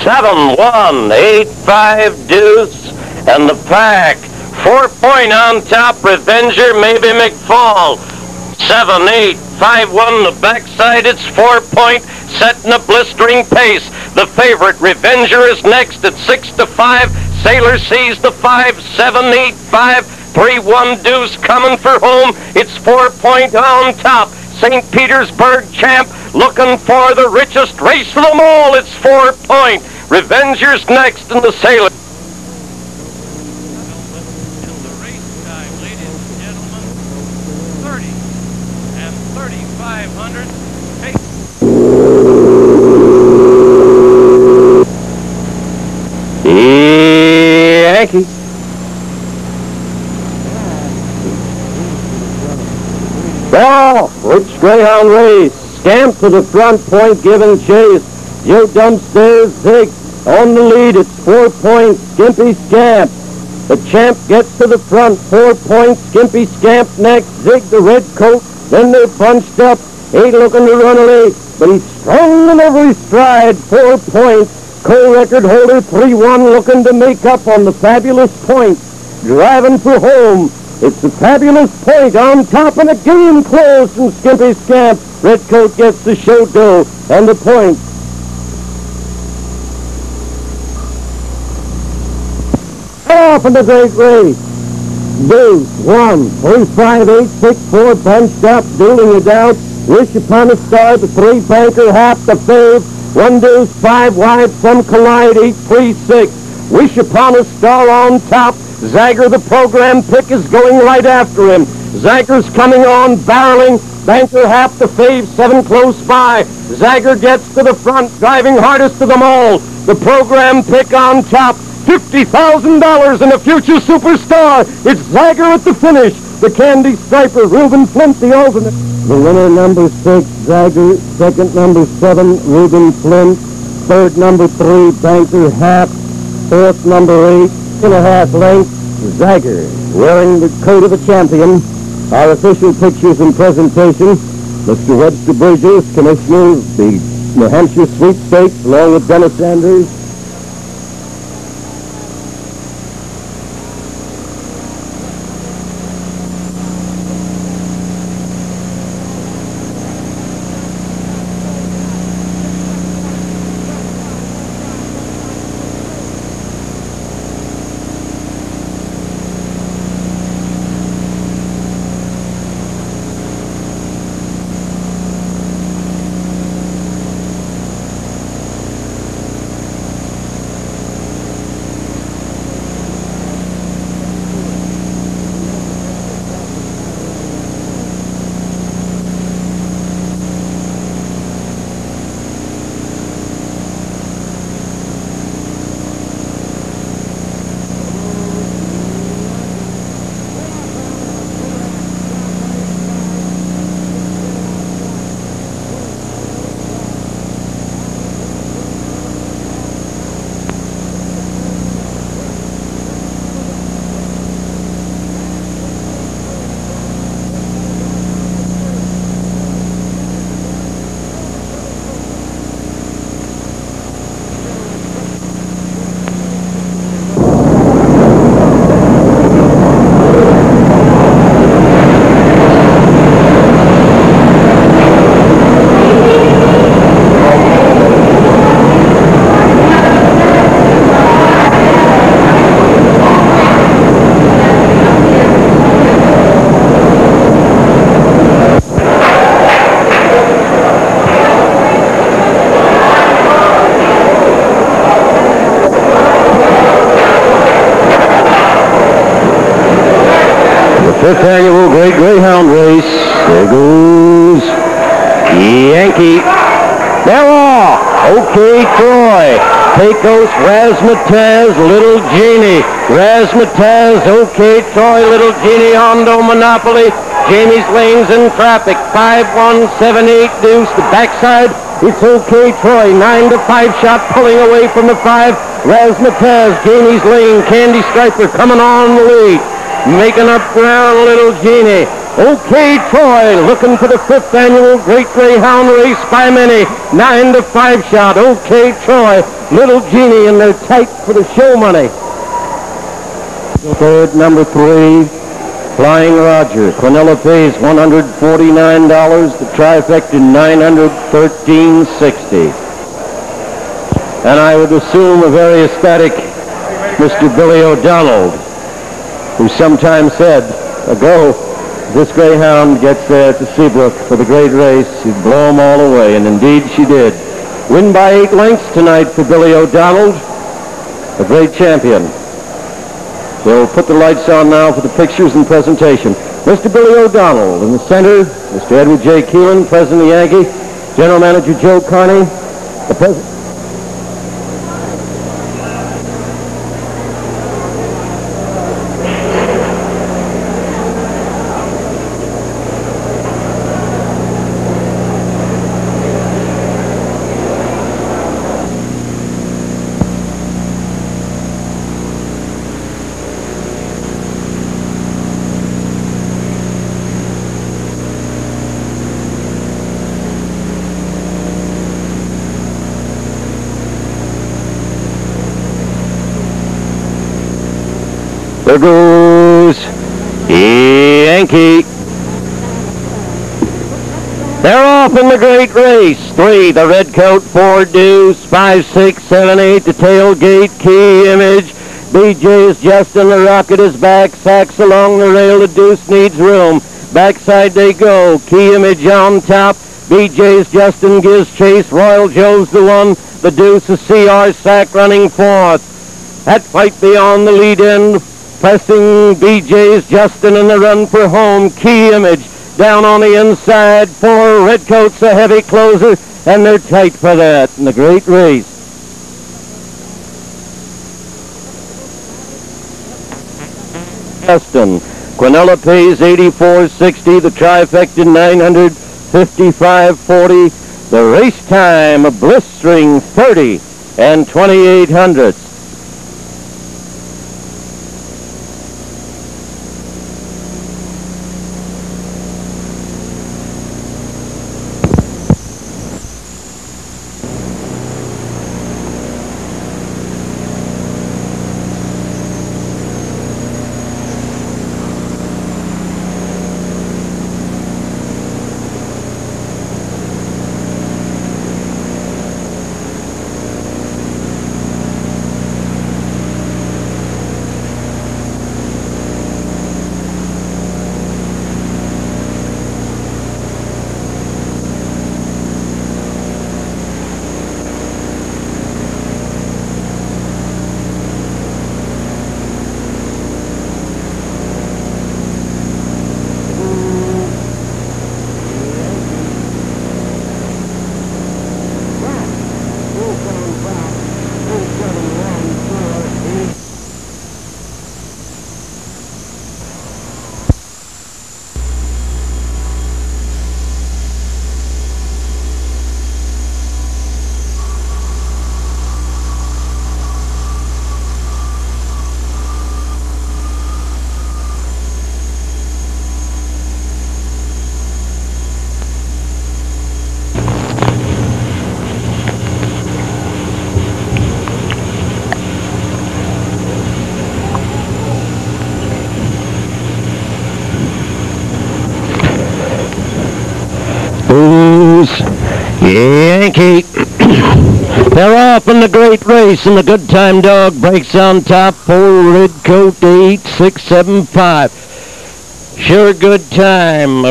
7-1-8-5 deuce, and the pack. 4-point on top, Revenger, maybe McFall. 7-8-5-1, the backside, it's 4-point, setting a blistering pace. The favorite, Revenger, is next at 6-5. Sailor sees the 5-7-8-5. 3-1 deuce coming for home. It's 4-point on top. St. Petersburg champ looking for the richest race of them all. It's 4-point. Revenger's next in the Sailor. The race time, ladies and gentlemen, 30 and 3,500. Hey. Yankee. Ball, which Greyhound race? Scamp to the front, point giving chase. Joe Dumpstairs, Zig on the lead. It's 4-point, Skimpy Scamp. The champ gets to the front, 4-point, Skimpy Scamp next. Zig the red coat, then they're bunched up. 8 looking to run away, but he's strong in every stride, 4 points. Co-record holder 3-1 looking to make up on the Fabulous Point. Driving for home. It's the Fabulous Point on top, and a game closed from Skimpy Scamp. Redcoat gets the show dough and the point. Off in the great race. Deuce, 1, 3, 5, 8, 6, 4, bunched up, dealing it out. Wish Upon a Star, the 3 banker, half the fave. 1 deuce, 5 wide, some collide, 8, 3, 6. Wish Upon a Star on top. Zagger, the program pick, is going right after him. Zagger's coming on, barreling. Banker half the fave, 7 close by. Zagger gets to the front, driving hardest of them all. The program pick on top. $50,000 and a future superstar. It's Zagger at the finish. The Candy Striper, Reuben Flint, the alternate. The winner, number 6, Zagger. Second, number 7, Reuben Flint. Third, number 3, Banker half. Fourth, number 8. In a half length, Zagger, wearing the coat of the champion. Our official pictures and presentation, Mr. Webster Bridges, Commissioner of the New Hampshire Sweepstakes, along with Dennis Sanders. Fifth annual Great Greyhound race. There goes Yankee. They're off. Okay, Troy. Pecos, Razzmatazz, Little Genie. Razzmatazz, okay, Troy, Little Genie, Hondo, Monopoly. Jamie's Lane's in traffic. 5-1-7-8 deuce. The backside, it's okay, Troy. 9-5 shot pulling away from the 5. Razzmatazz, Jamie's Lane, Candy Striper coming on the lead. Making up ground, Little Genie. OK Troy looking for the 5th annual Great Greyhound race by many. 9 to 5 shot. OK Troy, Little Genie, and they're tight for the show money. Third, number 3, Flying Roger. Quinella pays $149. The trifecta $913.60. And I would assume a very ecstatic Mr. Billy O'Donnell, who sometimes said, ago, this Greyhound gets there to Seabrook for the great race, she'd blow them all away, and indeed she did. Win by 8 lengths tonight for Billy O'Donnell, a great champion. We'll put the lights on now for the pictures and presentation. Mr. Billy O'Donnell in the center, Mr. Edward J. Keelan, President of the Yankee, General Manager Joe Carney, the President. There goes Yankee. They're off in the great race. 3, the red coat, 4 Deuce, 5, 6, 7, 8, the tailgate, Key Image. BJ's Justin, the rocket is back. Sacks along the rail, the Deuce needs room. Backside they go. Key Image on top. BJ's Justin gives chase. Royal Joe's the one. The Deuce is CR Sack running fourth. That fight beyond the lead end. Pressing BJ's Justin in the run for home. Key Image down on the inside. 4 Redcoats, a heavy closer, and they're tight for that in the great race. Justin. Quinella pays $84.60. The trifecta $955.40. The race time a blistering 30 and 2800. Yankee. They're off in the great race, and the good time dog breaks on top. 4 Redcoat, 8, 6, 7, 5. Sure good time.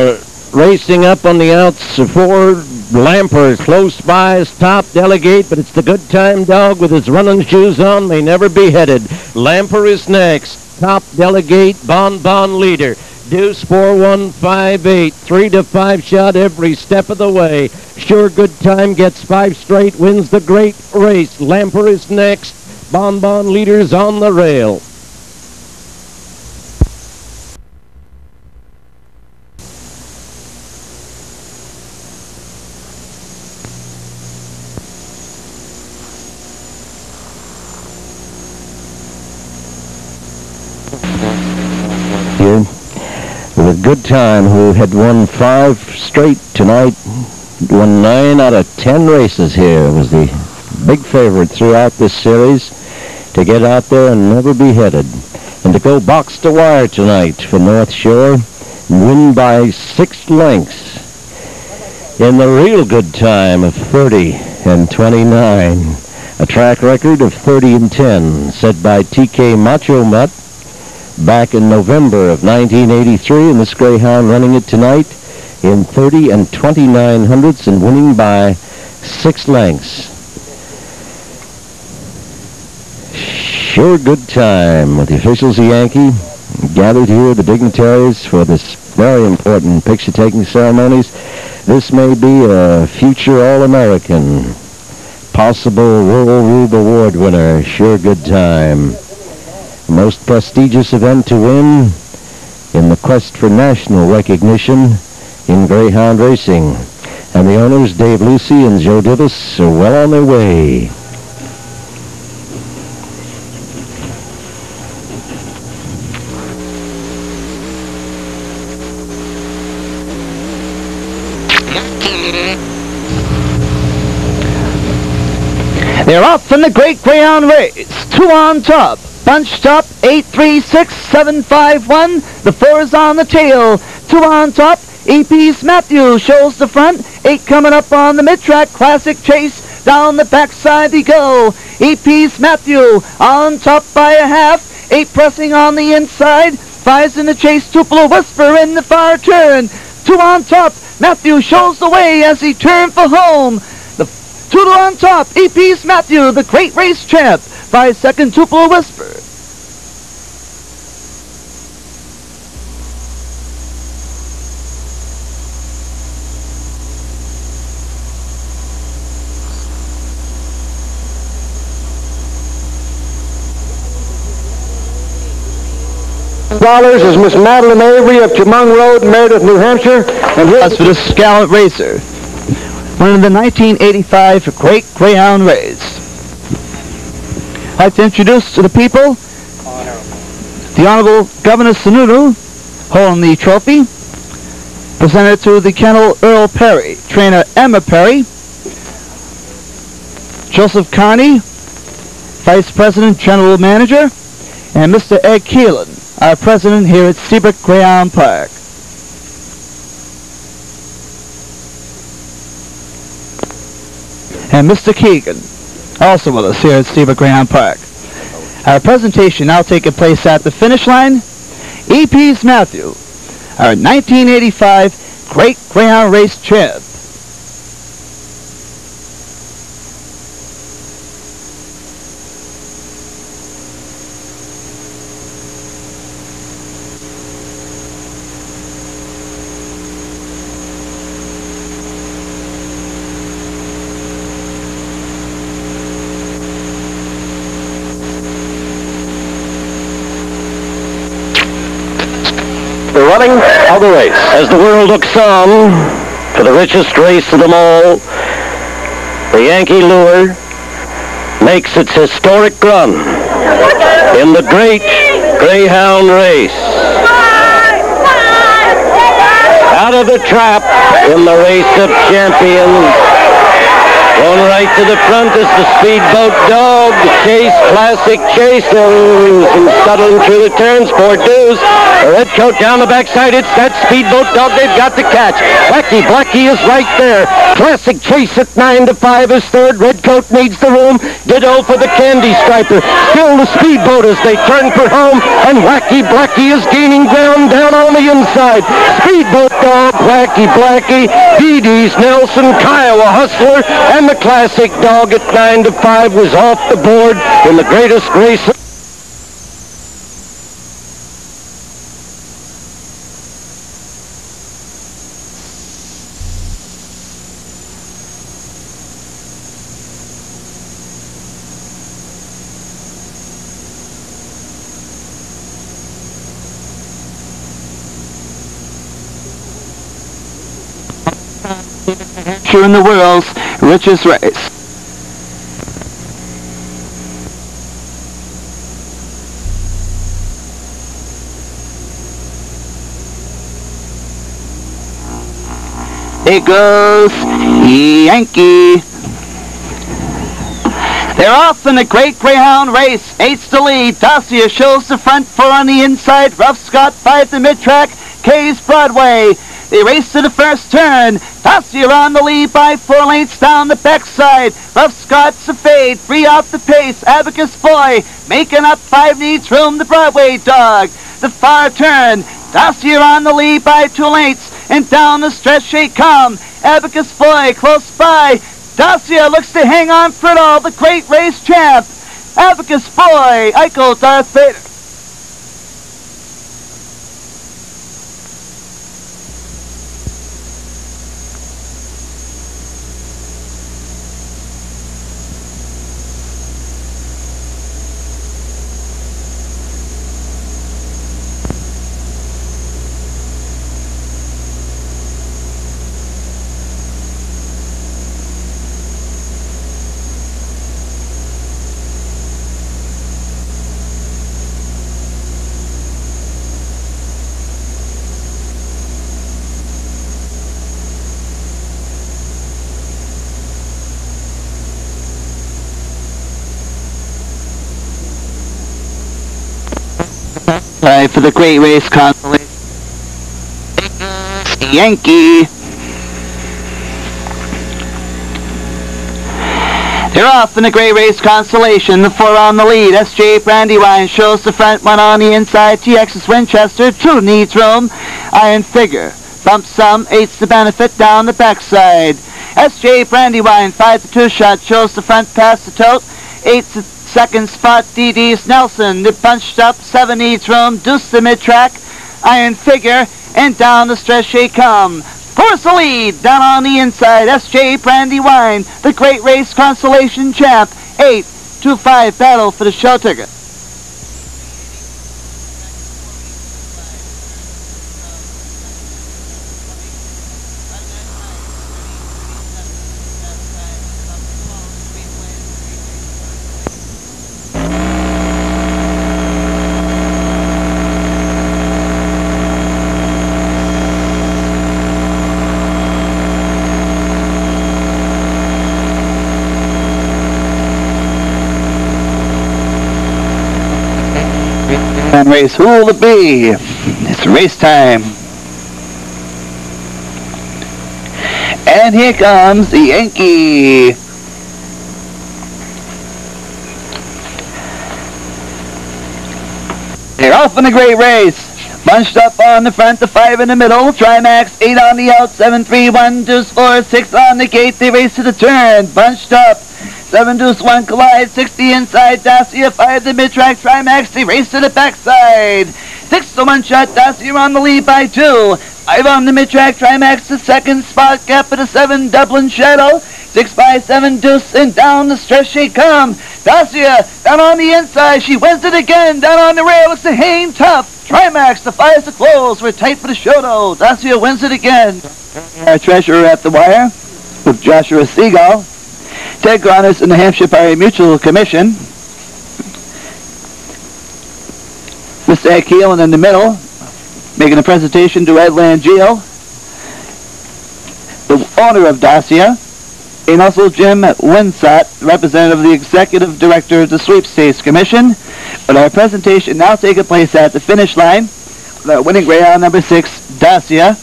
Racing up on the outs, 4 Lampers close by is top Delegate, but it's the good time dog with his running shoes on. May never be headed. Lamper is next. Top Delegate, Bon leader. Deuce 4158, 3 to 5 shot every step of the way. Sure good time gets 5 straight, wins the great race. Lamper is next. Bon leaders on the rail. Good Time, who had won 5 straight tonight, won 9 out of 10 races here, was the big favorite throughout this series to get out there and never be headed. And to go box to wire tonight for North Shore, win by 6 lengths in the real Good Time of 30 and 29. A track record of 30 and 10 set by TK Macho Mutt back in November of 1983, and this Greyhound running it tonight in 30 and 29 hundredths and winning by 6 lengths. Sure Good Time with the officials of Yankee gathered here, the dignitaries, for this very important picture-taking ceremonies. This may be a future All-American, possible World Rube Award winner. Sure Good Time. The most prestigious event to win in the quest for national recognition in Greyhound racing. And the owners, Dave Lucy and Joe Divis, are well on their way. They're off in the Great Greyhound race. 2 on top. Bunched up, 8-3-6-7-5-1. The 4 is on the tail. 2 on top. EP's Matthew shows the front. 8 coming up on the mid-track. Classic Chase. Down the backside they go. EP's Matthew on top by a half. 8 pressing on the inside. 5's in the chase. Tupelo Whisper in the far turn. 2 on top. Matthew shows the way as he turned for home. The 2 on top. EP's Matthew, the great race champ. 5 second Tupelo Whisper. Dollars is Miss Madeline Avery of Chemung Road, Meredith, New Hampshire. And That's for this gallant racer, winning the 1985 Great Greyhound race. I'd like to introduce to the people the Honorable Governor Sununu holding the trophy. Presented to the kennel Earl Perry, trainer Emma Perry, Joseph Carney, Vice President, General Manager, and Mr. Ed Keelan, our president here at Seabrook Greyhound Park. And Mr. Keegan, also with us here at Seabrook Greyhound Park. Our presentation now taking place at the finish line. EP's Matthew, our 1985 Great Greyhound Race champ. The running of the race. As the world looks on for the richest race of them all, the Yankee Lure makes its historic run in the Great Greyhound race. Out of the trap in the race of champions. Going right to the front is the Speedboat Dog, the Chase Classic Chasers, and scuttling through the turns, Bordeaux. The Redcoat down the backside, it's that Speedboat Dog they've got to catch. Wacky Blackie is right there. Classic Chase at 9-5 is third. Redcoat needs the room. Ditto for the Candy Striper. Still the Speedboat as they turn for home, and Wacky Blackie is gaining ground down on the inside. Speedboat Dog, Wacky Blackie, Dee Dee's Nelson, Kiowa Hustler, and the Classic Dog at 9-5 was off the board in the greatest race. In the world's richest race. It goes Yankee. They're off in the Great Greyhound race. 8's the lead. Dacia shows the front, 4 on the inside. Rough Scott 5 the mid-track. K's Broadway. They race to the first turn. Dacia on the lead by 4 lengths down the backside. Rough Scott's a fade. 3 off the pace. Abacus Boy making up 5 needs room. The Broadway dog. The far turn. Dacia on the lead by 2 lengths. And down the stretch they come. Abacus Boy close by. Dacia looks to hang on for it all. The great race champ. Abacus Boy. Eichel Darth Vader. For the great race consolation. Yankee. They're off in the great race consolation. The 4 on the lead. S.J. Brandywine shows the front, 1 on the inside. TX's Winchester. 2 needs room. Iron Figure. Bump some. 8's the benefit down the backside. S.J. Brandywine 5 the 2 shot shows the front past the tote. 8's the second spot, DD's Nelson. They're bunched up, 7 needs room. Deuce the mid-track, Iron Figure, and down the stretch they come. 4's the lead, down on the inside, S.J. Brandywine, the great race consolation champ. 8-2-5 battle for the show ticket. And race, who will it be? It's race time. And here comes the Yankee. They're off in a great race. Bunched up on the front, the 5 in the middle. Trimax, 8 on the out, 7, 3, 1, deuce, 4, 6 on the gate. They race to the turn. Bunched up. 7 deuce 1 collide, 60 inside, Dacia 5 the mid-track, Trimax, they race to the backside. 6 to 1 shot, Dacia on the lead by 2. 5 on the mid-track, Trimax the second spot, gap for the 7, Dublin Shadow. 6 by 7 deuce, and down the stretch she come. Dacia down on the inside, she wins it again, down on the rail, it's a hang tough. Trimax, the 5's to close, we're tight for the show though. Dacia wins it again. Our treasurer at the wire with Joshua Seagull. Ted Groners in the Hampshire Fire Mutual Commission. Mr. Ed Keelan in the middle, making a presentation to Ed Langille, the owner of Dacia, and also Jim Winsott, representative of the Executive Director of the Sweepstakes Commission. But our presentation now taking place at the finish line, the winning Greyhound number 6, Dacia.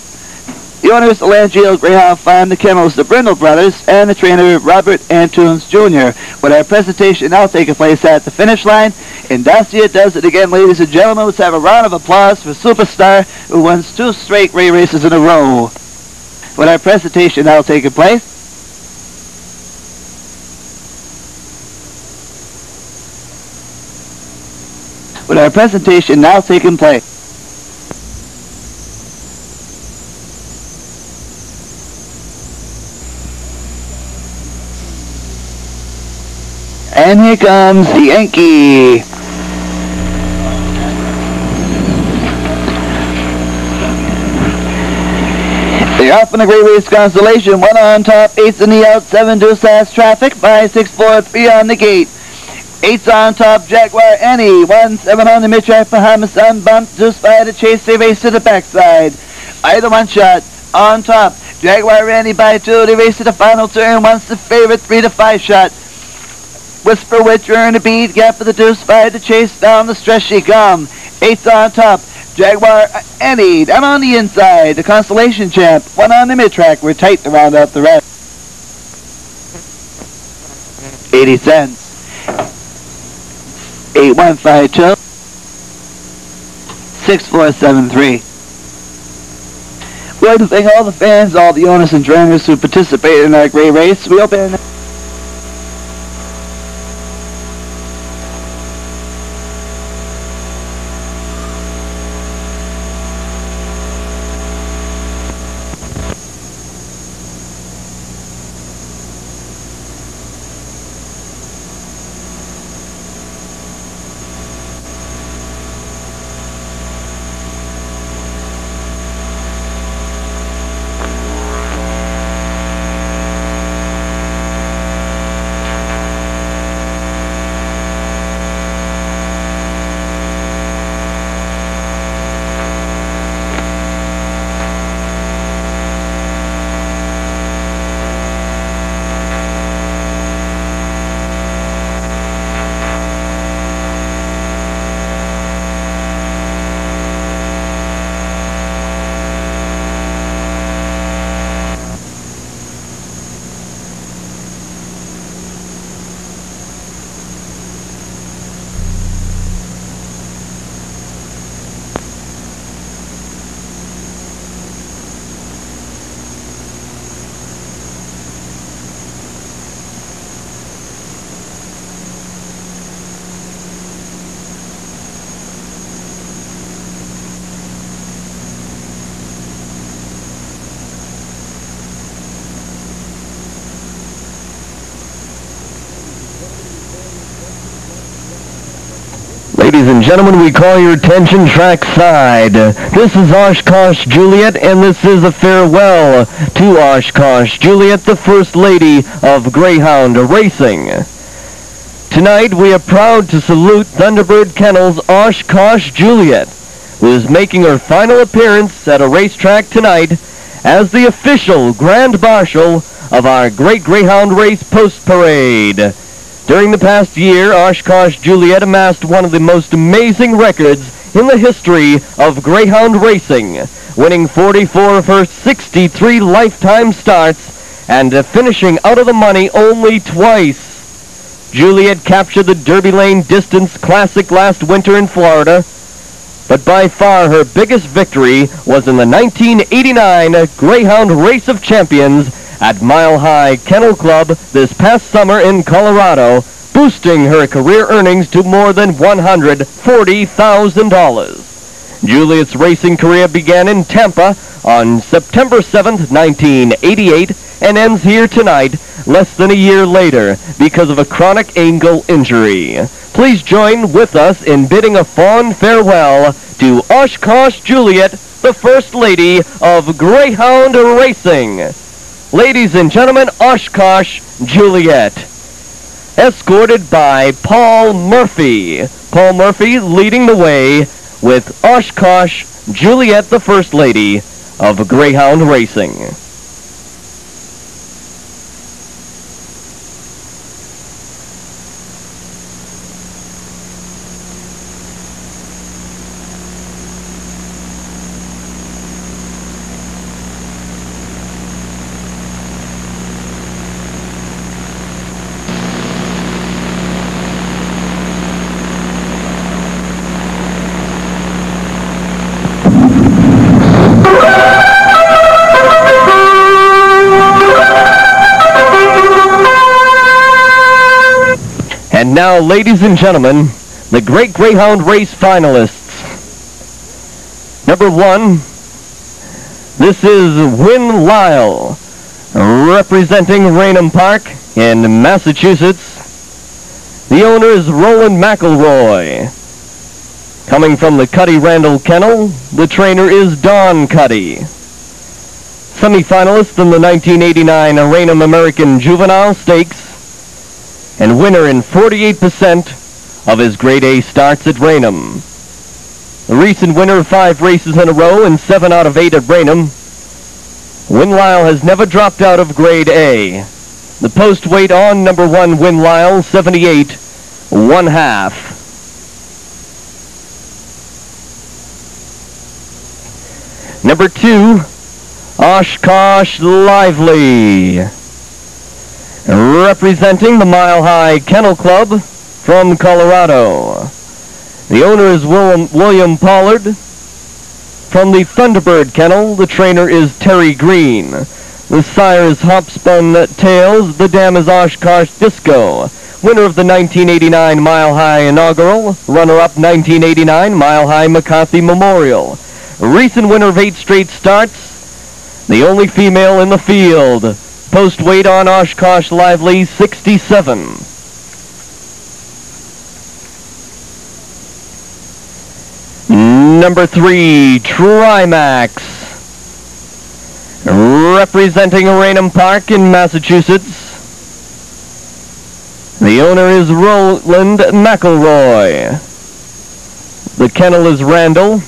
The owners, the Langille Greyhound Farm, the kennels, the Brindle brothers, and the trainer, Robert Antunes Jr. With our presentation now taking place at the finish line, and Dacia does it again, ladies and gentlemen. Let's have a round of applause for Superstar, who wins 2 straight Grey races in a row. With our presentation now taking place, with our presentation now taking place. And here comes the Yankee. They're off in a great race constellation. 1 on top, 8's in the out, 7 deuce has traffic, 5, 6, 4, 3 on the gate. 8's on top, Jaguar Annie. 1, 7 on the mid-track behind the sun bump, deuce by the chase, they race to the backside. Either 1 shot on top. Jaguar Randy by 2. They race to the final turn. Wants the favorite 3 to 5 shot. Whisper Witcher earned a beat. Gap of the deuce 5 to chase down the stretch she come. 8's on top. Jaguar Annie down on the inside. The Constellation Champ. 1 on the mid-track. We're tight to round out the rest. 80 cents. 8152. 6473. We'd like to thank all the fans, all the owners and trainers who participated in our great race. We open. Ladies and gentlemen, we call your attention trackside. This is Oshkosh Juliet, and this is a farewell to Oshkosh Juliet, the First Lady of Greyhound Racing. Tonight, we are proud to salute Thunderbird Kennels Oshkosh Juliet, who is making her final appearance at a racetrack tonight as the official Grand Marshal of our Great Greyhound Race Post Parade. During the past year, Oshkosh Juliet amassed one of the most amazing records in the history of Greyhound racing, winning 44 of her 63 lifetime starts and finishing out of the money only twice. Juliet captured the Derby Lane Distance Classic last winter in Florida, but by far her biggest victory was in the 1989 Greyhound Race of Champions at Mile High Kennel Club this past summer in Colorado, boosting her career earnings to more than $140,000. Juliet's racing career began in Tampa on September 7th, 1988, and ends here tonight, less than a year later, because of a chronic ankle injury. Please join with us in bidding a fond farewell to Oshkosh Juliet, the First Lady of Greyhound Racing. Ladies and gentlemen, Oshkosh Juliet, escorted by Paul Murphy. Paul Murphy leading the way with Oshkosh Juliet, the First Lady of Greyhound Racing. And now, ladies and gentlemen, the Great Greyhound Race finalists. Number 1, this is Win Lyle, representing Raynham Park in Massachusetts. The owner is Roland McElroy. Coming from the Cuddy Randall Kennel, the trainer is Don Cuddy. Semi-finalist in the 1989 Raynham American Juvenile Stakes, and winner in 48% of his Grade A starts at Raynham. The recent winner of 5 races in a row and 7 out of 8 at Raynham. Winlisle has never dropped out of Grade A. The post weight on number 1 Winlisle, 78 1/2. Number 2, Oshkosh Lively. Representing the Mile High Kennel Club from Colorado. The owner is William Pollard. From the Thunderbird Kennel, the trainer is Terry Green. The sire is Hopspun Tails. The dam is Oshkosh Disco. Winner of the 1989 Mile High Inaugural. Runner-up 1989 Mile High McCarthy Memorial. Recent winner of 8 straight starts. The only female in the field. Post weight on Oshkosh Lively, 67. Number 3, Trimax. Representing Raynham Park in Massachusetts. The owner is Roland McElroy. The kennel is Randall.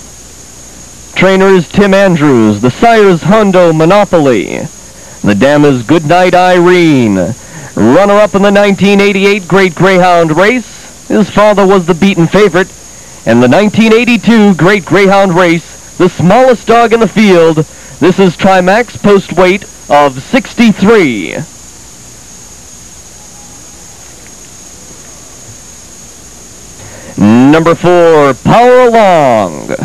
Trainer is Tim Andrews. The sire is Hondo Monopoly. The dam is Goodnight Irene. Runner-up in the 1988 Great Greyhound race. His father was the beaten favorite. In the 1982 Great Greyhound race, the smallest dog in the field. This is Trimax, post weight of 63. Number 4, Power Along.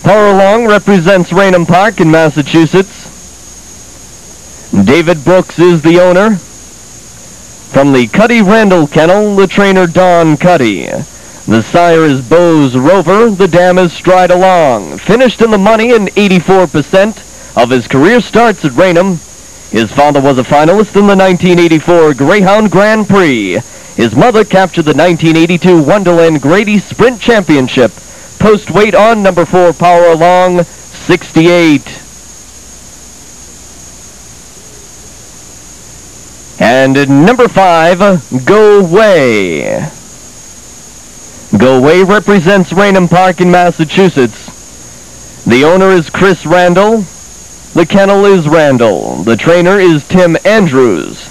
Power Along represents Raynham Park in Massachusetts. David Brooks is the owner. From the Cuddy Randall Kennel, the trainer Don Cuddy. The sire is Bose Rover. The dam is Stride Along. Finished in the money in 84% of his career starts at Raynham. His father was a finalist in the 1984 Greyhound Grand Prix. His mother captured the 1982 Wonderland Grady Sprint Championship. Post weight on number 4 Power Along, 68. And at number 5, Go Way. Go Way represents Raynham Park in Massachusetts. The owner is Chris Randall. The kennel is Randall. The trainer is Tim Andrews.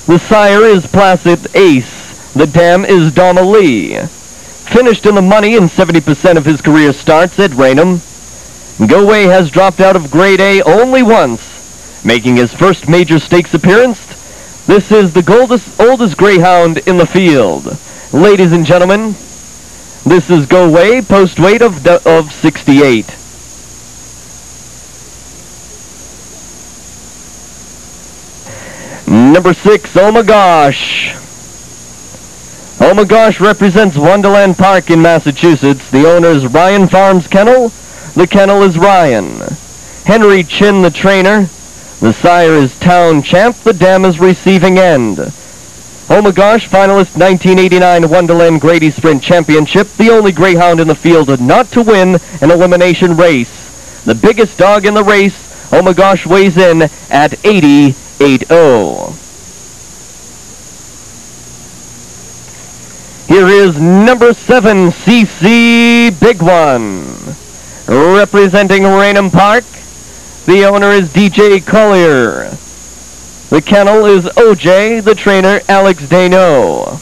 The sire is Placid Ace. The dam is Donna Lee. Finished in the money in 70% of his career starts at Raynham. Go Way has dropped out of Grade A only once, making his first major stakes appearance. This is the oldest greyhound in the field. Ladies and gentlemen, this is Go Way, post weight of 68. Number 6, Oh My Gosh. Oh My Gosh represents Wonderland Park in Massachusetts. The owner is Ryan Farms Kennel. The kennel is Ryan. Henry Chin, the trainer. The sire is Town Champ. The dam is Receiving End. Oh My Gosh, finalist 1989 Wonderland Grady Sprint Championship. The only greyhound in the field not to win an elimination race. The biggest dog in the race, Oh My Gosh, weighs in at 80.80. Here is number 7, CC Big One. Representing Raynham Park, the owner is DJ Collier. The kennel is OJ, the trainer Alex Dano.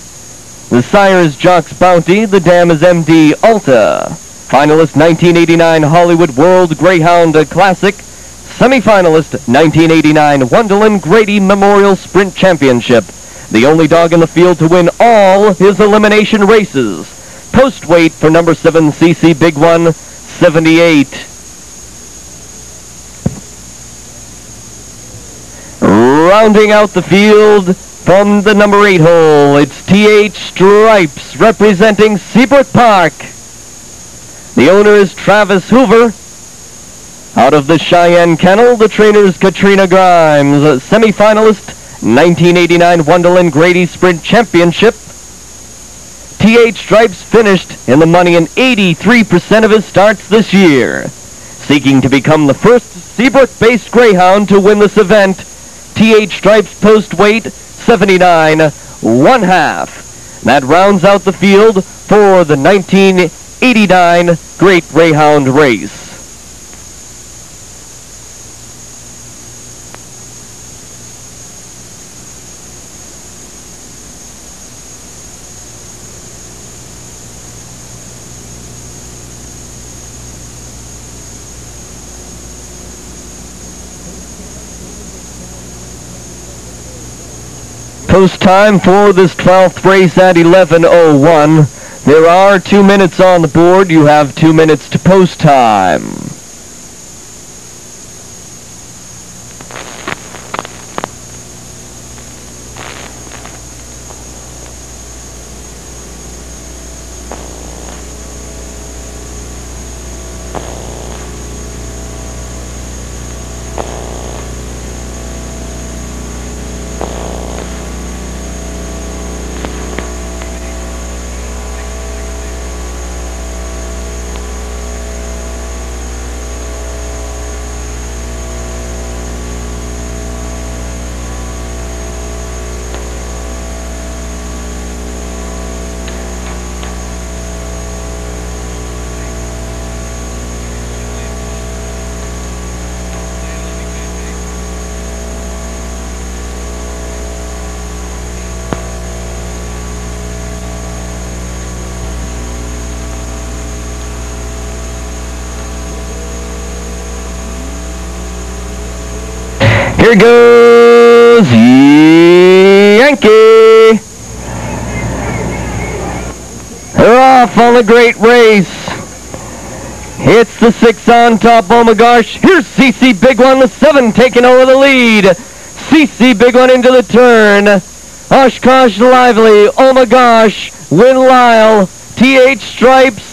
The sire is Jock's Bounty, the dam is MD Alta. Finalist 1989 Hollywood World Greyhound Classic. Semi-finalist 1989 Wonderland Grady Memorial Sprint Championship. The only dog in the field to win all his elimination races. Post weight for number 7 CC Big One, 78. Rounding out the field from the number 8 hole, it's TH Stripes representing Seabrook Park. The owner is Travis Hoover. Out of the Cheyenne Kennel, the trainer is Katrina Grimes, semi-finalist 1989 Wonderland Grady Sprint Championship. TH Stripes finished in the money in 83% of his starts this year. Seeking to become the first Seabrook-based greyhound to win this event, TH Stripes post weight 79 1/2. That rounds out the field for the 1989 Great Greyhound race. Post time for this 12th race at 11:01. There are 2 minutes on the board. You have 2 minutes to post time. Here goes Yankee. They're off on a great race. It's the 6 on top, oh my gosh. Here's CC Big One, the 7 taking over the lead. CC Big One into the turn. Oshkosh Lively, oh my gosh. Win Lyle, TH Stripes,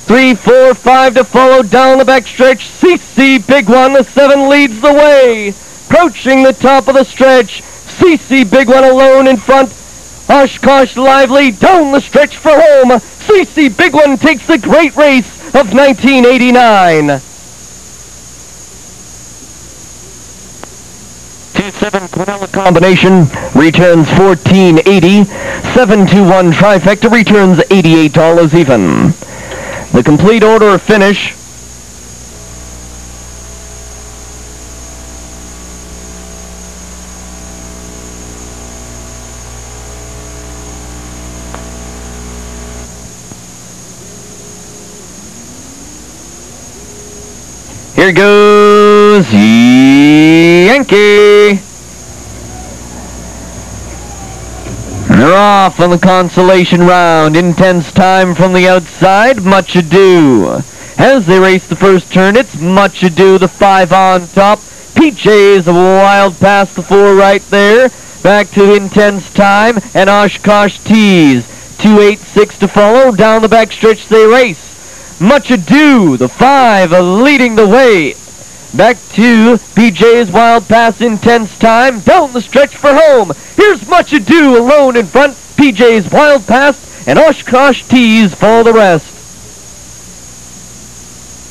3, 4, 5 to follow down the backstretch. CC Big One, the 7 leads the way. Approaching the top of the stretch, CC Big One alone in front. Oshkosh Lively down the stretch for home. CC Big One takes the great race of 1989. 2-7 Quinella combination returns $14.80. 7-2-1 trifecta returns $88 even. The complete order of finish. Here goes Yankee. They're off on the consolation round. Intense time from the outside. Much Ado. As they race the first turn, it's Much Ado, the 5 on top. PJ's a wild past the 4 right there. Back to Intense Time and Oshkosh Tees. 2-8-6 to follow. Down the backstretch they race. Much Ado, the 5, leading the way. Back to PJ's Wild Pass, Intense Time, down the stretch for home. Here's Much Ado alone in front. PJ's Wild Pass and Oshkosh Tees follow the rest.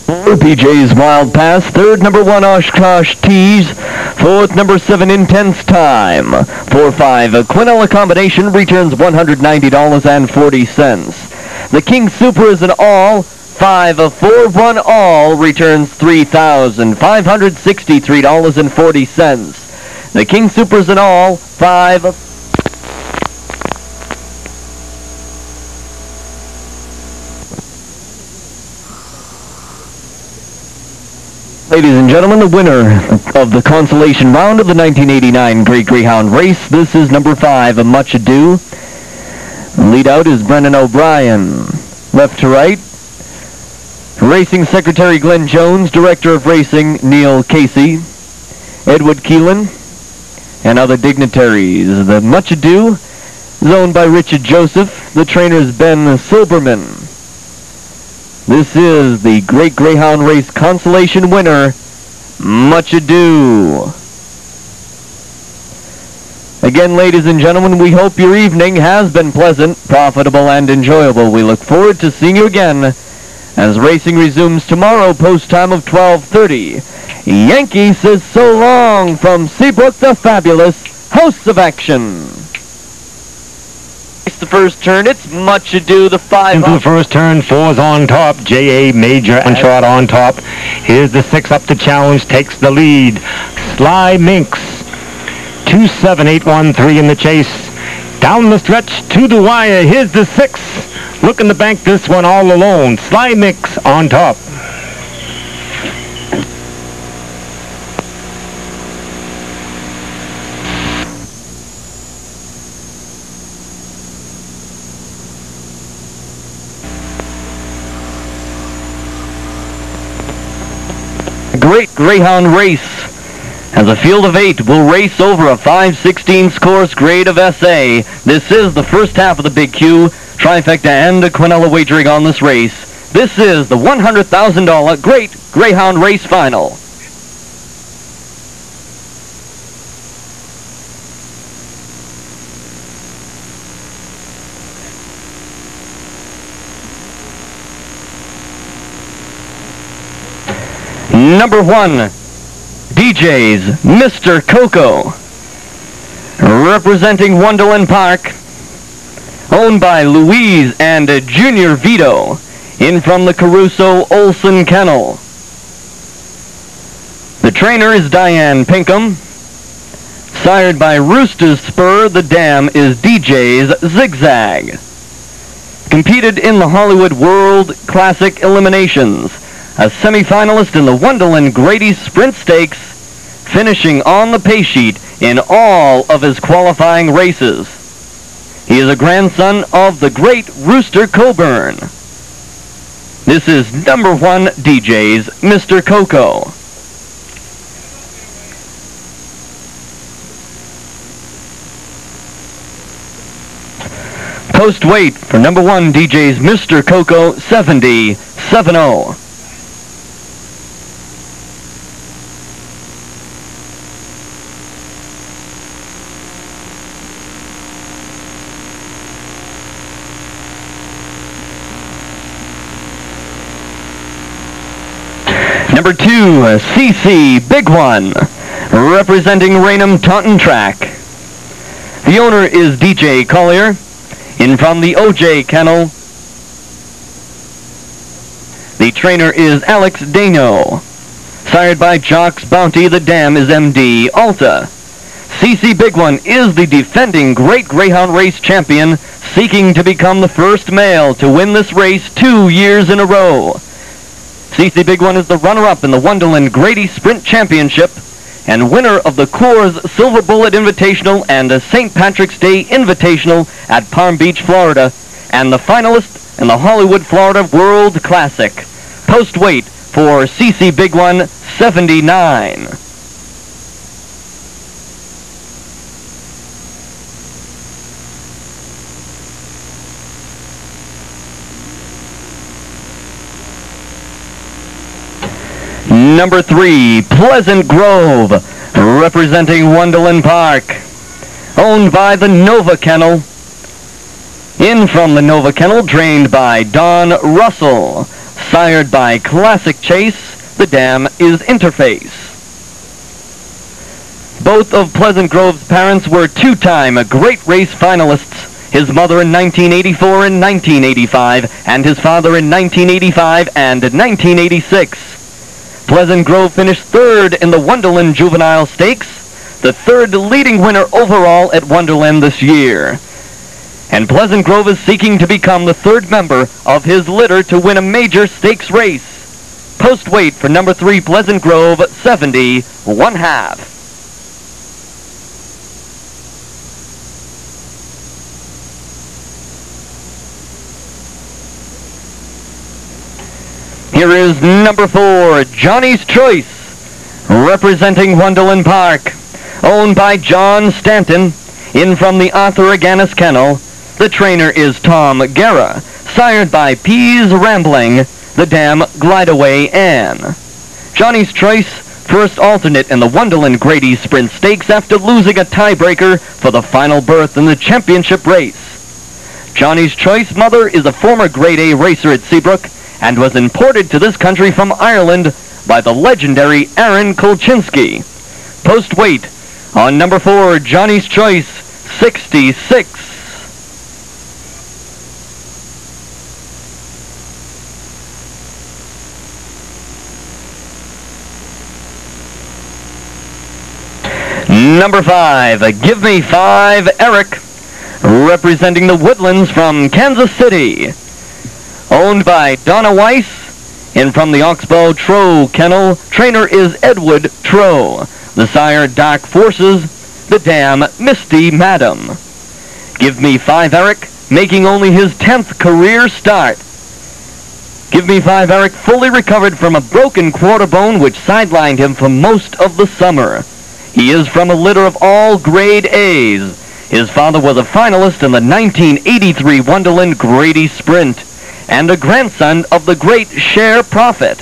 PJ's Wild Pass, third number 1 Oshkosh Tees, fourth number 7 Intense Time. 4-5 Quinella combination returns $190.40. The King Super is an all. 5-4-1 all returns $3,563.40. The King Supers in all, 5. Ladies and gentlemen, the winner of the consolation round of the 1989 Great Greyhound race, this is number 5, Much Ado. Lead out is Brendan O'Brien. Left to right, Racing Secretary Glenn Jones, Director of Racing Neil Casey, Edward Keelan, and other dignitaries. The Much Ado is owned by Richard Joseph. The trainer is Ben Silberman. This is the Great Greyhound Race consolation winner, Much Ado. Again, ladies and gentlemen, we hope your evening has been pleasant, profitable, and enjoyable. We look forward to seeing you again as racing resumes tomorrow, post time of 12:30. Yankee says so long from Seabrook the Fabulous, hosts of action. It's the first turn, it's Much Ado, the 5. Into the first turn, 4's on top, J.A. Major and shot on top. Here's the 6 up the challenge, takes the lead. Sly Minx, 2-7-8-1-3 in the chase. Down the stretch to the wire, here's the 6. Looking to bank this one all alone. Sly Mix on top. great Greyhound race, as a field of 8 will race over a 5/16 course grade of SA. This is the first half of the Big Q, trifecta and a quinella wagering on this race. This is the $100,000 Great Greyhound Race Final. Number 1, DJ's Mr. Coco, representing Wonderland Park, owned by Louise and Junior Vito, in from the Caruso Olson Kennel. The trainer is Diane Pinkham. Sired by Rooster's Spur, the dam is DJ's Zigzag. Competed in the Hollywood World Classic Eliminations, a semi-finalist in the Wonderland Grady Sprint Stakes, finishing on the pay sheet in all of his qualifying races. He is a grandson of the great Rooster Coburn. This is number 1, DJ's Mr. Coco. Post weight for number 1, DJ's Mr. Coco, 70.70. Number 2, CC Big One, representing Raynham Taunton Track. The owner is DJ Collier, in from the OJ Kennel. The trainer is Alex Dano. Sired by Jock's Bounty, the dam is MD Alta. CC Big One is the defending Great Greyhound Race champion, seeking to become the first male to win this race 2 years in a row. CC Big One is the runner-up in the Wonderland Grady Sprint Championship and winner of the Coors Silver Bullet Invitational and the St. Patrick's Day Invitational at Palm Beach, Florida, and the finalist in the Hollywood, Florida World Classic. Post weight for CC Big One, 79. Number 3, Pleasant Grove, representing Wonderland Park, owned by the Nova Kennel. In from the Nova Kennel, trained by Don Russell. Sired by Classic Chase, the dam is Interface. Both of Pleasant Grove's parents were 2-time Great Race finalists, his mother in 1984 and 1985, and his father in 1985 and 1986. Pleasant Grove finished 3rd in the Wonderland Juvenile Stakes, the 3rd leading winner overall at Wonderland this year. And Pleasant Grove is seeking to become the 3rd member of his litter to win a major stakes race. Post weight for number 3, Pleasant Grove, 70.5. Here is number 4, Johnny's Choice, representing Wonderland Park, owned by John Stanton, in from the Arthur Aganis Kennel. The trainer is Tom Guerra, sired by Pease Rambling, the dam Glideaway Ann. Johnny's Choice, first alternate in the Wonderland Grady Sprint Stakes after losing a tiebreaker for the final berth in the championship race. Johnny's Choice mother is a former Grade A racer at Seabrook, and was imported to this country from Ireland by the legendary Aaron Kolchinsky. Post weight on number 4, Johnny's Choice, 66. Number 5, Give Me 5, Eric, representing the Woodlands from Kansas City. Owned by Donna Weiss, in from the Oxbow Trow Kennel. Trainer is Edward Trow. The sire, Dark Forces. The dam, Misty Madam. Give Me 5, Eric, making only his 10th career start. Give Me 5 Eric fully recovered from a broken quarter bone which sidelined him for most of the summer. He is from a litter of all grade A's. His father was a finalist in the 1983 Wonderland Grady Sprint and a grandson of the great Cher Prophet.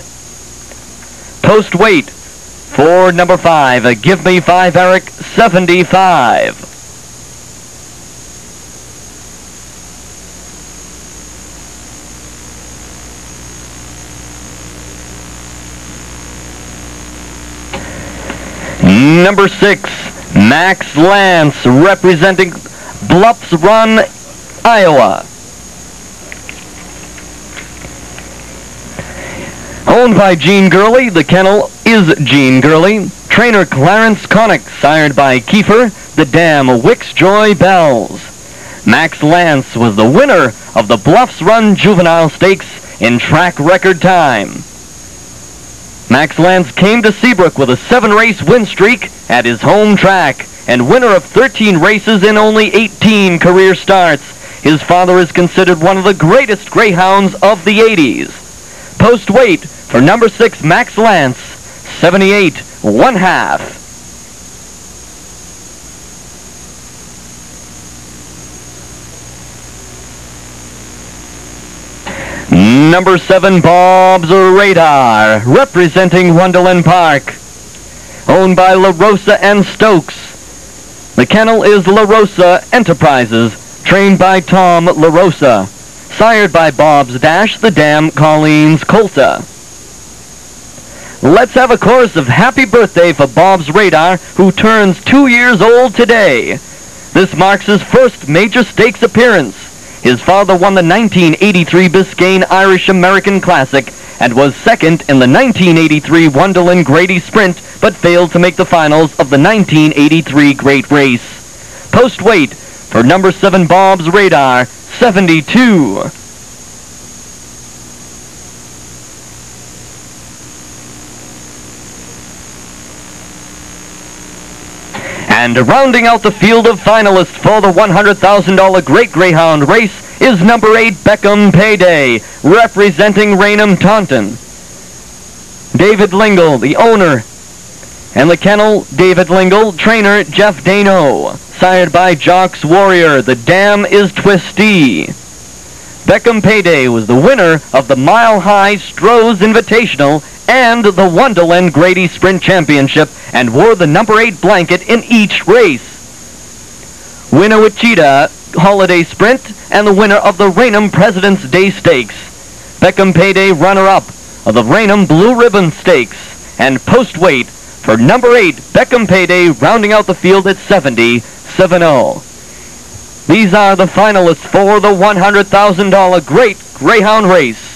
Post weight for number 5, Give Me 5 Eric, 75. Number 6, Max Lance, representing Bluffs Run, Iowa. Owned by Gene Gurley, the kennel is Gene Gurley. Trainer Clarence Connick, sired by Kiefer, the dam Wicks Joy Bells. Max Lance was the winner of the Bluffs Run Juvenile Stakes in track record time. Max Lance came to Seabrook with a 7-race win streak at his home track and winner of 13 races in only 18 career starts. His father is considered one of the greatest greyhounds of the 80s. Post weight for number 6, Max Lance, 78 1/2. Number 7, Bob's Radar, representing Wonderland Park. Owned by La Rosa and Stokes. The kennel is La Rosa Enterprises, trained by Tom La Rosa. Sired by Bob's Dash, the dam Colleen's Colta. Let's have a chorus of happy birthday for Bob's Radar, who turns 2 years old today. This marks his first major stakes appearance. His father won the 1983 Biscayne Irish-American Classic and was second in the 1983 Wonderland Grady Sprint, but failed to make the finals of the 1983 Great Race. Post weight for number 7, Bob's Radar, 72. And rounding out the field of finalists for the $100,000 Great Greyhound race is number 8, Beckham Payday, representing Raynham Taunton. David Lingle, the owner, and the kennel, David Lingle, trainer, Jeff Dano. Sired by Jocks Warrior, the dam is Twisty. Beckham Payday was the winner of the Mile High Strohs Invitational and the Wonderland Grady Sprint Championship and wore the number 8 blanket in each race. Winnewitchita Holiday Sprint and the winner of the Raynham President's Day Stakes. Beckham Payday runner-up of the Raynham Blue Ribbon Stakes. And post weight for number 8, Beckham Payday, rounding out the field at 70-70. These are the finalists for the $100,000 Great Greyhound race.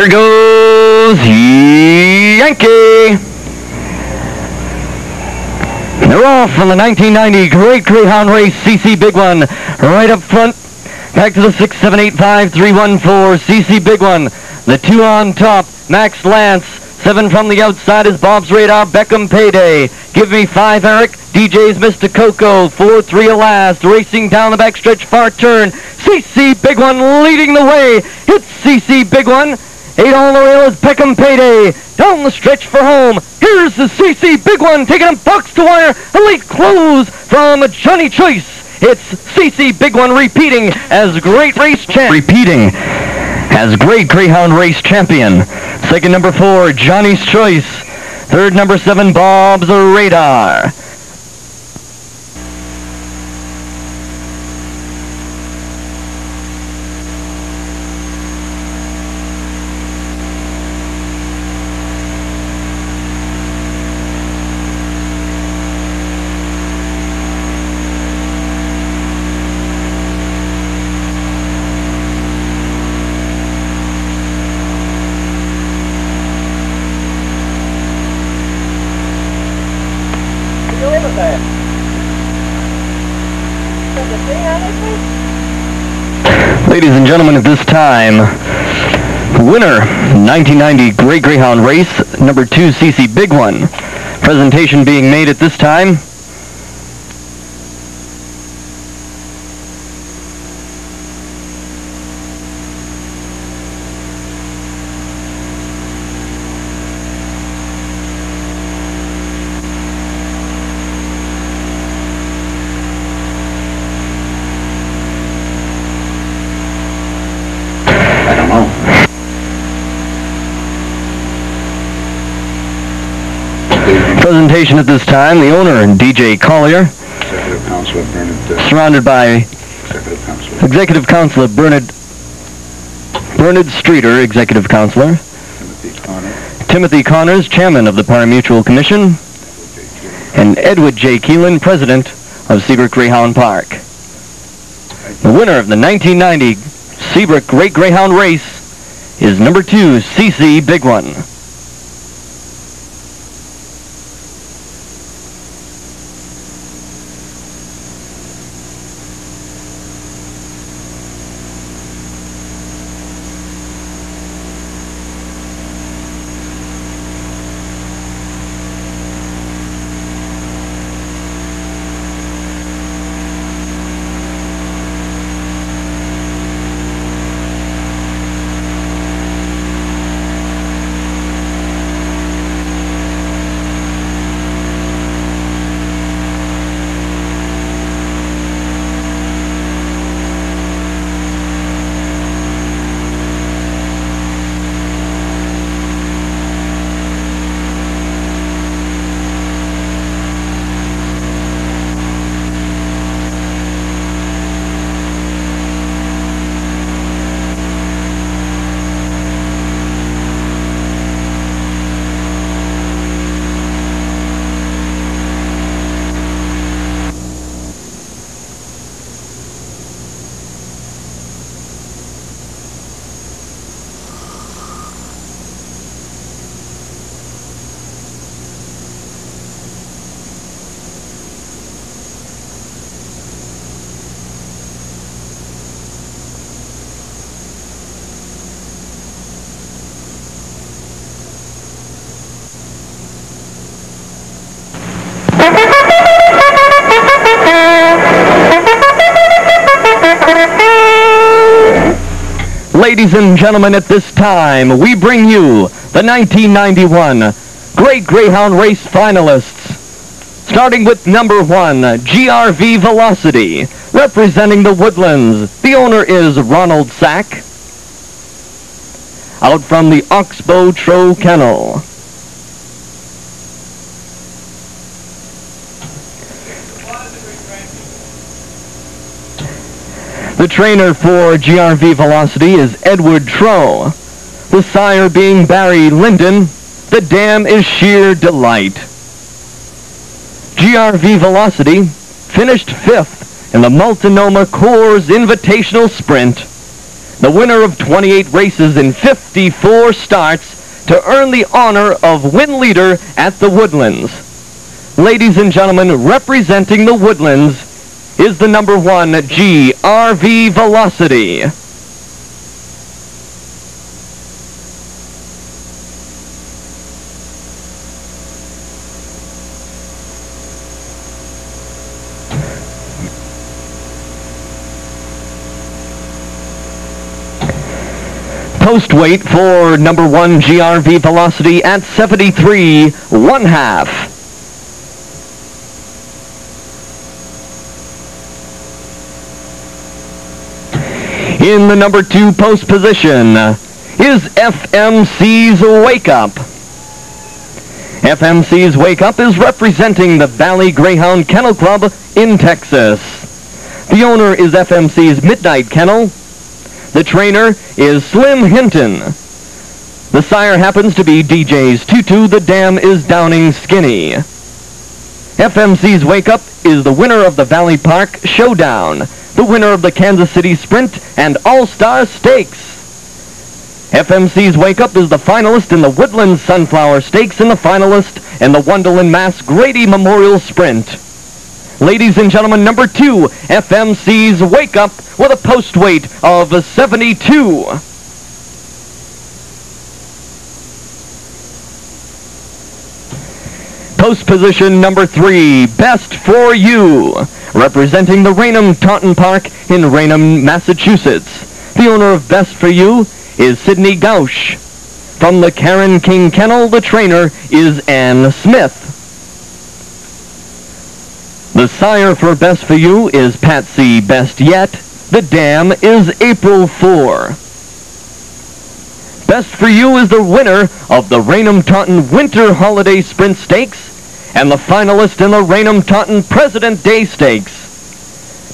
Here goes Yankee. They're off from the 1990 Great Greyhound Race CC Big One. Right up front. Back to the 6, 7, 8, 5, 3, 1, 4 CC Big One. The 2 on top. Max Lance. 7 from the outside is Bob's Radar, Beckham Payday. Give me 5, Eric. DJ's Mr. Coco. 4, 3 last. Racing down the backstretch, far turn. CC Big One leading the way. It's CC Big One. 8 on the rail is Beckham Payday. Down the stretch for home. Here's the CC Big One taking him box to wire. A late close from Johnny Choice. It's CC Big One repeating as Great Race Champion. As Great Greyhound Race Champion. Second, number 4, Johnny's Choice. Third, number 7, Bob's Radar. Ladies and gentlemen, at this time, winner, 1990 Great Greyhound Race, number 2, CC Big One. Presentation being made at this time. Presentation at this time, the owner, DJ Collier, Executive Councilor Bernard, surrounded by Executive Councilor Bernard Streeter, Executive Councilor, Timothy Connors, Chairman of the Pari-Mutual Commission, and Edward J. Keelan, President of Seabrook Greyhound Park. The winner of the 1990 Seabrook Great Greyhound Race is number 2, CC Big One. Ladies and gentlemen, at this time, we bring you the 1991 Great Greyhound Race finalists. Starting with number 1, GRV Velocity, representing the Woodlands. The owner is Ronald Sack. Out from the Oxbow Trow Kennel. The trainer for GRV Velocity is Edward Trow. The sire being Barry Linden. The dam is Sheer Delight. GRV Velocity finished 5th in the Multnomah Coors Invitational Sprint. the winner of 28 races in 54 starts, to earn the honor of win leader at the Woodlands. Ladies and gentlemen, representing the Woodlands is the number 1 GRV Velocity. Post weight for number 1 GRV Velocity at 73 1/2. In the number 2 post position is FMC's Wake Up. FMC's Wake Up is representing the Valley Greyhound Kennel Club in Texas. The owner is FMC's Midnight Kennel. The trainer is Slim Hinton. The sire happens to be DJ's Tutu. The dam is Downing Skinny. FMC's Wake Up is the winner of the Valley Park Showdown, the winner of the Kansas City Sprint and All-Star Stakes. FMC's Wake Up is the finalist in the Woodland Sunflower Stakes and the finalist in the Wonderland Mass Grady Memorial Sprint. Ladies and gentlemen, number 2, FMC's Wake Up with a post weight of 72. Post position number 3, Best for You, representing the Raynham Taunton Park in Raynham, Massachusetts. The owner of Best for You is Sidney Gausch. From the Karen King Kennel, the trainer is Ann Smith. The sire for Best for You is Patsy Best Yet. The dam is April 4. Best for You is the winner of the Raynham Taunton Winter Holiday Sprint Stakes and the finalist in the Raynham Taunton President Day Stakes.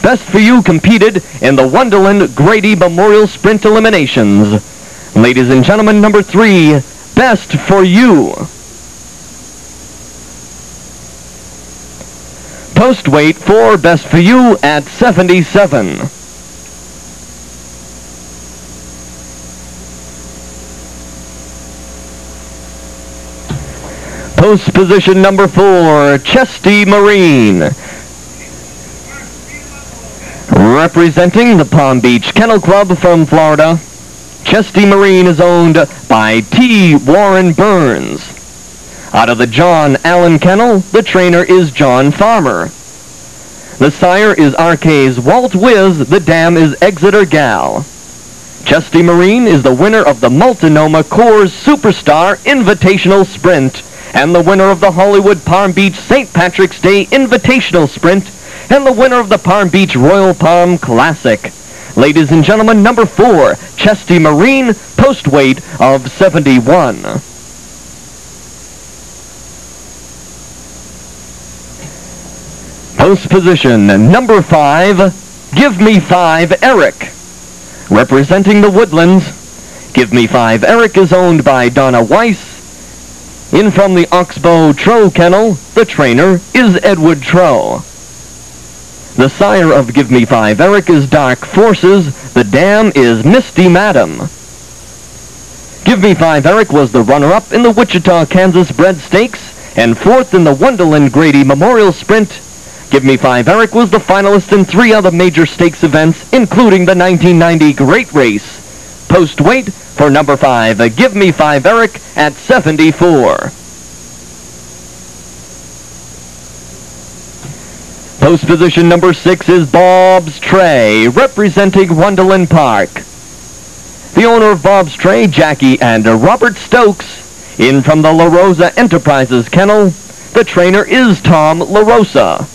Best for You competed in the Wonderland Grady Memorial Sprint Eliminations. Ladies and gentlemen, number 3, Best for You. Post weight for Best for You at 77. Post position number 4, Chesty Marine. Representing the Palm Beach Kennel Club from Florida, Chesty Marine is owned by T. Warren Burns. Out of the John Allen Kennel, the trainer is John Farmer. The sire is RK's Walt Wiz. The dam is Exeter Gal. Chesty Marine is the winner of the Multnomah Coors Superstar Invitational Sprint and the winner of the Hollywood Palm Beach St. Patrick's Day Invitational Sprint and the winner of the Palm Beach Royal Palm Classic. Ladies and gentlemen, number 4, Chesty Marine, post weight of 71. Post position number 5, Give Me 5 Eric. Representing the Woodlands, Give Me 5 Eric is owned by Donna Weiss. In from the Oxbow Trow Kennel, the trainer is Edward Trow. The sire of Give Me 5 Eric is Dark Forces. The dam is Misty Madam. Give Me 5 Eric was the runner-up in the Wichita, Kansas Bred Stakes and 4th in the Wonderland Grady Memorial Sprint. Give Me 5 Eric was the finalist in 3 other major stakes events, including the 1990 Great Race. Post weight for number 5, Give Me 5 Eric at 74. Post position number 6 is Bob's Tray, representing Wonderland Park. The owner of Bob's Tray, Jackie and Robert Stokes. In from the La Rosa Enterprises Kennel, the trainer is Tom La Rosa.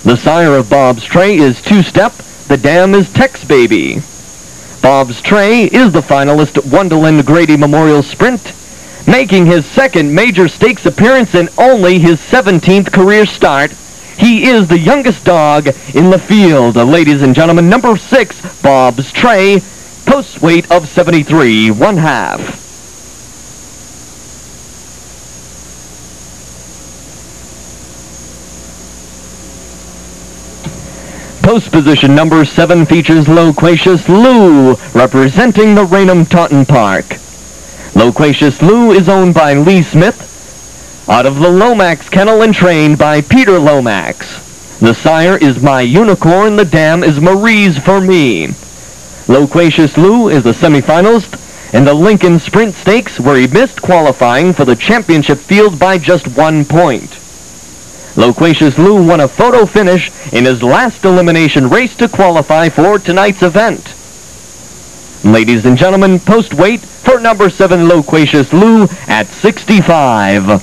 The sire of Bob's Tray is Two Step. The dam is Tex Baby. Bob's Tray is the finalist Wonderland Grady Memorial Sprint, making his 2nd major stakes appearance and only his 17th career start. He is the youngest dog in the field. Ladies and gentlemen, number 6, Bob's Tray, post weight of 73 1/2. Post position number 7 features Loquacious Lou, representing the Raynham Taunton Park. Loquacious Lou is owned by Lee Smith, out of the Lomax kennel and trained by Peter Lomax. The sire is My Unicorn, the dam is Marie's for Me. Loquacious Lou is the semifinalist in the Lincoln Sprint Stakes, where he missed qualifying for the championship field by just 1 point. Loquacious Lou won a photo finish in his last elimination race to qualify for tonight's event. Ladies and gentlemen, post weight for number 7 Loquacious Lou at 65.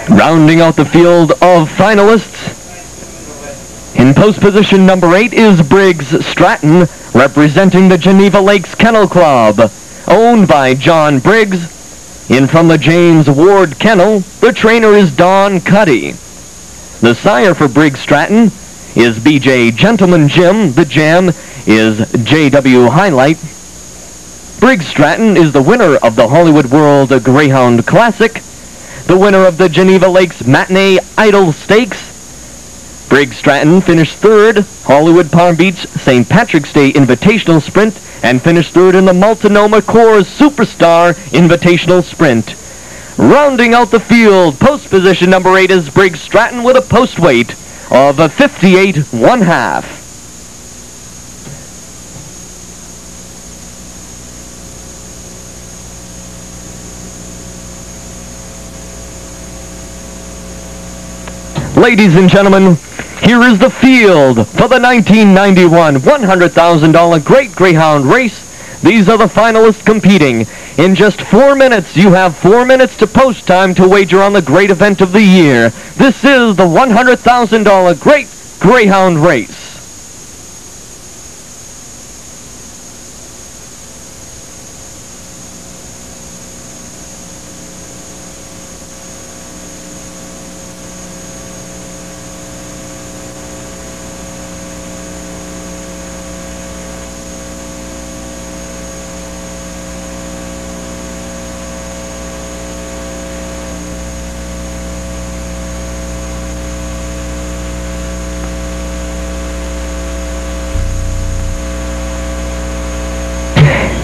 Rounding out the field of finalists, in post position number 8 is Briggs Stratton, representing the Geneva Lakes Kennel Club, owned by John Briggs. In from the James Ward Kennel, the trainer is Don Cuddy. The sire for Briggs Stratton is BJ Gentleman Jim. The jam is JW Highlight. Briggs Stratton is the winner of the Hollywood World Greyhound Classic, the winner of the Geneva Lakes Matinee Idol Stakes. Briggs Stratton finished 3rd, Hollywood Palm Beach St. Patrick's Day Invitational Sprint, and finished 3rd in the Multnomah Coors Superstar Invitational Sprint. Rounding out the field, post position number 8 is Briggs Stratton with a post weight of 58 1/2. Ladies and gentlemen, here is the field for the 1991 $100,000 Great Greyhound race. These are the finalists competing. In just 4 minutes, you have 4 minutes to post time to wager on the great event of the year. This is the $100,000 Great Greyhound race.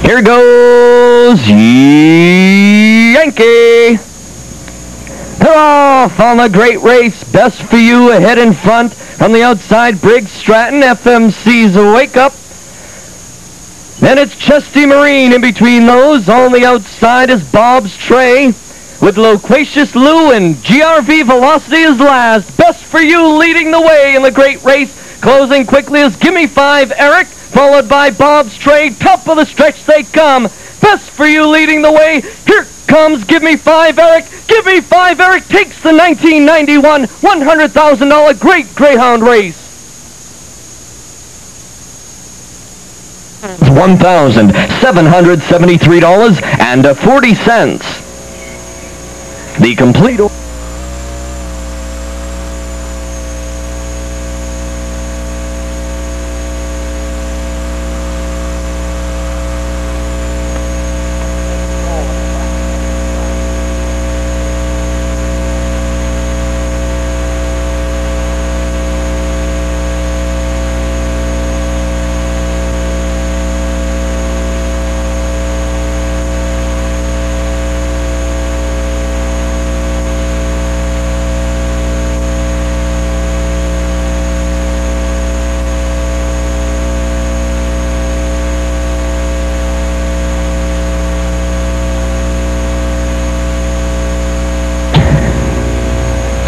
Here goes Yankee. They're off on the great race. Best for You ahead in front. From the outside, Briggs Stratton, FMC's Wake Up. Then it's Chesty Marine in between those. On the outside is Bob's Tray, with Loquacious Lou and GRV Velocity is last. Best for You leading the way in the great race. Closing quickly is Gimme 5 Eric, followed by Bob's Tray. Top of the stretch they come. Best for You leading the way. Here comes Give Me 5 Eric. Give Me 5 Eric takes the 1991 $100,000 Great Greyhound race. $1,773.40. The complete...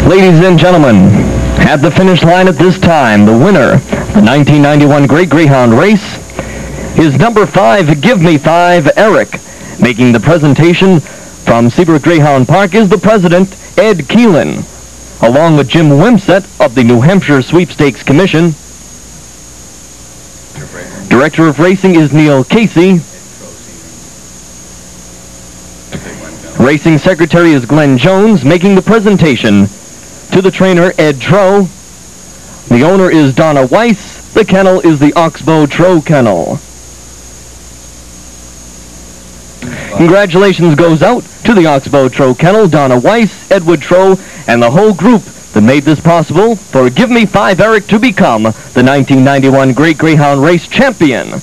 Ladies and gentlemen, at the finish line at this time, the winner, the 1991 Great Greyhound race, is number 5, Give Me 5 Eric. Making the presentation from Seabrook Greyhound Park is the president, Ed Keelan, along with Jim Wimsett of the New Hampshire Sweepstakes Commission. Director of Racing is Neil Casey. Racing Secretary is Glenn Jones, making the presentation to the trainer, Ed Troe. The owner is Donna Weiss. The kennel is the Oxbow Troe Kennel. Congratulations goes out to the Oxbow Trow Kennel, Donna Weiss, Edward Trow, and the whole group that made this possible for Give Me 5 Eric to become the 1991 Great Greyhound Race champion.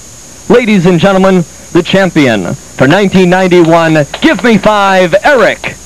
Ladies and gentlemen, the champion for 1991, Give Me 5 Eric.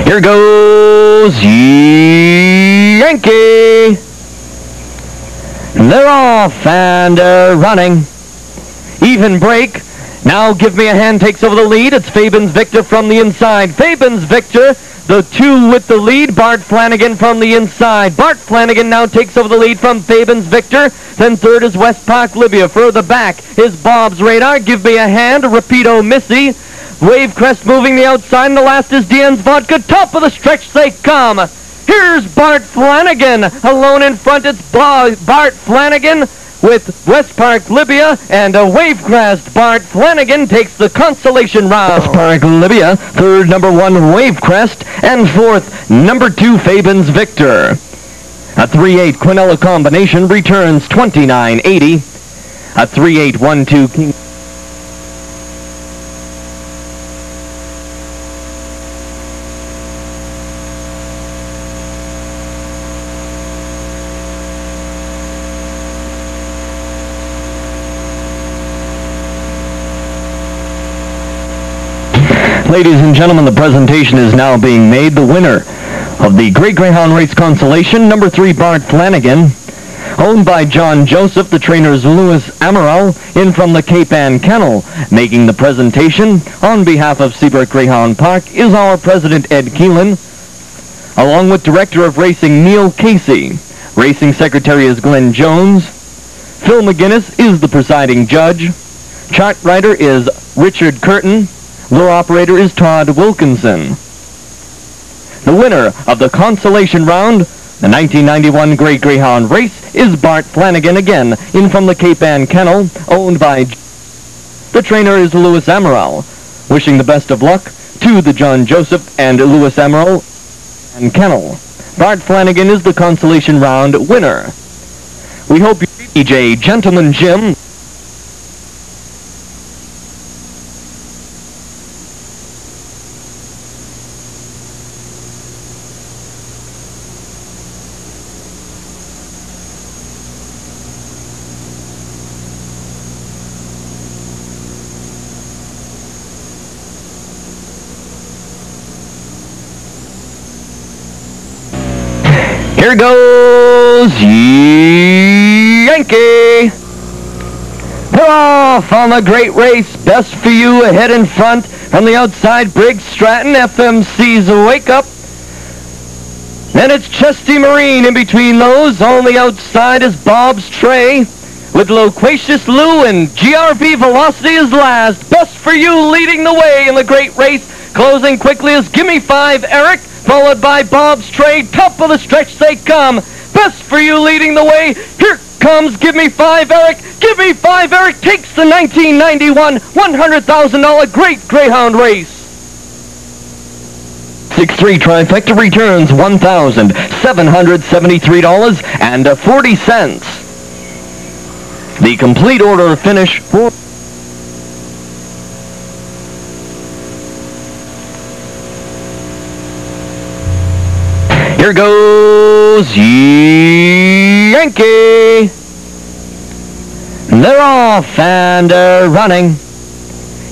Here goes Yankee. They're off and running. Even break. Now Give Me a Hand takes over the lead. It's Fabens Victor from the inside. Fabens Victor, the two with the lead. Bart Flanagan from the inside. Bart Flanagan now takes over the lead from Fabens Victor. Then third is West Park Libya. Further back is Bob's Radar. Give Me a Hand. Rapido Missy. Wave Crest moving the outside, and the last is Dien's Vodka. Top of the stretch they come. Here's Bart Flanagan. Alone in front, it's Bart Flanagan with West Park Libya, and a Wave Crest. Bart Flanagan takes the consolation round. West Park Libya, third, number 1, Wave Crest, and fourth, number 2, Fabens Victor. A 3-8 Quinella combination returns 29.80. A 3-8-1-2 King. Ladies and gentlemen, the presentation is now being made. The winner of the Great Greyhound Race Consolation, number 3, Bart Flanagan, owned by John Joseph. The trainer is Louis Amaral, in from the Cape Ann Kennel. Making the presentation on behalf of Seabrook Greyhound Park is our president, Ed Keelan, along with director of racing, Neil Casey. Racing secretary is Glenn Jones. Phil McGinnis is the presiding judge. Chart writer is Richard Curtin. Lure operator is Todd Wilkinson. The winner of the consolation round, the 1991 Great Greyhound Race, is Bart Flanagan, again, in from the Cape Ann Kennel, owned by... The trainer is Louis Amaral. Wishing the best of luck to the John Joseph and Louis Amaral and Kennel. Bart Flanagan is the consolation round winner. We hope you... DJ Gentleman Jim... Here goes Yankee. They're off on the great race. Best for You ahead in front. From the outside, Briggs Stratton, FMC's Wake Up. Then it's Chesty Marine in between those. On the outside is Bob's Tray, with Loquacious Lou, and GRV Velocity is last. Best for You leading the way in the great race. Closing quickly is Give Me 5 Eric, followed by Bob's Tray. Top of the stretch they come. Best for You leading the way. Here comes Give Me 5 Eric. Give Me 5 Eric takes the 1991 $100,000 Great Greyhound Race. 6-3 trifecta returns $1,773.40. The complete order of finish for... Here goes Yankee. They're off and running.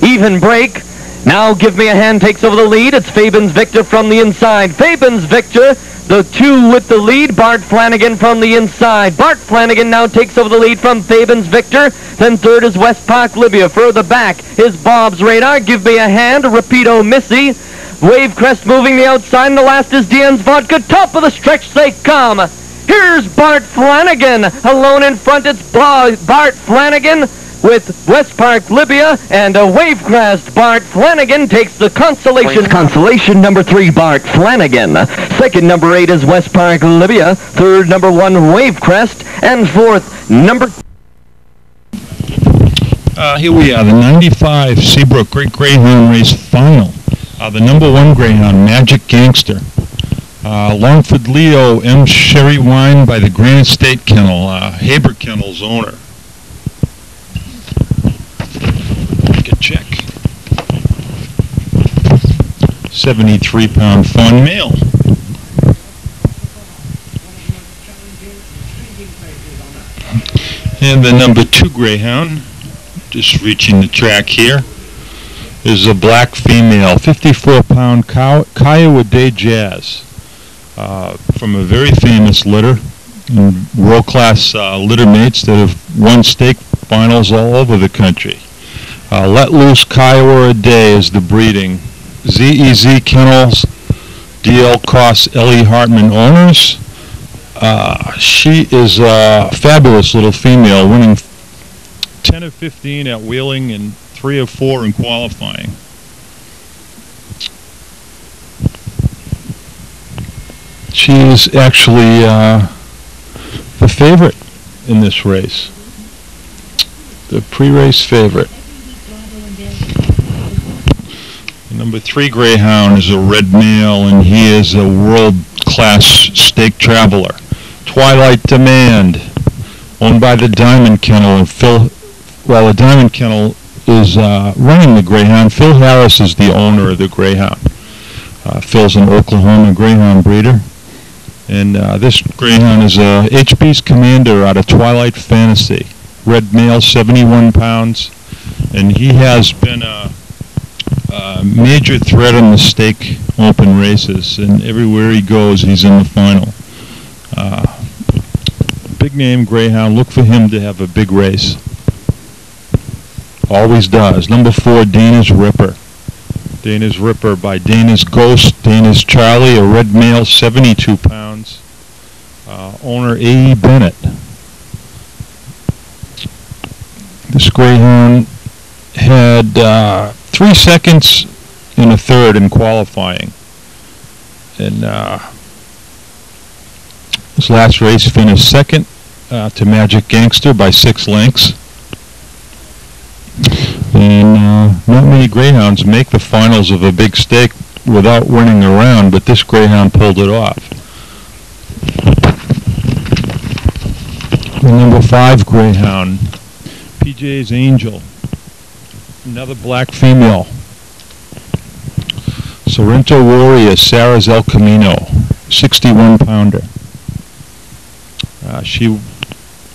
Even break. Now Give Me a Hand takes over the lead. It's Fabens Victor from the inside. Fabens Victor, the two with the lead. Bart Flanagan from the inside. Bart Flanagan now takes over the lead from Fabens Victor. Then third is West Park Libya. Further back is Bob's Radar. Give Me a Hand. Rapido Missy. Wave Crest moving the outside. And the last is Dian's Vodka. Top of the stretch they come. Here's Bart Flanagan. Alone in front, it's Bart Flanagan with West Park Libya and a Wavecrest. Bart Flanagan takes the consolation. Consolation number 3, Bart Flanagan. Second, number 8 is West Park Libya. Third, number 1, Wavecrest. And fourth, number... Here we are, the 95 Seabrook Great Greyhound Race Final. The number 1 Greyhound, Magic Gangster. Longford Leo M. Sherry Wine by the Granite State Kennel, Haber Kennel's owner. Take a check. 73-pound fawn male. And the number 2 Greyhound, just reaching the track here, is a black female, 54-pound Kiowa Day Jazz, from a very famous litter, and world-class litter mates that have won stake finals all over the country. Let Loose Kiowa a Day is the breeding. ZEZ Kennels, DL Koss, Ellie Hartman owners. She is a fabulous little female, winning 10 of 15 at Wheeling and 3 of 4 in qualifying. She is actually the favorite in this race, the pre-race favorite. The number 3 Greyhound is a red male, and he is a world-class stake traveler. Twilight Demand, owned by the Diamond Kennel, and the Diamond Kennel is running the Greyhound. Phil Harris is the owner of the Greyhound. Phil's an Oklahoma Greyhound breeder. And this Greyhound is a HB's Commander out of Twilight Fantasy. Red male, 71 pounds. And he has been a major threat in the stake open races. And everywhere he goes, he's in the final. Big name Greyhound. Look for him to have a big race. Always does. Number 4, Dana's Ripper. Dana's Ripper by Dana's Ghost, Dana's Charlie, a red male, 72 pounds. Owner A.E. Bennett. This Greyhound had 3 seconds and a third in qualifying. And this last race finished second to Magic Gangster by 6 lengths. And not many Greyhounds make the finals of a big stake without winning a round, but this Greyhound pulled it off. The number 5 Greyhound, PJ's Angel, another black female. Sorrento Warrior, Sarah's El Camino, 61-pounder. She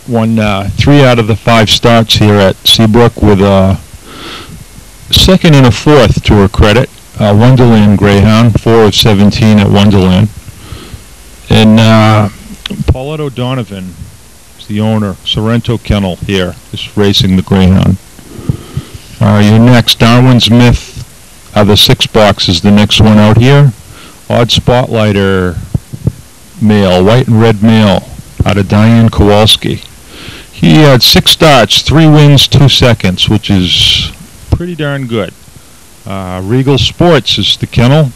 won 3 out of the 5 starts here at Seabrook with a second and a fourth to her credit. Wonderland Greyhound, 4 of 17 at Wonderland. And Paulette O'Donovan is the owner, Sorrento Kennel here, is racing the Greyhound. Your next, Darwin's Myth, the 6 box is the next one out here. Odd Spotlighter male, white and red male, out of Diane Kowalski. He had 6 starts, 3 wins, 2 seconds, which is pretty darn good. Regal Sports is the kennel.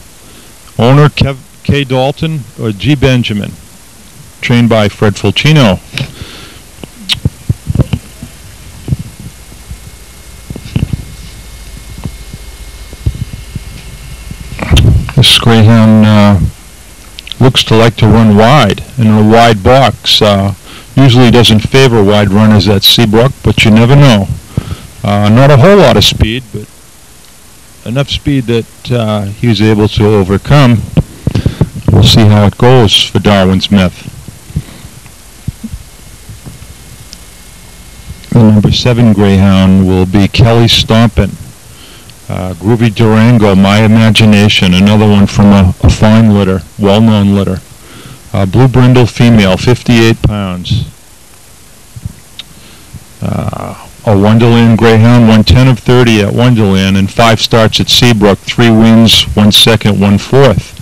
Owner K. Dalton, or G. Benjamin. Trained by Fred Fulcino. This Greyhound looks to like to run wide, and in a wide box. Usually doesn't favor wide runners at Seabrook, but you never know. Not a whole lot of speed, but enough speed that he was able to overcome. We'll see how it goes for Darwin's Myth. The number 7 Greyhound will be Kelly Stompin. Groovy Durango, My Imagination, another one from a fine litter, well-known litter. Blue Brindle female, 58 pounds. A Wonderland Greyhound, 110 of 30 at Wonderland, and 5 starts at Seabrook, 3 wins, 1 second, 1 fourth.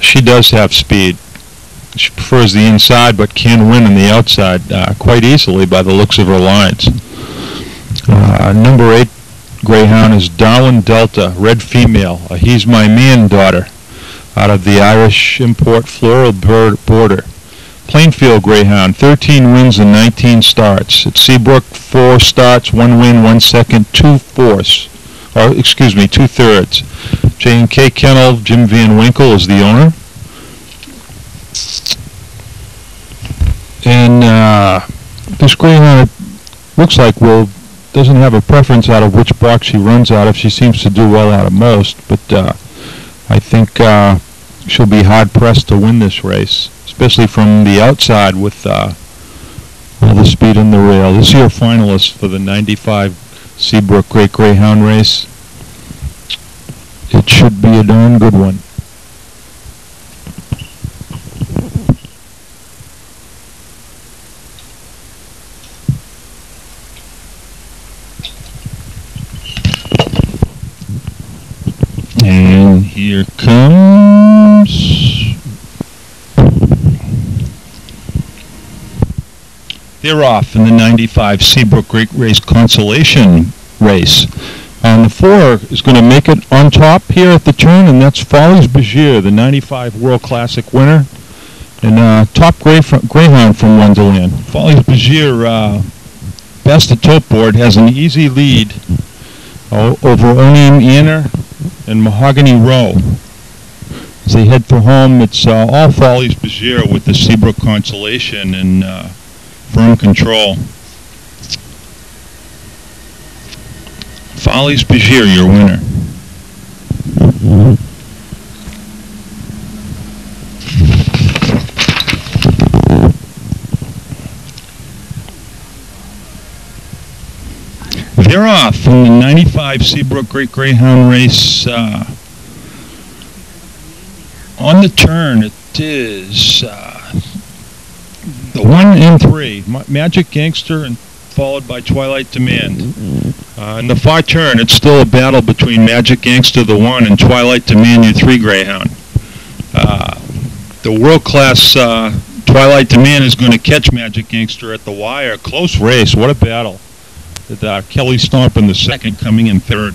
She does have speed. She prefers the inside, but can win on the outside quite easily by the looks of her lines. Number 8 Greyhound is Darwin Delta, red female, a He's My Man daughter, out of the Irish import Floral Border. Plainfield Greyhound, 13 wins and 19 starts. At Seabrook, 4 starts, 1 win, 1 second, 2 thirds. J&K Kennel, Jim Van Winkle is the owner. And this Greyhound looks like doesn't have a preference out of which box she runs out of. She seems to do well out of most, but I think she'll be hard-pressed to win this race, especially from the outside with all the speed in the rail. This is your finalist for the 95 Seabrook Great Greyhound race. It should be a darn good one. And here comes they're off in the 95 Seabrook Great Race Consolation race. The 4 is going to make it on top here at the turn, and that's Follies Begier, the 95 World Classic winner, and top Greyhound from Wonderland. Follies Begier, best at tote board, has an easy lead over Onim Anner and Mahogany Row. As they head for home, it's all Follies Begier with the Seabrook Consolation and firm control. Follies Begier, your winner. They're off in the 95 Seabrook Great Greyhound race. On the turn, it is the 1 and 3, Magic Gangster, and followed by Twilight Demand. In the far turn, it's still a battle between Magic Gangster, the 1, and Twilight Demand, your 3 Greyhound. The world-class Twilight Demand is going to catch Magic Gangster at the wire. Close race. What a battle. With Kelly Stomp in the second, coming in third.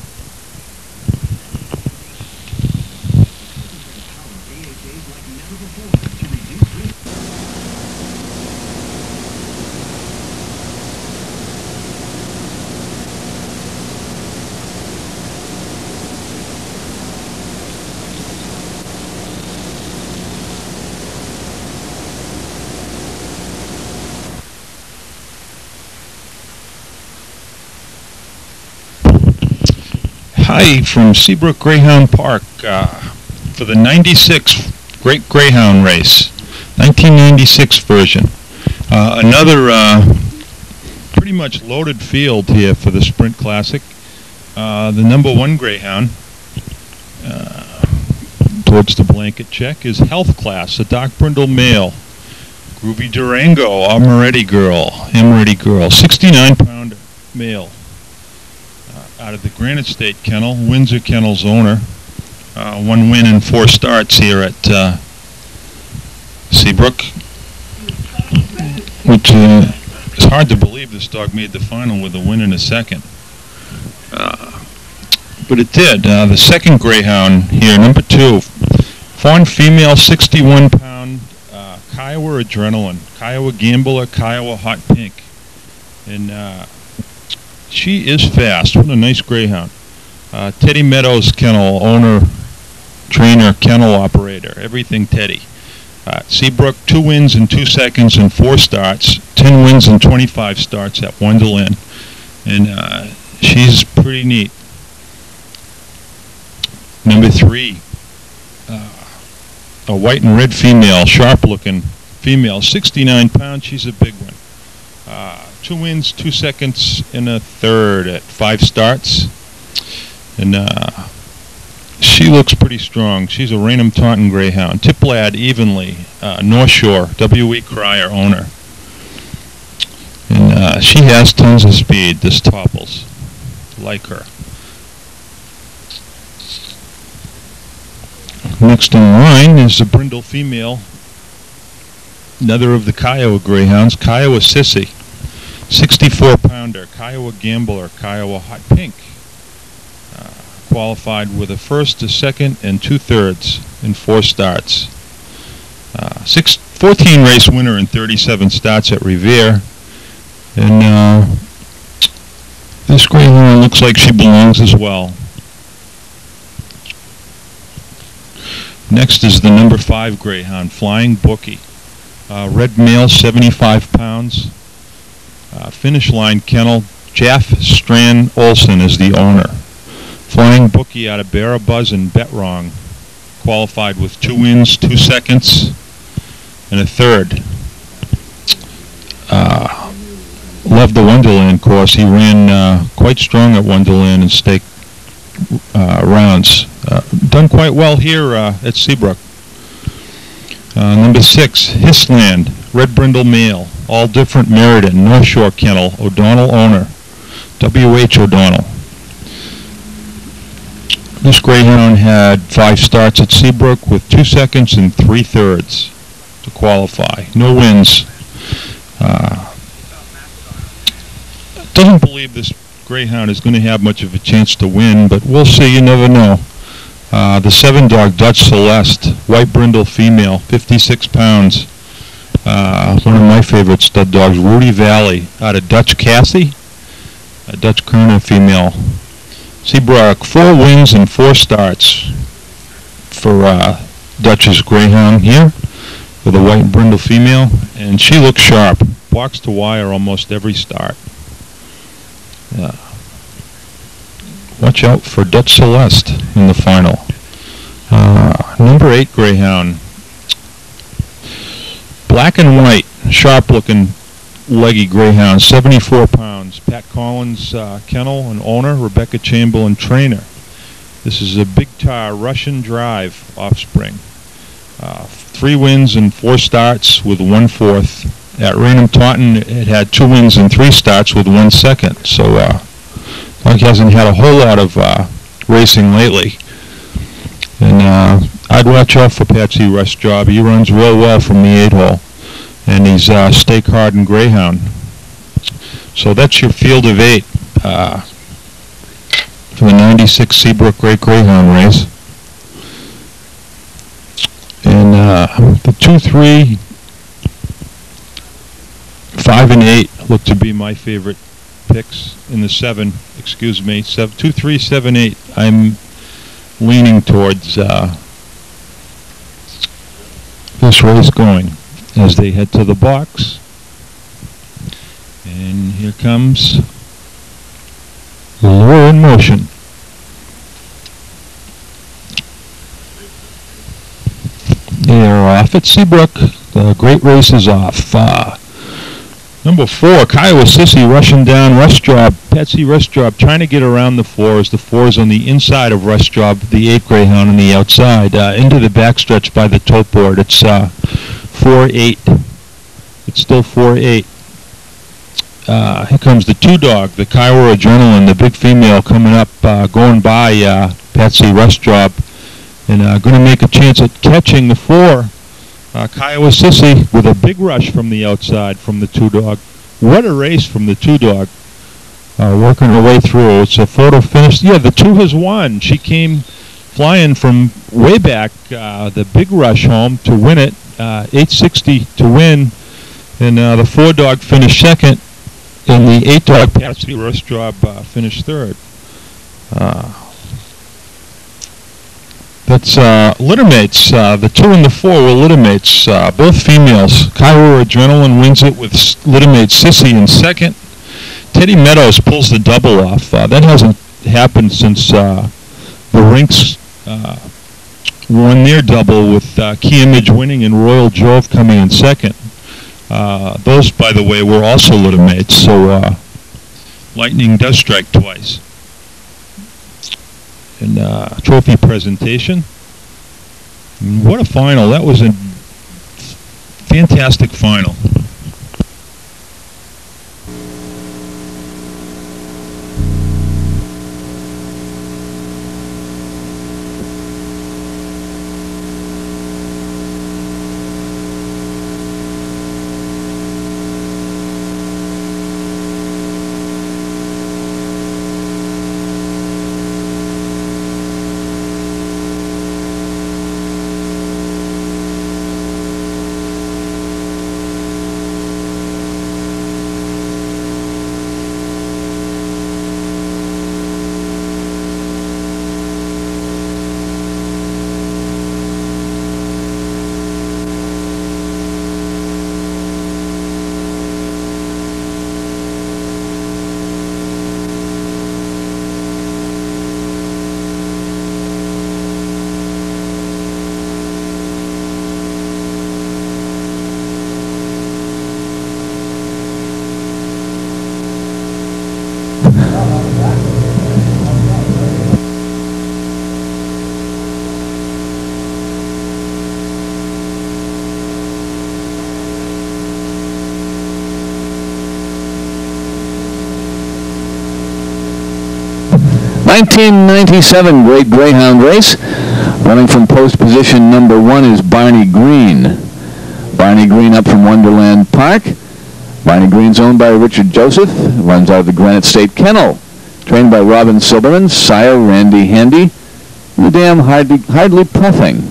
Hi from Seabrook Greyhound Park for the 96 Great Greyhound race, 1996 version. Another pretty much loaded field here for the Sprint Classic. The number 1 Greyhound, towards the blanket check, is Health Class, a dark brindle male. Groovy Durango, Amaretti Girl, 69-pounder male. Out of the Granite State Kennel, Windsor Kennel's owner. 1 win and 4 starts here at Seabrook, which is hard to believe this dog made the final with a win and a second. But it did. The second Greyhound here, number 2, fawn female, 61-pound, Kiowa Adrenaline, Kiowa Gambler, Kiowa Hot Pink. And she is fast. What a nice Greyhound. Teddy Meadows Kennel, owner, trainer, kennel operator, everything Teddy. Seabrook, 2 wins in 2 seconds and 4 starts, 10 wins and 25 starts at Wonderland. And she's pretty neat. Number 3, a white and red female, sharp-looking female, 69 pounds. She's a big one. 2 wins, 2 seconds and a third at 5 starts. And she looks pretty strong. She's a Raynham Taunton Greyhound. Tip lad evenly. North Shore, W.E. Cryer owner. And she has tons of speed, this Topples. Like her. Next in line is the Brindle female. Another of the Kiowa Greyhounds, Kiowa Sissy. 64-pounder, Kiowa Gambler, Kiowa Hot Pink. Qualified with a first, a second, and 2/3 in 4 starts. 14 race winner in 37 starts at Revere. And this Greyhound looks like she belongs as well. Next is the number 5 Greyhound, Flying Bookie. Red male, 75 pounds. Finish line kennel, Jeff Strand Olson is the owner. Flying Bookie out of Barabuzz and Bet Wrong. Qualified with 2 wins, 2 seconds, and a 3rd. Loved the Wonderland course. He ran quite strong at Wonderland and stake rounds. Done quite well here at Seabrook. Number 6, Hisland, Red Brindle male, all different Meriden, North Shore kennel, O'Donnell owner, W.H. O'Donnell. This Greyhound had 5 starts at Seabrook with 2 seconds and 3/3 to qualify. No wins. Doesn't believe this Greyhound is going to have much of a chance to win, but we'll see. You never know. The 7 dog Dutch Celeste, white brindle female, 56 pounds. One of my favorite stud dogs, Rudy Valley, out of Dutch Cassie, a Dutch Kerner female. Seabrook, 4 wins and 4 starts for Dutch's Greyhound here with a white brindle female, and she looks sharp. Box to wire almost every start. Watch out for Dutch Celeste in the final. Number 8 Greyhound. Black and white, sharp-looking, leggy Greyhound, 74 pounds. Pat Collins, kennel and owner, Rebecca Chamberlain, trainer. This is a big tar Russian drive offspring. 3 wins and 4 starts with 1/4. At Raynham Taunton, it had 2 wins and 3 starts with 1 second. So, like, hasn't had a whole lot of racing lately. And I'd watch out for Patsy Rush Job. He runs real well from the 8-hole. And he's stake hardened Greyhound. So that's your field of 8 for the 96 Seabrook Great Greyhound race. And the 2, 3, 5, and 8 look to be my favorite picks. In the 7, excuse me, 2, 3, 7, 8. I'm leaning towards this race going as they head to the box. And here comes the lure in motion. They are off at Seabrook. The great race is off. Number 4, Kiowa Sissy rushing down Rush Job. Patsy Rush Job trying to get around the 4s. The 4's on the inside of Rush Job, the 8 Greyhound on the outside. Into the backstretch by the tote board. It's 4-8. It's still 4-8. Here comes the 2 dog, the Kiowa Adrenaline, the big female coming up, going by Patsy Rush Job. And going to make a chance at catching the 4. Kiowa Sissy with a big rush from the outside from the 2 dog. What a race from the 2 dog. Working her way through. It's a photo finish. Yeah, the 2 has won. She came flying from way back, the big rush home to win it. 860 to win. And the 4 dog finished second. And the 8 dog Patsy Rush Job finished third. That's littermates. The 2 and the 4 were littermates, both females. Kiowa Adrenaline wins it with littermate Sissy in second. Teddy Meadows pulls the double off. That hasn't happened since the Rinks won their double with Key Image winning and Royal Jove coming in second. Those, by the way, were also littermates, so lightning does strike twice. and trophy presentation. And what a final. That was a fantastic final. '97 Great Greyhound race. Running from post position number 1 is Barney Green. Barney Green up from Wonderland Park. Barney Green's owned by Richard Joseph. Runs out of the Granite State Kennel. Trained by Robin Silberman, sire Randy Handy. The dam hardly puffing.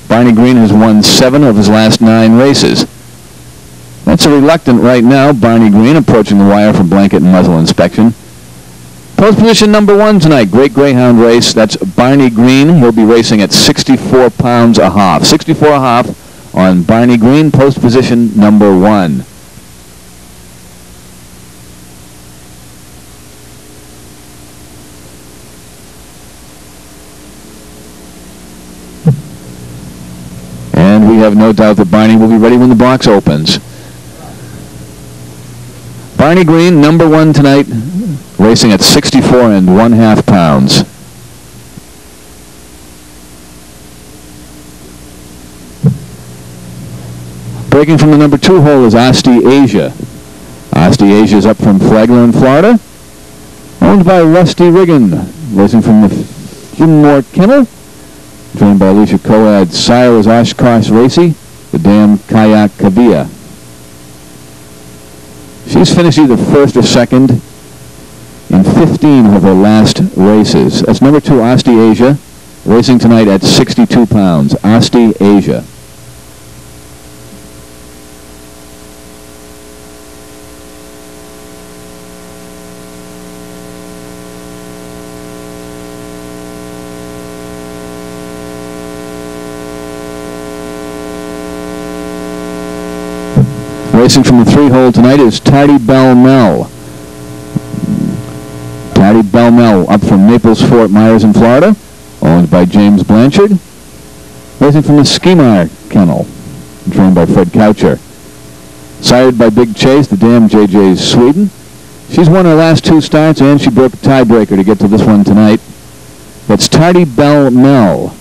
Barney Green has won 7 of his last 9 races. That's a reluctant right now. Barney Green approaching the wire for blanket and muzzle inspection. Post position number 1 tonight, Great Greyhound race. That's Barney Green. He'll be racing at 64 pounds a half. 64 a half on Barney Green, post position number 1. And we have no doubt that Barney will be ready when the box opens. Barney Green, number 1 tonight, racing at 64 1/2 pounds. Breaking from the number 2 hole is Asti Asia. Asti Asia is up from Flagler in Florida. Owned by Rusty Riggin, racing from the Finmore Kennel. Trained by Alicia Coad. Sire is Oshkosh Racy, the dam Kayak Kavia. She's finished either first or second in 15 of her last races. That's number 2, Asti Asia, racing tonight at 62 pounds. Asti Asia. Racing from the 3 hole tonight is Tardy Bell Mel. Tardy Bell Mel up from Naples Fort Myers in Florida, owned by James Blanchard. Racing from the Skimar Kennel, trained by Fred Coucher. Sired by Big Chase, the dam JJ's Sweden. She's won her last 2 starts and she broke a tiebreaker to get to this one tonight. That's Tardy Bell Mel.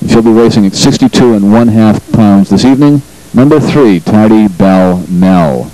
She'll be racing at 62 1/2 pounds this evening. Number 3, Tardy Bell Mel.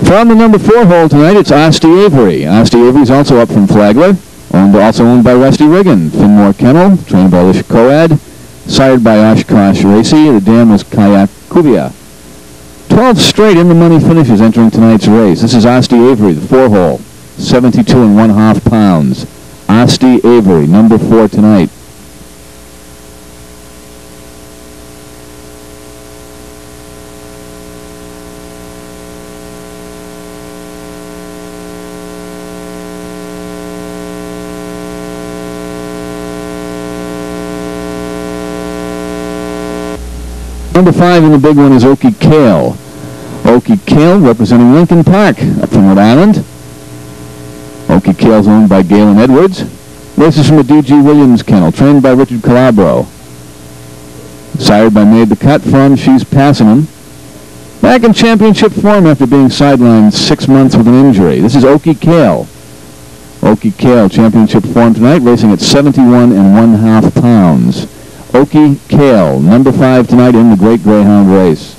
From the number 4 hole tonight, it's Asti Avery. Asti Avery's also up from Flagler, also owned by Rusty Riggin. Finmore Kennel, trained by Alicia Coad, sired by Oshkosh Racy. The dam is Kayak Kuvia. 12 straight in the money finishes entering tonight's race. This is Asti Avery, the 4 hole, 72 1/2 pounds. Asti Avery, number 4 tonight. Number 5 in the big one is Okie Kale. Okie Kale representing Lincoln Park up from Rhode Island. Okie Kale's owned by Galen Edwards. Races from the D.G. Williams kennel, trained by Richard Calabro. Sired by Made the Cut from She's Passing Him. Back in championship form after being sidelined 6 months with an injury. This is Okie Kale. Okie Kale, championship form tonight, racing at 71 1/2 pounds. Okie Kale, number 5 tonight in the Great Greyhound race.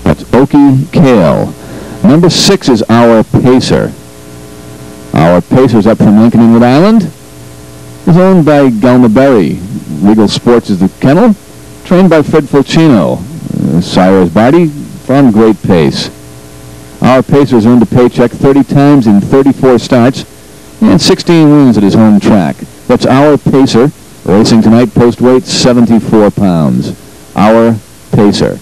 That's Okie Kale. Number 6 is Our Pacer. Our Pacer's up from Lincoln Inlet Island. Is owned by Galma Berry. Regal Sports is the kennel. Trained by Fred Fulcino. Cyrus Barty from Great Pace. Our Pacer has earned a paycheck 30 times in 34 starts and 16 wins at his home track. That's Our Pacer, racing tonight, post weight 74 pounds. Our Pacer.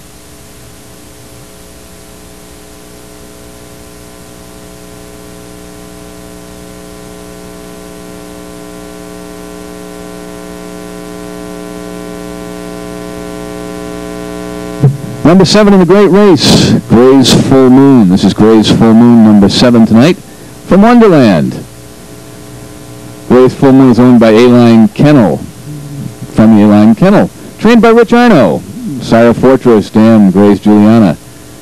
Number 7 in the great race, Gray's Full Moon. This is Gray's Full Moon, number 7 tonight, from Wonderland. Gray's Full Moon is owned by A-Line Kennel, from the A-Line Kennel. Trained by Rich Arno, Sire Fortress, Dan, Gray's Juliana.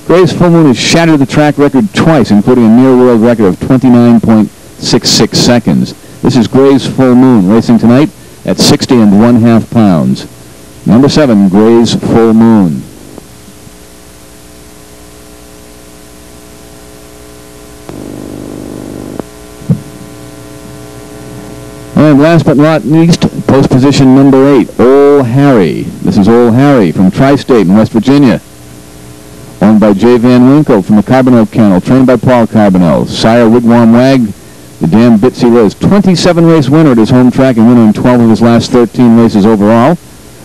Gray's Full Moon has shattered the track record twice, including a near world record of 29.66 seconds. This is Gray's Full Moon, racing tonight at 60 1/2 pounds. Number 7, Gray's Full Moon. And last but not least, post position number 8, Ol Harry. This is Ol Harry from Tri-State in West Virginia. Owned by Jay Van Winkle from the Carbonell Kennel, trained by Paul Carbonell. Sire Wigwam Wag, the damn Bitsy Liz. 27 race winner at his home track and winner in 12 of his last 13 races overall.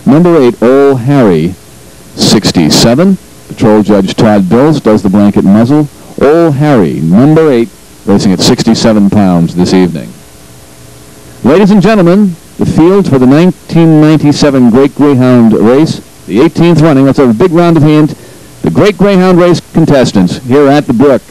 Number 8, Ol Harry, 67. Patrol Judge Todd Bills does the blanket muzzle. Ol Harry, number 8, racing at 67 pounds this evening. Ladies and gentlemen, the field for the 1997 Great Greyhound race, the 18th running. Let's have a big round of hands. The Great Greyhound race contestants here at the Brook.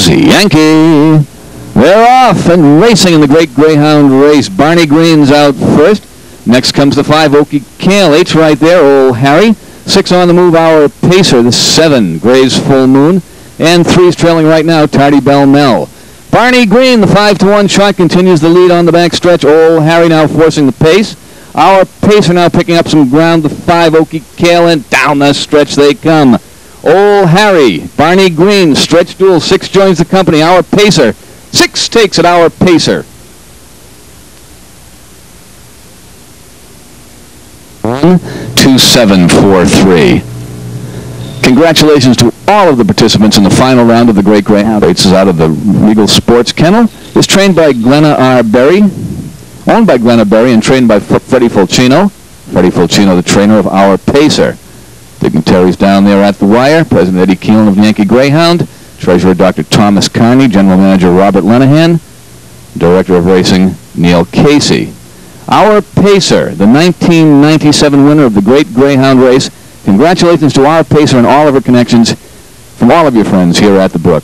Yankee. They're off and racing in the Great Greyhound race. Barney Green's out first. Next comes the 5, Okie Kale. 8's right there, Ol Harry. 6 on the move, Our Pacer. The 7, Gray's Full Moon. And 3's trailing right now, Tardy Bell Mel. Barney Green, the 5-1 shot, continues the lead on the back stretch. Ol Harry now forcing the pace. Our Pacer now picking up some ground. The 5, Okie Kale, and down the stretch they come. Ol Harry, Barney Green, stretch duel. 6 joins the company. Our Pacer. 6 takes it, Our Pacer. 1-2-7-4-3. Congratulations to all of the participants in the final round of the Great Greyhound races out of the Regal Sports Kennel. It's trained by Glenna R. Berry, owned by Glenna Berry, and trained by Freddie Fulcino. Freddie Fulcino, the trainer of Our Pacer. Dignitaries down there at the wire, President Eddie Keelan of Yankee Greyhound, Treasurer Dr. Thomas Carney, General Manager Robert Lenahan, Director of Racing Neil Casey. Our Pacer, the 1997 winner of the Great Greyhound race. Congratulations to Our Pacer and all of her connections from all of your friends here at the Brook.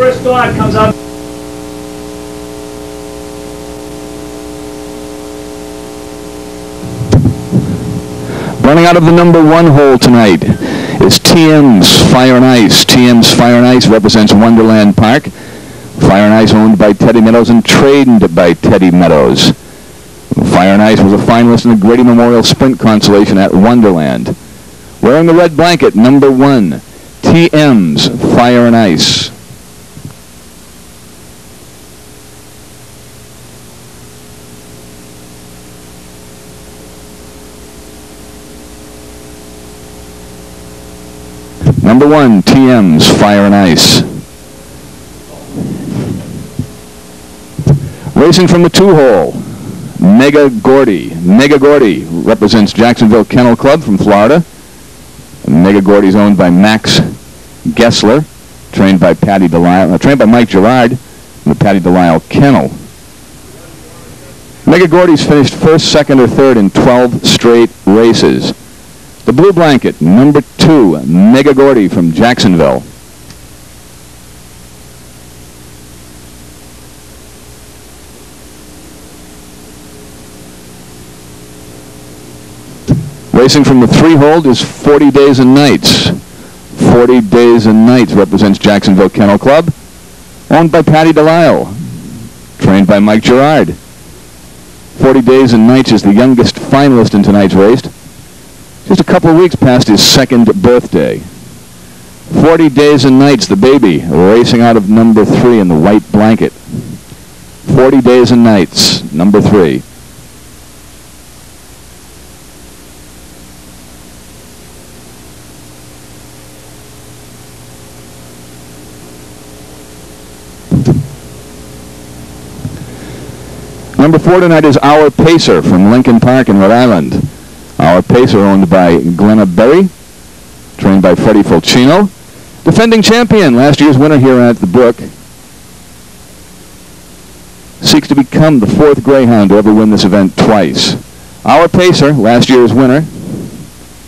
first dog comes out. Running out of the number 1 hole tonight is TM's Fire and Ice. TM's Fire and Ice represents Wonderland Park. Fire and Ice owned by Teddy Meadows and trained by Teddy Meadows. Fire and Ice was a finalist in the Grady Memorial Sprint Consolation at Wonderland. Wearing the red blanket, number 1, TM's Fire and Ice. Number 1, TM's Fire and Ice. Racing from the 2 hole, Mega Gordy. Mega Gordy represents Jacksonville Kennel Club from Florida. Mega Gordy is owned by Max Gessler, trained by Mike Gerard in the Patty Delisle Kennel. Mega Gordy's finished 1st, 2nd, or 3rd in 12 straight races. The blue blanket, number 2, Mega Gordy from Jacksonville. Racing from the 3 hole is 40 Days and Nights. 40 Days and Nights represents Jacksonville Kennel Club, owned by Patty Delisle, trained by Mike Gerard. 40 Days and Nights is the youngest finalist in tonight's race, just a couple of weeks past his 2nd birthday. 40 Days and Nights, the baby, racing out of number 3 in the white blanket. 40 Days and Nights, number 3. Number 4 tonight is Our Pacer from Lincoln Park in Rhode Island. Our Pacer owned by Glenna Berry, trained by Freddie Fulcino. Defending champion, last year's winner here at the Brook. Seeks to become the 4th Greyhound to ever win this event twice. Our Pacer, last year's winner.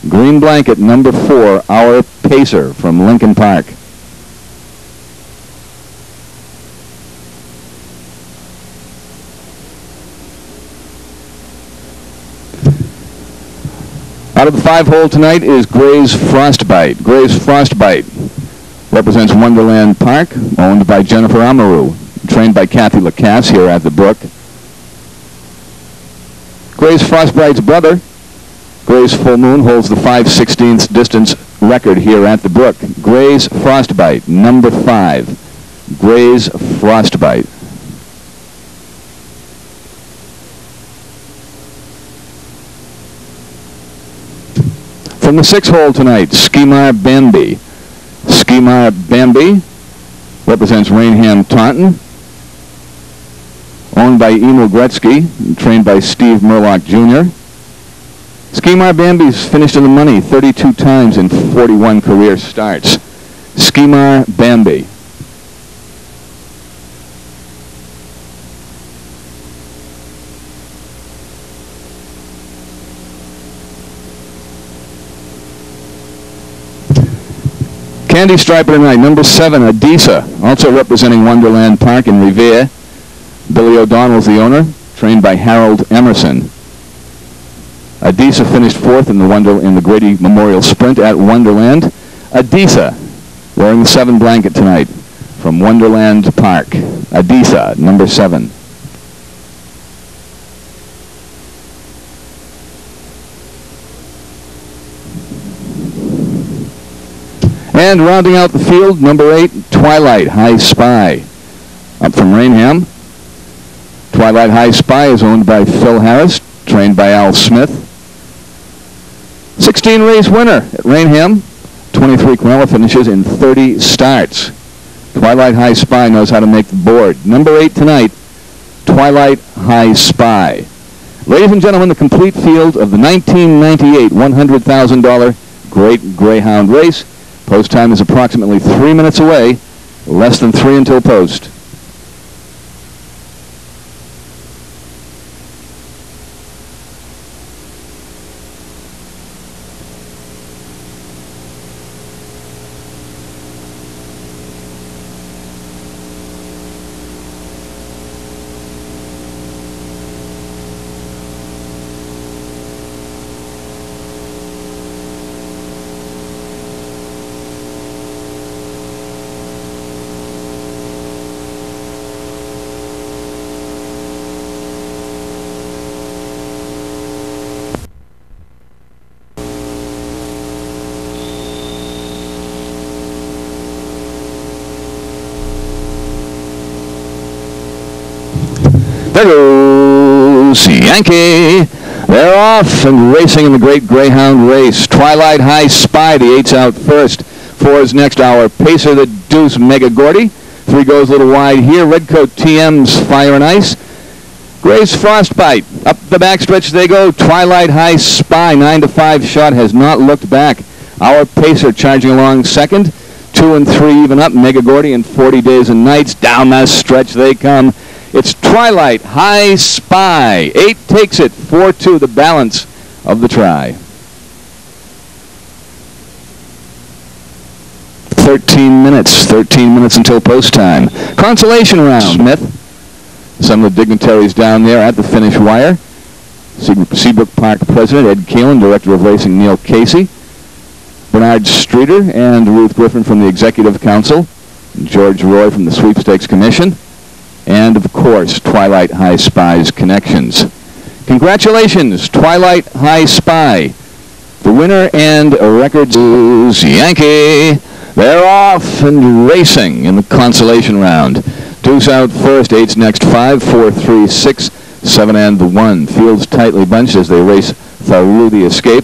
Green blanket, number 4, Our Pacer from Lincoln Park. Out of the 5 hole tonight is Gray's Frostbite. Gray's Frostbite represents Wonderland Park, owned by Jennifer Amaru, trained by Kathy Lacasse here at the Brook. Gray's Frostbite's brother, Gray's Full Moon, holds the 5/16 distance record here at the Brook. Gray's Frostbite, number 5. Gray's Frostbite. From the 6 hole tonight, Skimar Bambi. Skimar Bambi represents Rainham Taunton, owned by Emil Gretzky, trained by Steve Murlock Jr. Skimar Bambi's finished in the money 32 times in 41 career starts. Skimar Bambi. Candy Striper tonight, number 7, Adisa, also representing Wonderland Park in Revere. Billy O'Donnell's the owner, trained by Harold Emerson. Adisa finished 4th in the Grady Memorial Sprint at Wonderland. Adisa, wearing the 7 blanket tonight from Wonderland Park. Adisa, number 7. And rounding out the field, number 8, Twilight High Spy. Up from Rainham. Twilight High Spy is owned by Phil Harris, trained by Al Smith. 16 race winner at Rainham. 23 Quinella finishes in 30 starts. Twilight High Spy knows how to make the board. Number 8 tonight, Twilight High Spy. Ladies and gentlemen, the complete field of the 1998 $100,000 Great Greyhound Race. Post time is approximately 3 minutes away, less than 3 until post. goes Yankee. They're off and racing in the great Greyhound race. Twilight High Spy, the 8's out first. 4's next. Our pacer, the Deuce Mega Gordy. 3 goes a little wide here. Redcoat TM's Fire and Ice. Gray's Frostbite. Up the backstretch they go. Twilight High Spy, 9-5 shot, has not looked back. Our pacer charging along second. 2 and 3 even up. Mega Gordy and 40 Days and Nights. Down that stretch they come. It's Twilight High Spy. 8 takes it. 4-2 the balance of the try. 13 minutes until post time. Consolation round. Smith. Some of the dignitaries down there at the finish wire. Seabrook Park President Ed Keelan, Director of Racing Neil Casey, Bernard Streeter and Ruth Griffin from the Executive Council, George Roy from the Sweepstakes Commission, and of course Twilight High Spy's connections. Congratulations, Twilight High Spy. The winner and record is Yankee. They're off and racing in the consolation round. 2's out first, 8's next. 5, 4, 3, 6, 7, and the 1. Fields tightly bunched as they race through the escape.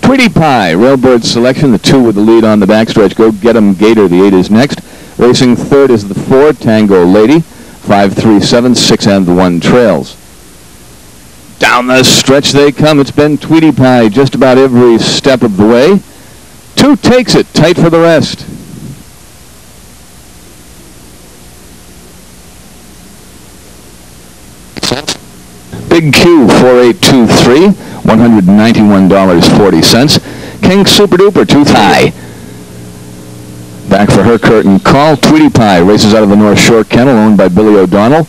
Tweety Pie, Railbird selection, the 2 with the lead on the backstretch. Go Get 'em Gator, the 8 is next. Racing third is the 4, Tango Lady. 5, 3, 7, 6, and the 1 trails. Down the stretch they come. It's been Tweety Pie just about every step of the way. 2 takes it, tight for the rest. Big Q 4823, $191.40. King Super Duper 2 high. Back for her curtain call. Tweety Pie races out of the North Shore Kennel, owned by Billy O'Donnell,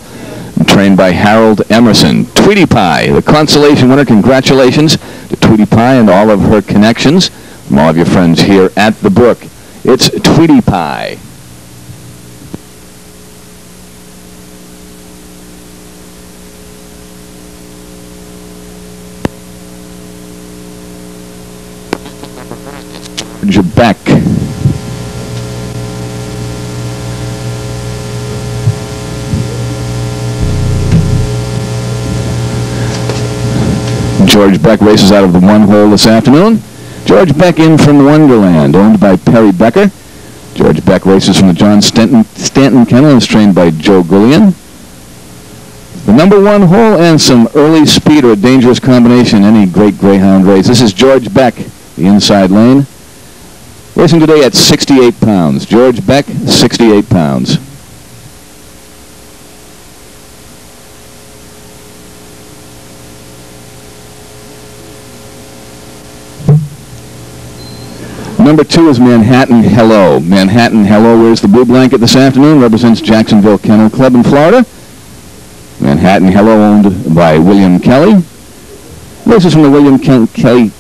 and trained by Harold Emerson. Tweety Pie, the consolation winner. Congratulations to Tweety Pie and all of her connections from all of your friends here at the Brook. It's Tweety Pie. Beck. George Beck races out of the 1 hole this afternoon. George Beck in from Wonderland, owned by Perry Becker. George Beck races from the John Stanton Kennel and is trained by Joe Gullion. The number 1 hole and some early speed or a dangerous combination in any great Greyhound race. This is George Beck, the inside lane. Racing today at 68 pounds. George Beck, 68 pounds. Number 2 is Manhattan Hello. Manhattan Hello wears the blue blanket this afternoon, represents Jacksonville Kennel Club in Florida. Manhattan Hello, owned by William Kelly. Races from the William Kelly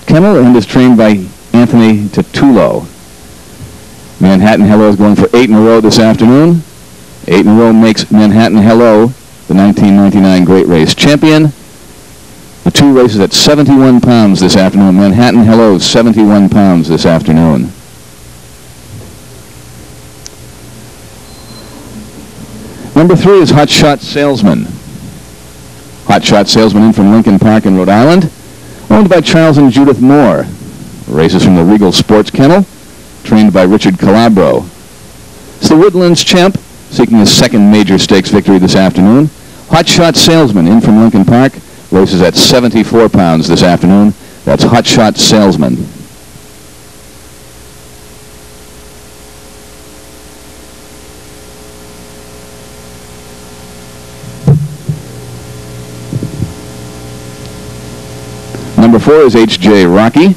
Kennel and is trained by Anthony Titulo. Manhattan Hello is going for 8 in a row this afternoon. 8 in a row makes Manhattan Hello the 1999 Great Race champion. The 2 races at 71 pounds this afternoon. Manhattan Hello, 71 pounds this afternoon. Number 3 is Hot Shot Salesman. Hot Shot Salesman in from Lincoln Park in Rhode Island, owned by Charles and Judith Moore. Races from the Regal Sports Kennel, trained by Richard Calabro. It's the Woodlands champ, seeking his 2nd major stakes victory this afternoon. Hot Shot Salesman in from Lincoln Park, races at 74 pounds this afternoon. That's Hot Shot Salesman. Number 4 is H.J. Rocky.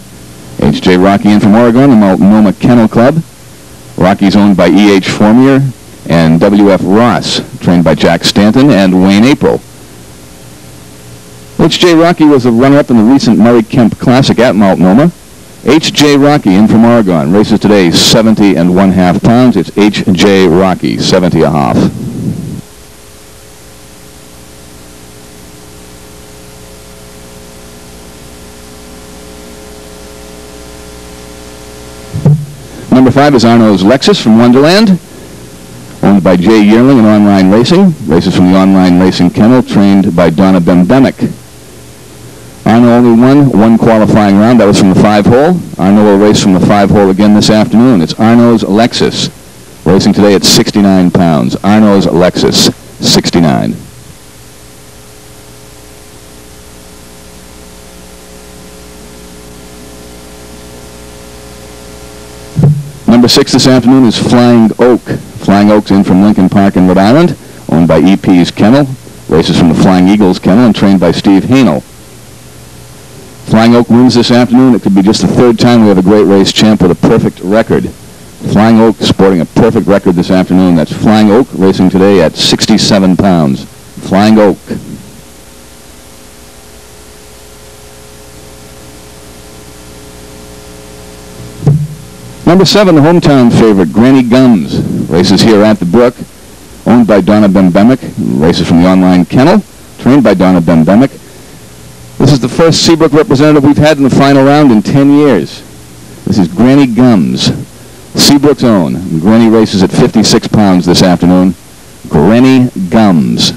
H.J. Rocky in from Oregon, the Multnomah Kennel Club. Rocky's owned by E.H. Formier and W.F. Ross, trained by Jack Stanton and Wayne April. H.J. Rocky was a runner-up in the recent Murray Kemp Classic at Multnomah. H.J. Rocky in from Oregon races today 70.5 pounds. It's H.J. Rocky, 70.5. Number 5 is Arno's Lexus from Wonderland, owned owned by Jay Yearling in Online Racing. Races from the Online Racing Kennel, trained by Donna Bembemic. Arno only won one qualifying round. That was from the 5-hole. Arno will race from the 5-hole again this afternoon. It's Arno's Lexus, racing today at 69 pounds. Arno's Lexus, 69. Number 6 this afternoon is Flying Oak. Flying Oak's in from Lincoln Park in Rhode Island, owned by EP's Kennel. Races from the Flying Eagles Kennel and trained by Steve Hanel. Flying Oak wins this afternoon. It could be just the third time we have a great race champ with a perfect record. Flying Oak sporting a perfect record this afternoon. That's Flying Oak racing today at 67 pounds. Flying Oak. Number 7, the hometown favorite, Granny Gums. Races here at the Brook, owned by Donna Bembemic. Races from the Online Kennel, trained by Donna Bembemic. This is the first Seabrook representative we've had in the final round in 10 years. This is Granny Gums, Seabrook's own. Granny races at 56 pounds this afternoon. Granny Gums.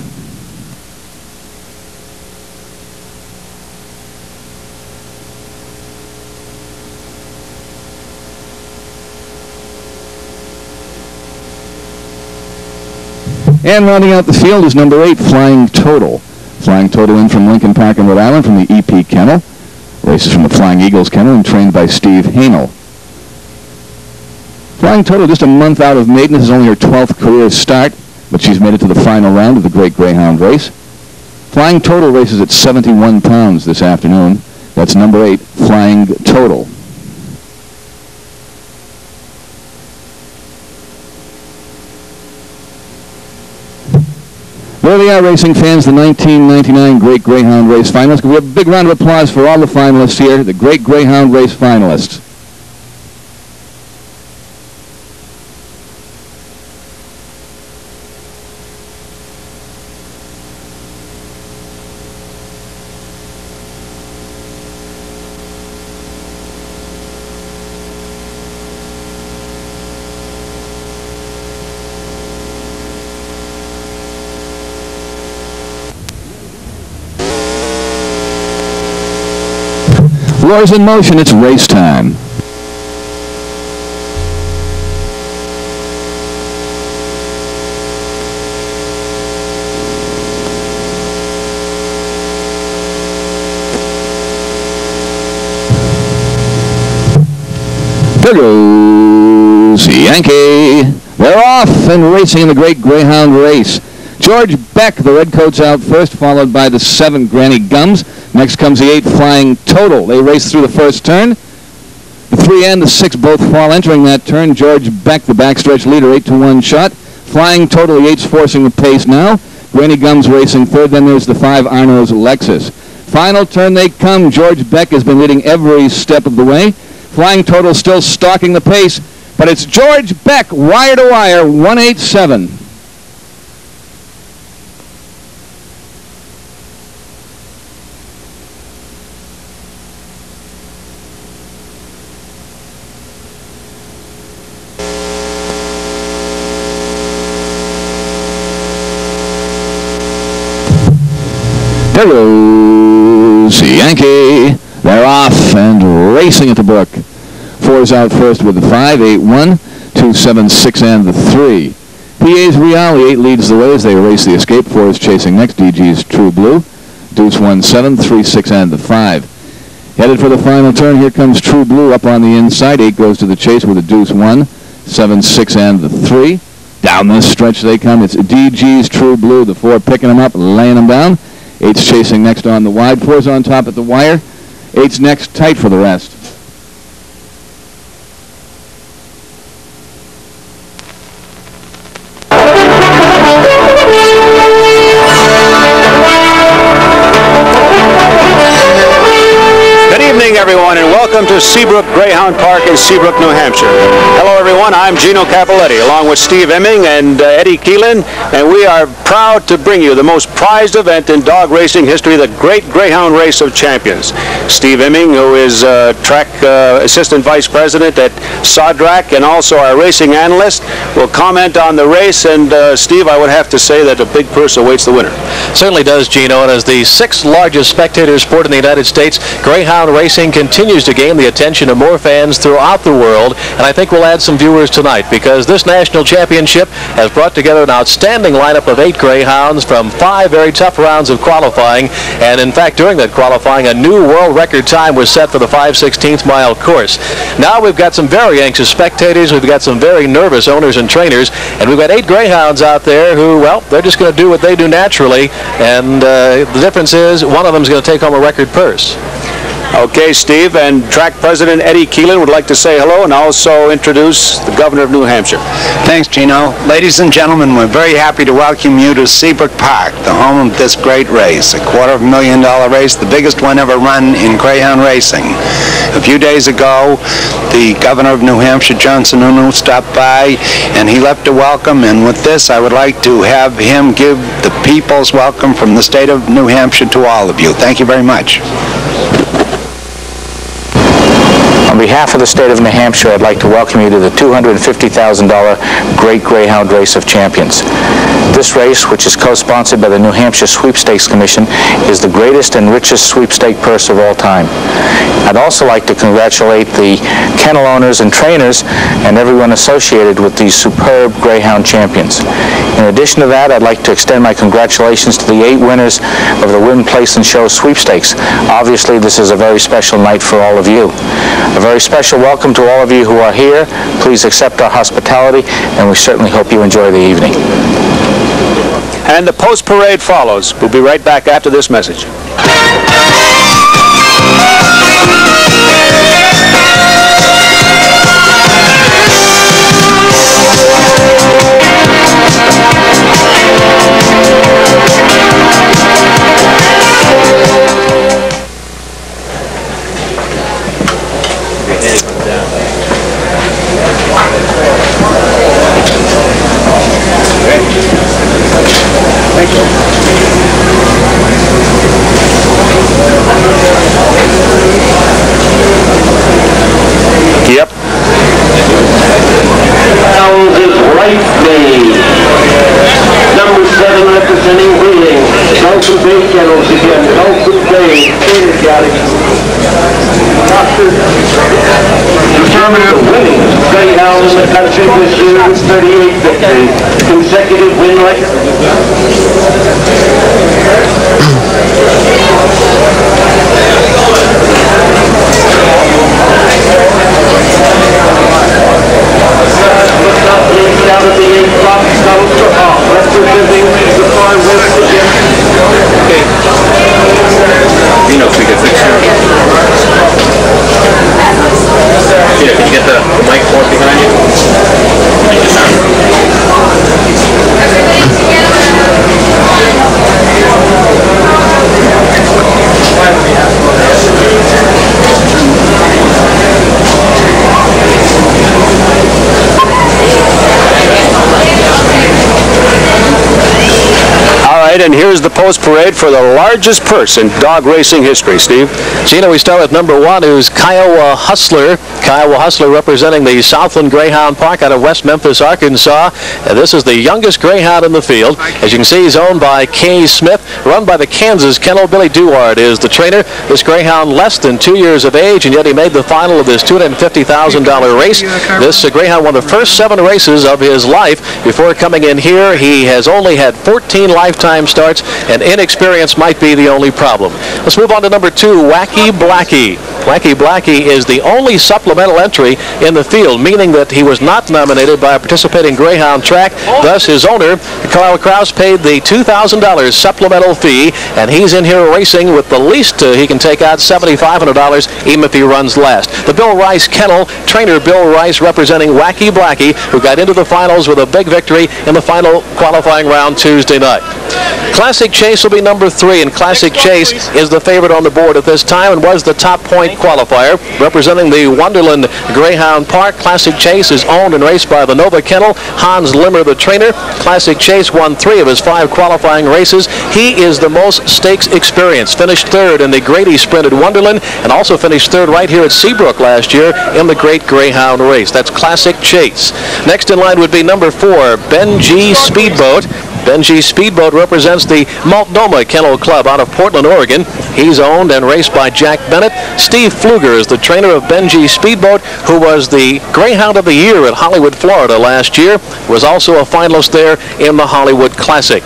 And rounding out the field is number 8, Flying Total. Flying Total in from Lincoln Park in Rhode Island from the EP Kennel. Races from the Flying Eagles Kennel and trained by Steve Hanel. Flying Total just a month out of maiden. This is only her 12th career start, but she's made it to the final round of the Great Greyhound race. Flying Total races at 71 pounds this afternoon. That's number 8, Flying Total. There they are, racing fans, the 1999 Great Greyhound Race finalists. Can we have a big round of applause for all the finalists here, the Great Greyhound Race finalists. Floor's in motion. It's race time. There goes Yankee. They're off and racing in the Great Greyhound Race. George Beck, the redcoats, out first, followed by the 7 Granny Gums. Next comes the 8 Flying Total. They race through the first turn. The 3 and the 6 both fall entering that turn. George Beck, the backstretch leader, 8-1 shot. Flying Total, the 8's forcing the pace now. Granny Gums racing third. Then there's the 5 Arno's Lexus. Final turn they come. George Beck has been leading every step of the way. Flying Total still stalking the pace, but it's George Beck, wire to wire, 187. There goes Yankee. They're off and racing at the Brook. 4's out first with the 5, 8-1, 2, 7, 6, and the 3. PA's Reale, 8 leads the way as they race the escape. 4 is chasing next. DG's True Blue. Deuce 1, 7, 3, 6, and the 5. Headed for the final turn. Here comes True Blue up on the inside. 8 goes to the chase with a Deuce 1, 7, 6, and the 3. Down the stretch they come. It's DG's True Blue. The 4 picking them up, laying them down. 8's chasing next on the wide. 4's on top at the wire. 8's next, tight for the rest. Good evening, everyone, and welcome welcome to Seabrook Greyhound Park in Seabrook, New Hampshire. Hello everyone, I'm Gino Capoletti along with Steve Emming and Eddie Keelan, and we are proud to bring you the most prized event in dog racing history, the Great Greyhound Race of Champions. Steve Emming, who is track assistant vice president at Sodrac and also our racing analyst, will comment on the race, and Steve, I would have to say that a big purse awaits the winner. Certainly does, Gino, and as the 6th largest spectator sport in the United States, Greyhound racing continues to gain the attention of more fans throughout the world, and I think we'll add some viewers tonight because this national championship has brought together an outstanding lineup of 8 Greyhounds from 5 very tough rounds of qualifying, and in fact during that qualifying a new world record time was set for the 5/16 mile course. Now we've got some very anxious spectators, we've got some very nervous owners and trainers, and we've got 8 Greyhounds out there who, well, they're just going to do what they do naturally, and the difference is one of them is going to take home a record purse. Okay, Steve, and track president Eddie Keelan would like to say hello and also introduce the governor of New Hampshire. Thanks, Gino. Ladies and gentlemen, we're very happy to welcome you to Seabrook Park, the home of this great race, a $250,000 race, the biggest one ever run in greyhound racing. A few days ago, the governor of New Hampshire, John Sununu, stopped by, and he left a welcome, and with this, I would like to have him give the people's welcome from the state of New Hampshire to all of you. Thank you very much. On behalf of the state of New Hampshire, I'd like to welcome you to the $250,000 Great Greyhound Race of Champions. This race, which is co-sponsored by the New Hampshire Sweepstakes Commission, is the greatest and richest sweepstake purse of all time. I'd also like to congratulate the kennel owners and trainers and everyone associated with these superb Greyhound champions. In addition to that, I'd like to extend my congratulations to the 8 winners of the Win, Place, and Show Sweepstakes. Obviously, this is a very special night for all of you. A very special welcome to all of you who are here. Please accept our hospitality, and we certainly hope you enjoy the evening. And the post-parade follows. We'll be right back after this message. Thank you. Yep. Sounds is right made. Number 7 representing Wheeling. Nelson Bay Kennels again. Nelson Bay. Got it. Determined the winning Greyhound in the country this year with 38 victories. Consecutive win record. Down at the 8 o'clock, representing the far west again. Okay. You know if we can fix it. Yeah, can you get the mic more behind you? And here's the post parade for the largest purse in dog racing history. Steve? Gino, we start with number 1, who's Kiowa Hustler. Kiowa Hustler representing the Southland Greyhound Park out of West Memphis, Arkansas. This is the youngest greyhound in the field. As you can see, he's owned by Kay Smith, run by the Kansas Kennel. Billy Duard is the trainer. This greyhound less than 2 years of age, and yet he made the final of this $250,000 race. This greyhound won the first 7 races of his life. Before coming in here, he has only had 14 lifetime starts, and inexperience might be the only problem. Let's move on to number 2, Wacky Blackie. Wacky Blackie is the only supplemental entry in the field, meaning that he was not nominated by a participating greyhound track. Thus, his owner, Carl Krause, paid the $2,000 supplemental fee, and he's in here racing with the least he can take out, $7,500, even if he runs last. The Bill Rice Kennel, trainer Bill Rice representing Wacky Blackie, who got into the finals with a big victory in the final qualifying round Tuesday night. Classic Chase will be number 3, and Classic Chase is the favorite on the board at this time and was the top point great qualifier. Representing the Wonderland Greyhound Park, Classic Chase is owned and raced by the Nova Kennel. Hans Limmer, the trainer. Classic Chase won 3 of his 5 qualifying races. He is the most stakes experienced. Finished 3rd in the Grady Sprint at Wonderland, and also finished 3rd right here at Seabrook last year in the Great Greyhound Race. That's Classic Chase. Next in line would be number 4, Ben G. Speedboat. Ben G. Speedboat represents the Multnomah Kennel Club out of Portland, Oregon. He's owned and raced by Jack Bennett. Steve Pfluger is the trainer of Ben G. Speedboat, who was the Greyhound of the Year at Hollywood, Florida last year. Was also a finalist there in the Hollywood Classic.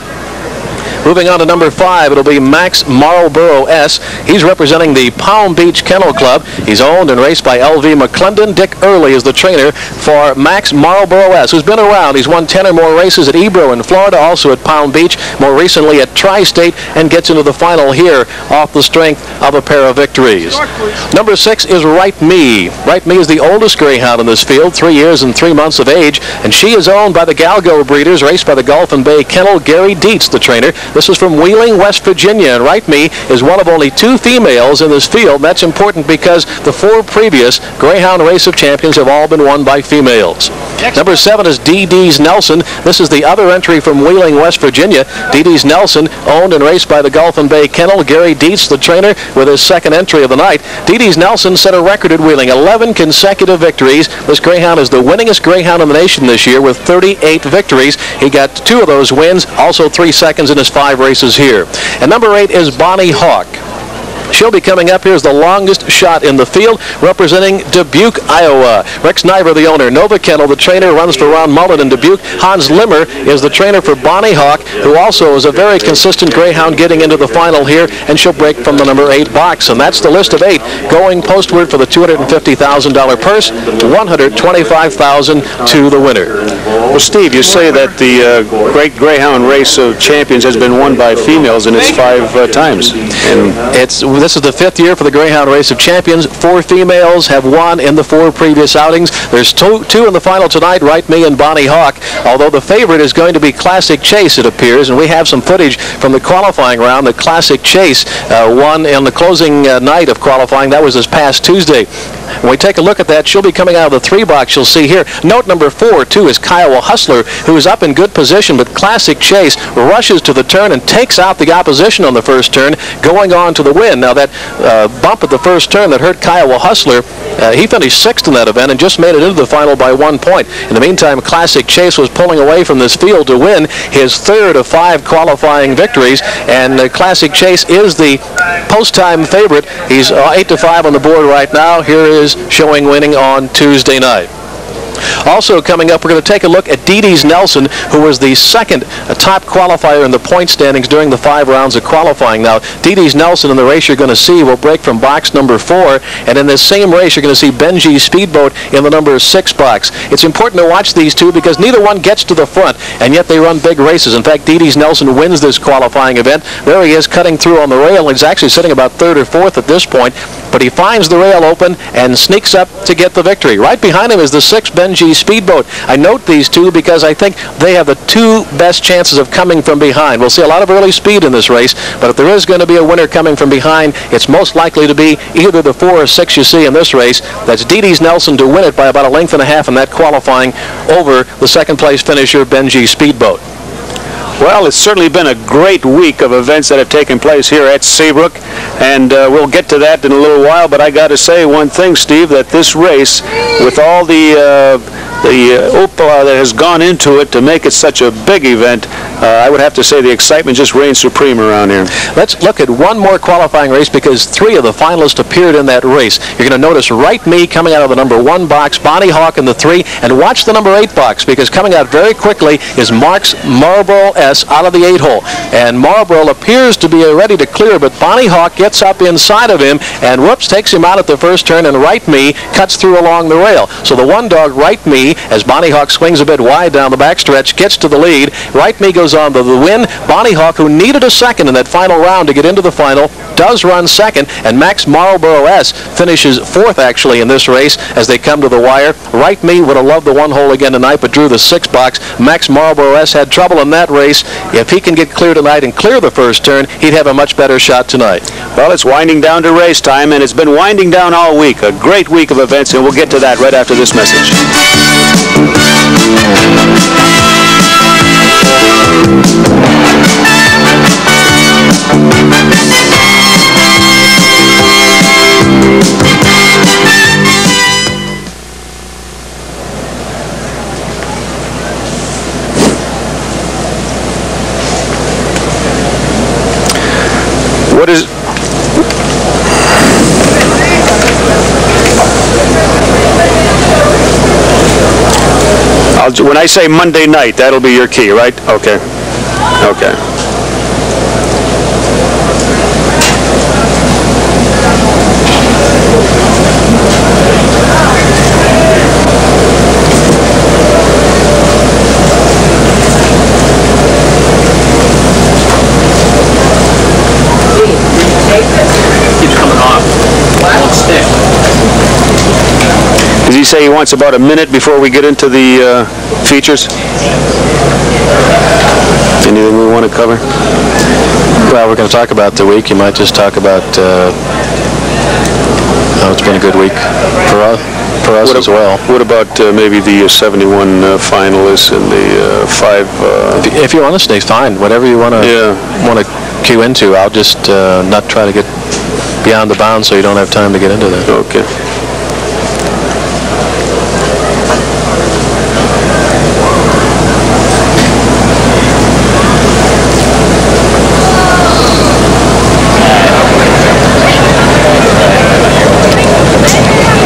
Moving on to number 5, it'll be Max Marlboro S. He's representing the Palm Beach Kennel Club. He's owned and raced by L.V. McClendon. Dick Early is the trainer for Max Marlboro S, who's been around. He's won 10 or more races at Ebro in Florida, also at Palm Beach, more recently at Tri-State, and gets into the final here off the strength of a pair of victories. Number 6 is Right Me. Right Me is the oldest greyhound in this field, 3 years and 3 months of age, and she is owned by the Galgo breeders, raced by the Gulf and Bay Kennel. Gary Dietz, the trainer. This is from Wheeling, West Virginia, and Right Me is one of only 2 females in this field. That's important because the 4 previous Greyhound Race of Champions have all been won by females. Number 7 is Dee Dee's Nelson. This is the other entry from Wheeling, West Virginia. Dee Dee's Nelson, owned and raced by the Gulf and Bay Kennel. Gary Dietz, the trainer, with his 2nd entry of the night. Dee Dee's Nelson set a record at Wheeling, 11 consecutive victories. This greyhound is the winningest greyhound in the nation this year with 38 victories. He got 2 of those wins, also 3 seconds in his 5 races here. And number 8 is Bonnie Hawk. She'll be coming up here as the longest shot in the field, representing Dubuque, Iowa. Rex Niver, the owner. Nova Kennel, the trainer, runs for Ron Mullen in Dubuque. Hans Limmer is the trainer for Bonnie Hawk, who also is a very consistent greyhound getting into the final here, and she'll break from the number 8 box. And that's the list of 8 going postward for the $250,000 purse, $125,000 to the winner. Well, Steve, you say that the Great Greyhound Race of Champions has been won by females in its 5 times. And this is the 5th year for the Greyhound Race of Champions. 4 females have won in the 4 previous outings. There's two in the final tonight, Right Me and Bonnie Hawk, although the favorite is going to be Classic Chase, it appears, and we have some footage from the qualifying round. The Classic Chase won in the closing night of qualifying. That was this past Tuesday. When we take a look at that, she'll be coming out of the 3 box you'll see here. Note number 4, too, is Kiowa Hustler, who is up in good position, but Classic Chase rushes to the turn and takes out the opposition on the first turn, going on to the win. Now, that bump at the first turn that hurt Kiowa Hustler, he finished 6th in that event and just made it into the final by 1 point. In the meantime, Classic Chase was pulling away from this field to win his 3rd of 5 qualifying victories, and Classic Chase is the post-time favorite. He's 8-5 on the board right now. Here is showing winning on Tuesday night. Also coming up, we're going to take a look at Dee Dee's Nelson, who was the 2nd top qualifier in the point standings during the 5 rounds of qualifying. Now, Dee Dee's Nelson in the race you're going to see will break from box number 4, and in this same race you're going to see Ben G. Speedboat in the number 6 box. It's important to watch these two because neither one gets to the front, and yet they run big races. In fact, Dee Dee's Nelson wins this qualifying event. There he is cutting through on the rail. He's actually sitting about 3rd or 4th at this point, but he finds the rail open and sneaks up to get the victory. Right behind him is the 6th Ben G. Speedboat. I note these two because I think they have the 2 best chances of coming from behind. We'll see a lot of early speed in this race, but if there is going to be a winner coming from behind, it's most likely to be either the 4 or 6 you see in this race. That's Dee Dee's Nelson to win it by about 1.5 lengths in that qualifying over the 2nd place finisher Ben G. Speedboat. Well, it's certainly been a great week of events that have taken place here at Seabrook, and we'll get to that in a little while, but I got to say one thing, Steve, that this race, with all the hoopla that has gone into it to make it such a big event, I would have to say the excitement just reigns supreme around here. Let's look at one more qualifying race because 3 of the finalists appeared in that race. You're going to notice Right Me coming out of the number 1 box, Bonnie Hawk in the 3, and watch the number 8 box because coming out very quickly is Max Marlboro S out of the 8-hole. And Marlboro appears to be ready to clear, but Bonnie Hawk gets up inside of him and whoops, takes him out at the first turn, and Right Me cuts through along the rail. So the 1 dog, Right Me, as Bonnie Hawk swings a bit wide down the backstretch, gets to the lead. Right Me goes on to the win. Bonnie Hawk, who needed a 2nd in that final round to get into the final, does run second, and Max Marlboro S finishes fourth, actually, in this race as they come to the wire. Right Me would have loved the one hole again tonight, but drew the 6 box. Max Marlboro S had trouble in that race. If he can get clear tonight and clear the first turn, he'd have a much better shot tonight. Well, it's winding down to race time, and it's been winding down all week. A great week of events, and we'll get to that right after this message. What is... when I say Monday night, that'll be your key, right? Okay. Okay. Keeps coming off. Won't stick. Does he say he wants about a minute before we get into the features? Anything we want to cover? Well, we're going to talk about the week. You might just talk about how it's been a good week for us as well. What about maybe the 71 finalists and the 5? If you want to stay, fine. Whatever you want to cue into. I'll just not try to get beyond the bounds so you don't have time to get into that. Okay.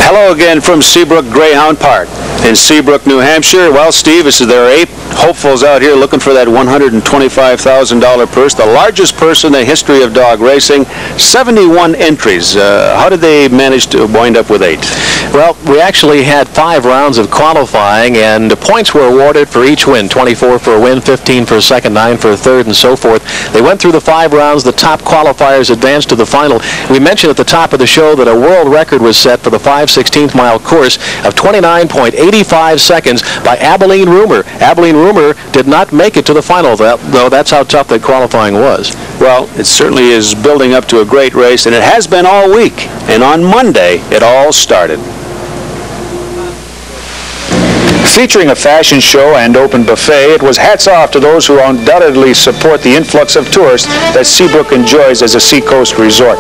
Hello again from Seabrook Greyhound Park in Seabrook, New Hampshire. Well, Steve, there are 8 hopefuls out here looking for that $125,000 purse, the largest purse in the history of dog racing. 71 entries. How did they manage to wind up with 8? Well, we actually had 5 rounds of qualifying, and points were awarded for each win. 24 for a win, 15 for a second, 9 for a third, and so forth. They went through the 5 rounds. The top qualifiers advanced to the final. We mentioned at the top of the show that a world record was set for the 5/16th mile course of 29.85 seconds by Abilene Rumor. Abilene Rumor did not make it to the final, though. That's how tough that qualifying was. Well, it certainly is building up to a great race, and it has been all week. And on Monday, it all started. Featuring a fashion show and open buffet, it was hats off to those who undoubtedly support the influx of tourists that Seabrook enjoys as a seacoast resort.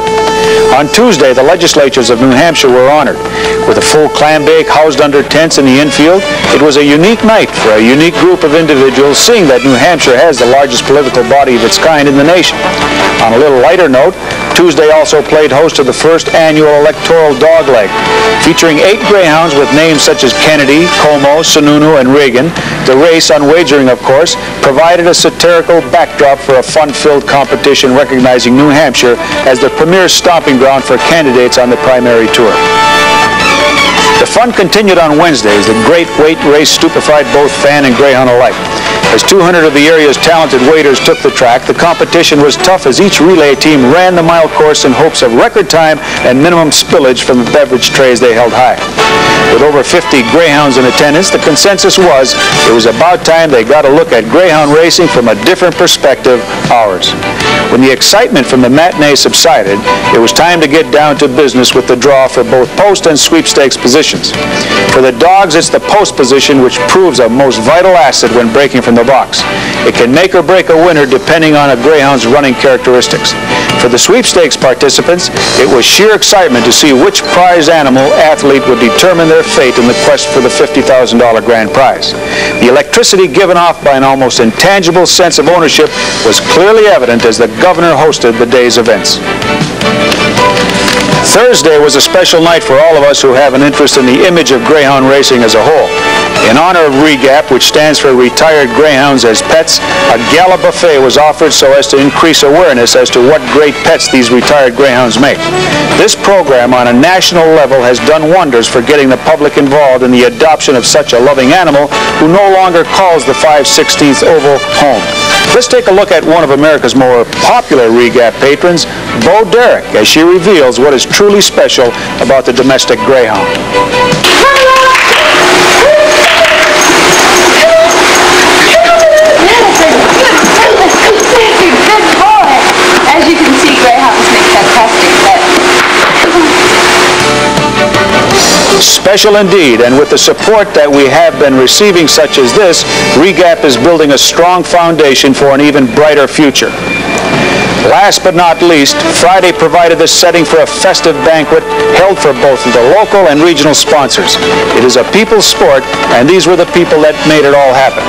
On Tuesday, the legislatures of New Hampshire were honored. With a full clam bake housed under tents in the infield, it was a unique night for a unique group of individuals, seeing that New Hampshire has the largest political body of its kind in the nation. On a little lighter note, Tuesday also played host to the first annual electoral dogleg. Featuring 8 greyhounds with names such as Kennedy, Como, Sununu, and Reagan, the race, on wagering of course, provided a satirical backdrop for a fun-filled competition recognizing New Hampshire as the premier stomping ground for candidates on the primary tour. The fun continued on Wednesday as the great weight race stupefied both fan and greyhound alike. As 200 of the area's talented waders took the track, the competition was tough as each relay team ran the mile course in hopes of record time and minimum spillage from the beverage trays they held high. With over 50 greyhounds in attendance, the consensus was it was about time they got a look at greyhound racing from a different perspective, ours. When the excitement from the matinee subsided, it was time to get down to business with the draw for both post and sweepstakes positions. For the dogs, it's the post position which proves a most vital asset when breaking from the box. It can make or break a winner depending on a greyhound's running characteristics. For the sweepstakes participants, it was sheer excitement to see which prize animal athlete would determine their fate in the quest for the $50,000 grand prize. The electricity given off by an almost intangible sense of ownership was clearly evident as the governor hosted the day's events. Thursday was a special night for all of us who have an interest in the image of greyhound racing as a whole. In honor of REGAP, which stands for Retired Greyhounds as Pets, a gala buffet was offered so as to increase awareness as to what great pets these retired greyhounds make. This program on a national level has done wonders for getting the public involved in the adoption of such a loving animal who no longer calls the 5/16th Oval home. Let's take a look at one of America's more popular regap patrons, Bo Derek, as she reveals what is truly special about the domestic Greyhound. As you can see, Greyhounds make fantastic pets. Special indeed, and with the support that we have been receiving such as this, Regap is building a strong foundation for an even brighter future. Last but not least, Friday provided the setting for a festive banquet held for both the local and regional sponsors. It is a people's sport, and these were the people that made it all happen.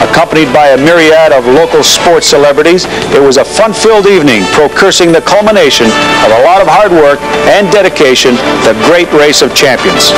Accompanied by a myriad of local sports celebrities, it was a fun-filled evening, procursing the culmination of a lot of hard work and dedication, the great race of champions.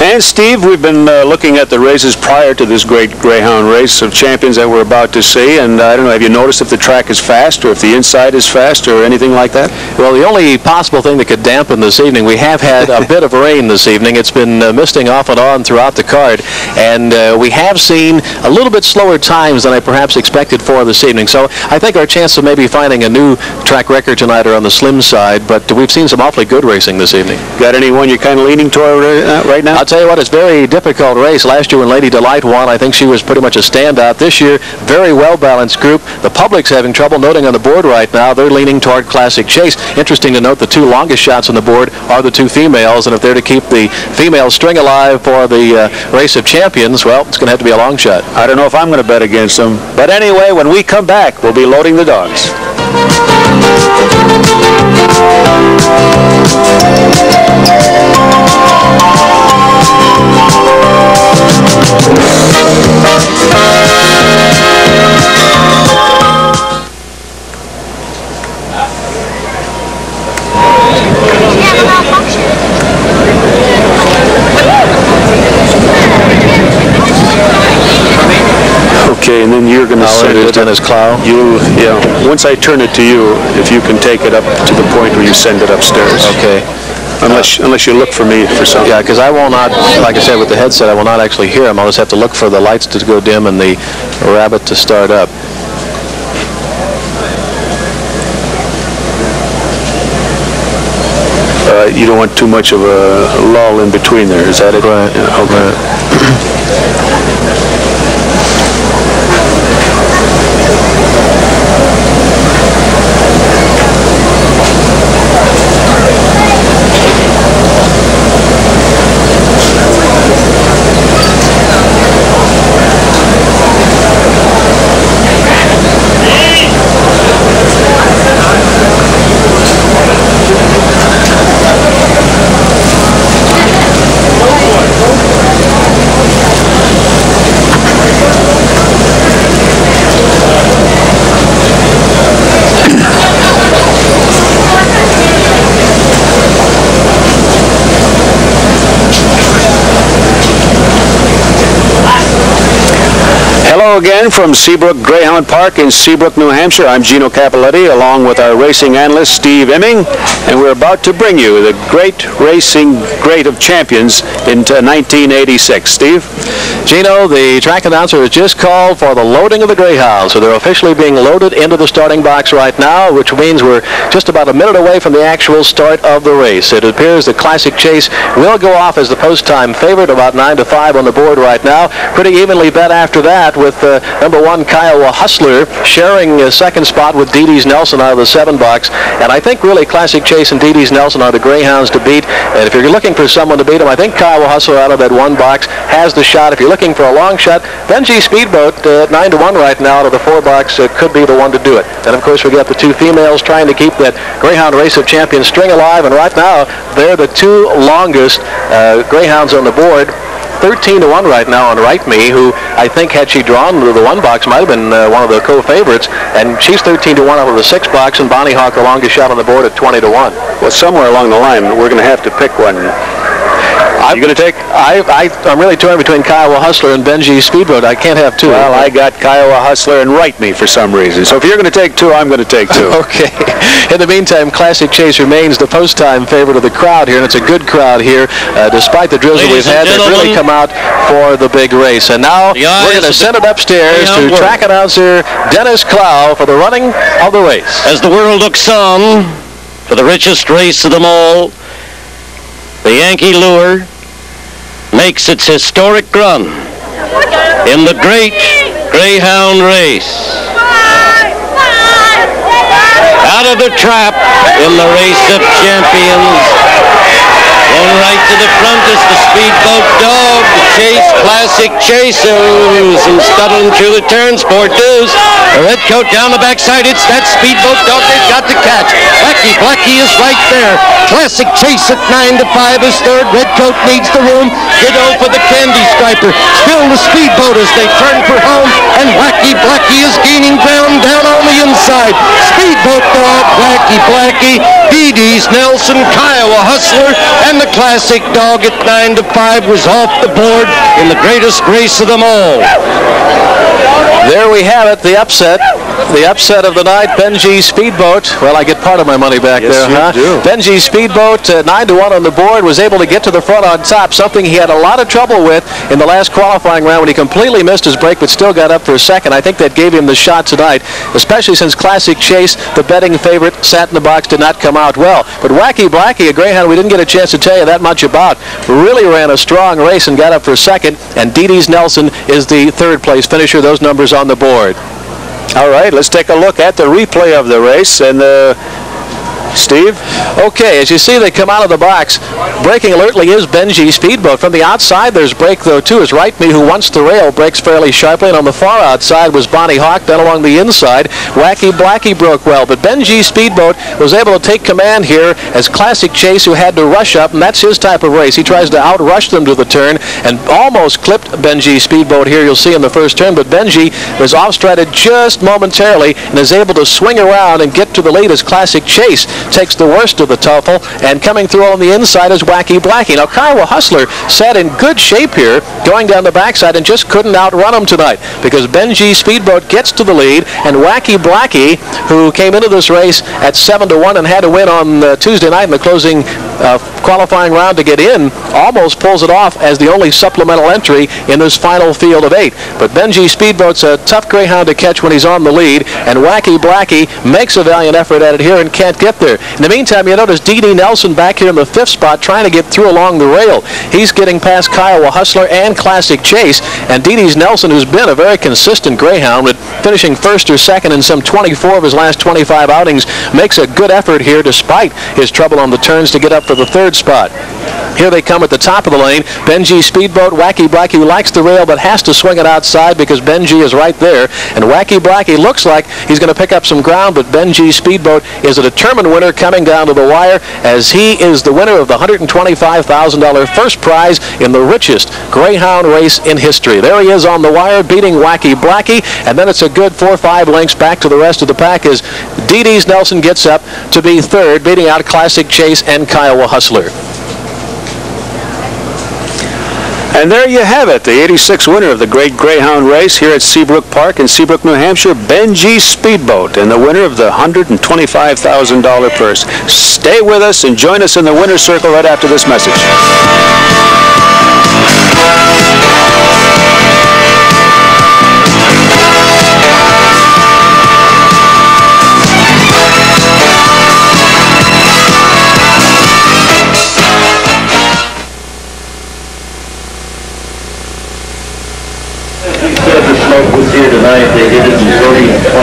And Steve, we've been looking at the races prior to this great Greyhound race of champions that we're about to see, and I don't know, have you noticed if the track is fast or if the inside is fast or anything like that? Well, the only possible thing that could dampen this evening, we have had a bit of rain this evening. It's been misting off and on throughout the card, and we have seen a little bit slower times than I perhaps expected for this evening. So I think our chance of maybe finding a new track record tonight are on the slim side, but we've seen some awfully good racing this evening. Got anyone you're kind of leaning toward right now? I'll tell you what, it's a very difficult race. Last year when Lady Delight won, I think she was pretty much a standout. This year, very well-balanced group. The public's having trouble noting on the board right now. They're leaning toward Classic Chase. Interesting to note the two longest shots on the board are the two females, and if they're to keep the female string alive for the race of champions, well, it's going to have to be a long shot. I don't know if I'm going to bet against them. But anyway, when we come back, we'll be loading the dogs. Okay, and then you're going to send it to his clow. Once I turn it to you, if you can take it up to the point where you send it upstairs. Okay. Unless you look for me for something. Yeah, because I will not, like I said, with the headset, I will not actually hear him. I'll just have to look for the lights to go dim and the rabbit to start up. You don't want too much of a lull in between there, is that it? Right. Yeah, okay. Hello again from Seabrook Greyhound Park in Seabrook, New Hampshire. I'm Gino Capoletti, along with our racing analyst Steve Emming, and we're about to bring you the great racing great of champions in 1986. Steve? Gino, the track announcer has just called for the loading of the Greyhounds, so they're officially being loaded into the starting box right now, which means we're just about a minute away from the actual start of the race. It appears that Classic Chase will go off as the post-time favorite, about 9-5 on the board right now. Pretty evenly bet after that, with number 1 Kiowa Hustler sharing second spot with Dee Dee's Nelson out of the 7 box. And I think really Classic Chase and Dee Dee's Nelson are the Greyhounds to beat. And if you're looking for someone to beat them, I think Kiowa Hustler out of that 1 box has the shot. If you're looking for a long shot, Benji Speedboat at 9-1 right now out of the 4 box could be the one to do it. And of course we got the 2 females trying to keep that Greyhound Race of Champions string alive. And right now they're the 2 longest Greyhounds on the board. 13-1 right now on Right Me, who I think had she drawn to the 1 box might have been one of the co-favorites, and she's 13-1 out of the 6 box, and Bonnie Hawk the longest shot on the board at 20-1. Well, somewhere along the line we're going to have to pick one. I You going to take? I'm really torn between Kiowa Hustler and Benji Speedboat. I can't have two. Well, I got Kiowa Hustler and Write Me for some reason. So if you're going to take two, I'm going to take two. Okay. In the meantime, Classic Chase remains the post-time favorite of the crowd here, and it's a good crowd here. Despite the drizzle we've had, they've really come out for the big race. And now we're going to send it upstairs to track announcer Dennis Clow for the running of the race. As the world looks on for the richest race of them all, the Yankee Lure makes its historic run in the great Greyhound race. Out of the trap in the race of champions. Going right to the front is the Speedboat Dog, the Chase Classic Chasers, and scuttling through the turns, 4 twos. The Redcoat down the backside, it's that Speedboat Dog they've got to catch. Blackie is right there. Classic Chase at 9 to 5 is third. Redcoat needs the room. Ditto for the Candy Striper. Still the Speedboat as they turn for home, and Blackie is gaining ground down on the inside. Speedboat Dog, Blackie, Dee Nelson, Kiowa Hustler, and the Classic Dog at 9 to 5 was off the board in the greatest race of them all. There we have it, the upset. The upset of the night, Benji Speedboat. Well, I get part of my money back there, huh? Do. Benji Speedboat, 9 to 1 on the board, was able to get to the front on top, something he had a lot of trouble with in the last qualifying round when he completely missed his break but still got up for a second. I think that gave him the shot tonight, especially since Classic Chase, the betting favorite, sat in the box, did not come out well. But Wacky Blackie, a Greyhound we didn't get a chance to tell you that much about, really ran a strong race and got up for a second, and Dee Nelson is the third place finisher. Those numbers on the board. All right, let's take a look at the replay of the race. And Steve? Okay, as you see, they come out of the box. Braking alertly is Benji Speedboat. From the outside, there's brake, though, too, is Write Me, who once the rail brakes fairly sharply. And on the far outside was Bonnie Hawk. Then along the inside, Wacky Blackie broke well. But Benji Speedboat was able to take command here as Classic Chase, who had to rush up, and that's his type of race. He tries to outrush them to the turn and almost clipped Benji Speedboat here, you'll see in the first turn. But Benji was off-stratted just momentarily and is able to swing around and get to the lead as Classic Chase takes the worst of the tuffle, and coming through on the inside is Wacky Blackie. Now, Kiowa Hustler sat in good shape here, going down the backside, and just couldn't outrun him tonight because Benji Speedboat gets to the lead, and Wacky Blackie, who came into this race at 7 to 1 and had to win on Tuesday night in the closing qualifying round to get in, almost pulls it off as the only supplemental entry in this final field of 8. But Benji Speedboat's a tough Greyhound to catch when he's on the lead, and Wacky Blackie makes a valiant effort at it here and can't get there. In the meantime, you notice Dee Nelson back here in the 5th spot trying to get through along the rail. He's getting past Kiowa Hustler and Classic Chase, and Dee Nelson, who's been a very consistent Greyhound, with finishing first or second in some 24 of his last 25 outings, makes a good effort here despite his trouble on the turns to get up for the 3rd spot. Here they come at the top of the lane. Benji Speedboat, Wacky Blackie, who likes the rail but has to swing it outside because Benji is right there. And Wacky Blackie looks like he's going to pick up some ground, but Benji Speedboat is a determined winner coming down to the wire as he is the winner of the $125,000 first prize in the richest Greyhound race in history. There he is on the wire beating Wacky Blackie, and then it's a good 4 or 5 lengths back to the rest of the pack as Dee Nelson gets up to be 3rd, beating out Classic Chase and Kiowa Hustler. And there you have it, the 86th winner of the Great Greyhound race here at Seabrook Park in Seabrook, New Hampshire, Benji Speedboat, and the winner of the $125,000 purse. Stay with us and join us in the winner's circle right after this message. Was here tonight, they did it in 30-21.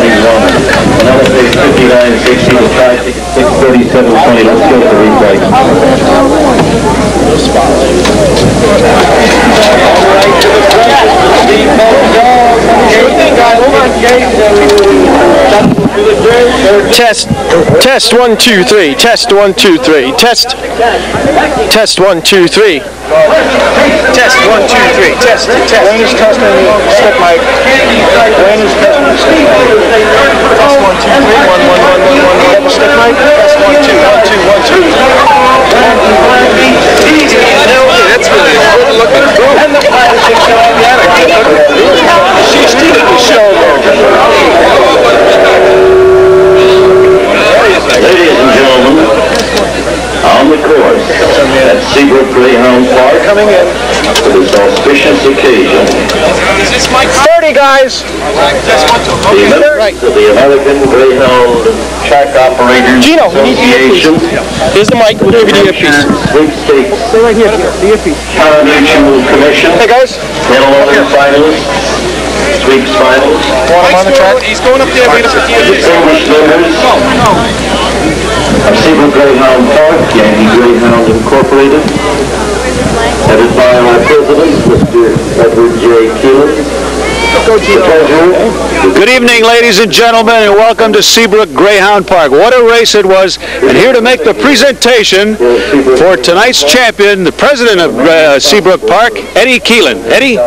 Another say 59-60, the tie ticket 637-20. Let's go to the replay. Test 1 2 3. Test 1 2 3. Test 1 2 3. Test 1 2 3. Test. Wayne is testing stick mic. Wayne is testing stick mic. Test 1 2 3. 1 1 1 1 1. Stick mic. Test 1 2 1 2 1 2. Okay, that's really Seabrook Greyhound Park for this auspicious occasion. 30, guys. The members of the American Greyhound Track Operators Association. Here's the mic. We'll give you the earpiece. Sweepstakes. Stay right here. The earpiece. Mutual Commission. Hey, guys. Gentlemen finalists. Sweeps finals. Want him on the track? He's going up there. Distinguished members of Seabrook Greyhound Park, Yankee Greyhound Incorporated, headed by our president, Mr. Edward J. Keelan. Good evening, ladies and gentlemen, and welcome to Seabrook Greyhound Park. What a race it was, and here to make the presentation for tonight's champion, the president of Seabrook Park, Eddie Keelan. Eddie?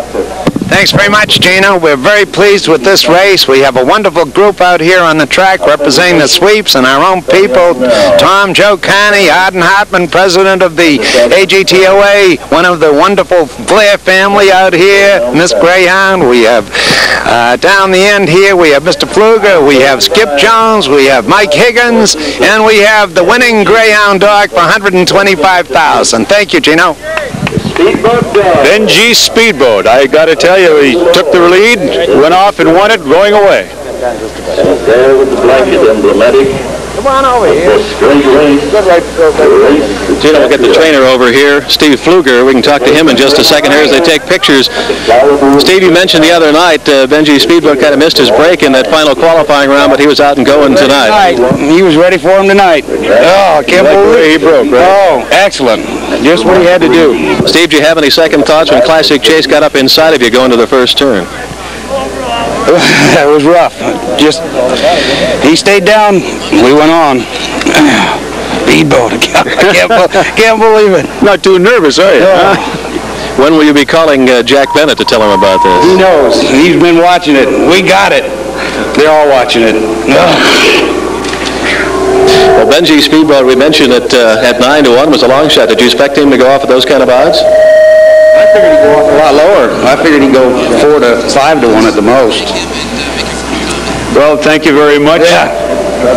Thanks very much, Gino. We're very pleased with this race. We have a wonderful group out here on the track representing the sweeps and our own people. Tom, Joe Carney, Arden Hartman, president of the AGTOA, one of the wonderful Flair family out here, Miss Greyhound. We have down the end here, we have Mr. Pfluger, we have Skip Jones, we have Mike Higgins, and we have the winning Greyhound dog for $125,000. Thank you, Gino. Benji Speedboat. I got to tell you, he took the lead, went off and won it, going away. And there with the blanket emblematic. Come on over here. This great race. Gino, we'll get the trainer over here, Steve Pfluger. We can talk to him in just a second here as they take pictures. Steve, you mentioned the other night Benji Speedboat kind of missed his break in that final qualifying round, but he was out and going tonight. He was ready for him tonight. Oh, I can't believe he broke, right? Oh, excellent. Just what he had to do. Steve, do you have any second thoughts when Classic Chase got up inside of you going to the first turn? It was rough. Just, he stayed down. We went on. Speedboat. I can't believe it. Not too nervous, are you? Yeah. When will you be calling Jack Bennett to tell him about this? He knows. He's been watching it. We got it. They're all watching it. Well, Benji Speedboat, we mentioned it at 9-1 was a long shot. Did you expect him to go off at those kind of odds? I figured he'd go off a lot lower. I figured he'd go 4 to 5 to 1 at the most. Well, thank you very much. Yeah.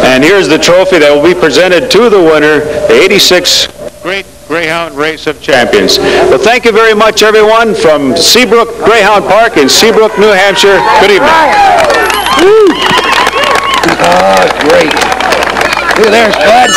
And here's the trophy that will be presented to the winner, the 86 Great Greyhound Race of Champions. Well, thank you very much, everyone, from Seabrook Greyhound Park in Seabrook, New Hampshire. Good evening. Oh, great. Look, there's Bud.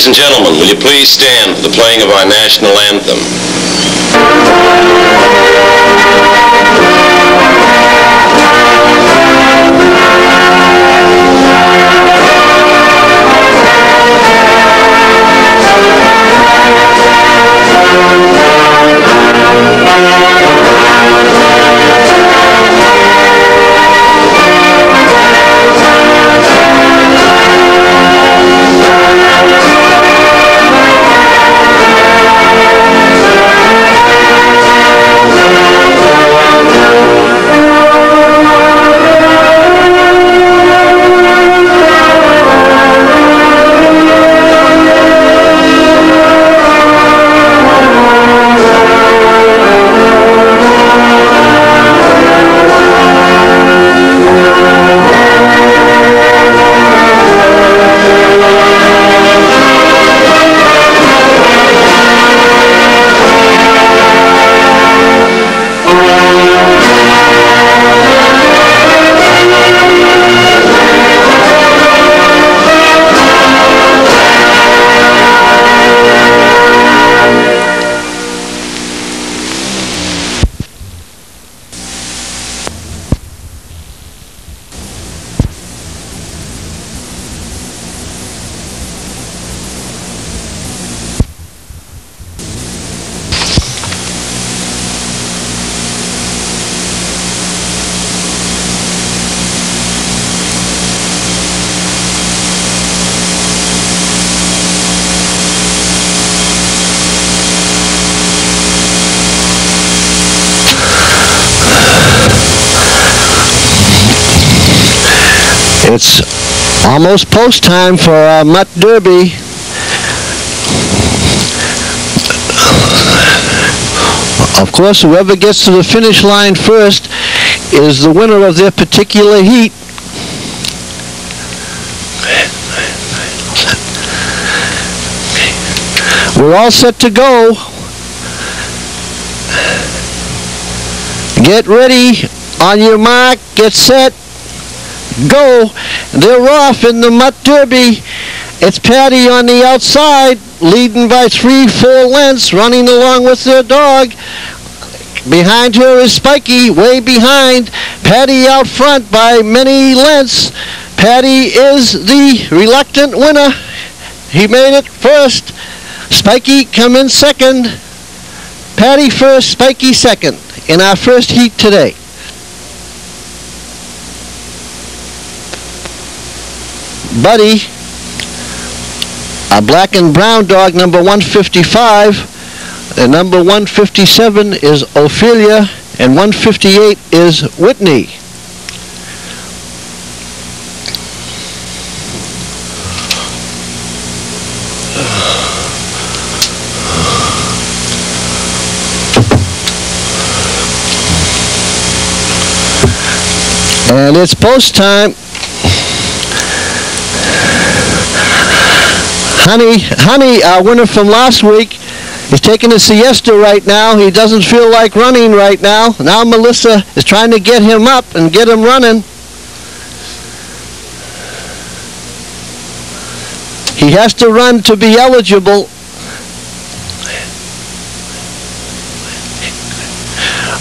and gentlemen, will you please stand for the playing of our national anthem? It's almost post time for our Mutt Derby. Of course, whoever gets to the finish line first is the winner of their particular heat. We're all set to go. Get ready. On your mark, get set, go. They're off in the Mutt Derby. It's Patty on the outside, leading by 3-4 lengths, running along with their dog. Behind her is Spiky, way behind. Patty out front by many lengths. Patty is the reluctant winner. He made it first. Spiky come in second. Patty first, Spiky second in our first heat today. Buddy, a black and brown dog, number 155. And number 157 is Ophelia, and 158 is Whitney. And it's post time. Honey, our winner from last week, is taking a siesta right now. He doesn't feel like running right now. Now Melissa is trying to get him up and get him running. He has to run to be eligible.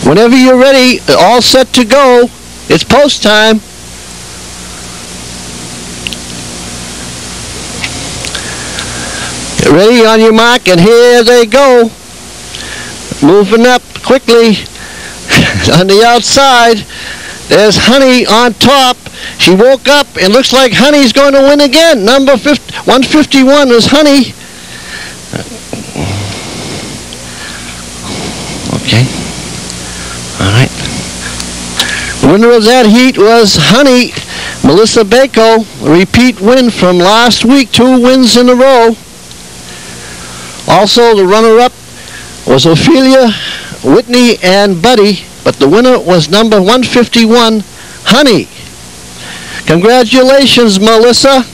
Whenever you're ready, all set to go. It's post time. Get ready, on your mark, and here they go. Moving up quickly. On the outside, there's Honey on top. She woke up and looks like Honey's going to win again. Number 151 is Honey. Okay. All right. Winner of that heat was Honey, Melissa Bako. Repeat win from last week, 2 wins in a row. Also, the runner-up was Ophelia, Whitney, and Buddy, but the winner was number 151, Honey. Congratulations, Melissa.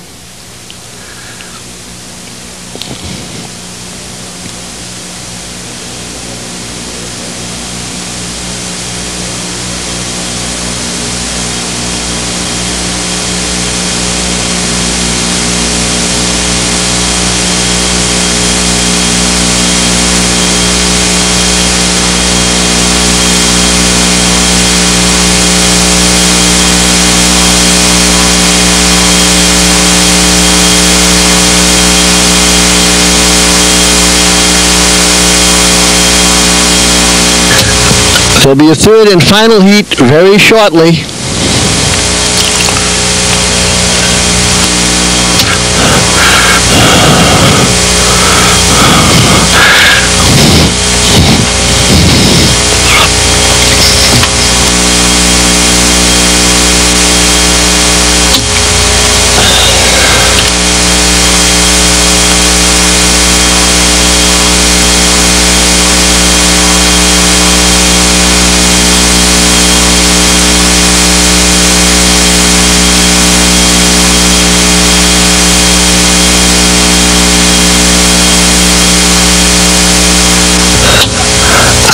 There'll be a third and final heat very shortly.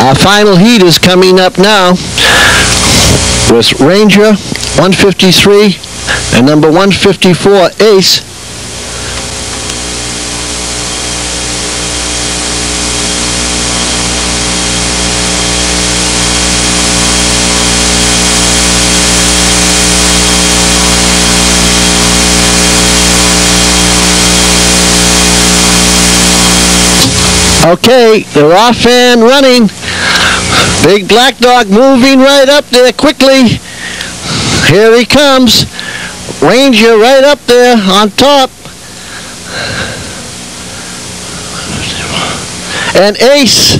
Our final heat is coming up now with Ranger 153 and number 154 Ace. Okay, they're off and running. Big black dog moving right up there quickly. Here he comes. Ranger right up there on top. And Ace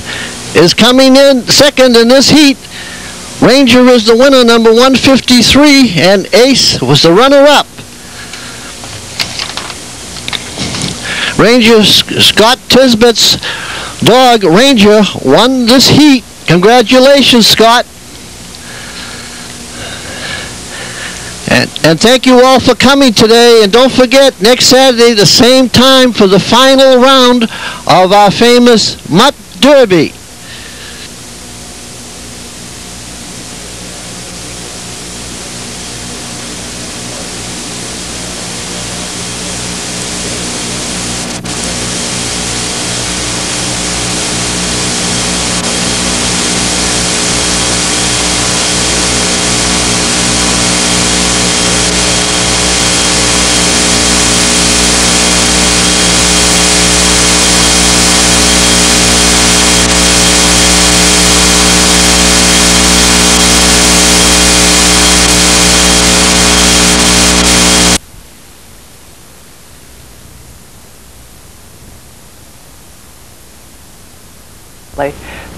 is coming in second in this heat. Ranger is the winner, number 153, and Ace was the runner-up. Ranger Scott Tisbett's dog, Ranger, won this heat. Congratulations, Scott. And thank you all for coming today. And don't forget, next Saturday, the same time for the final round of our famous Mutt Derby.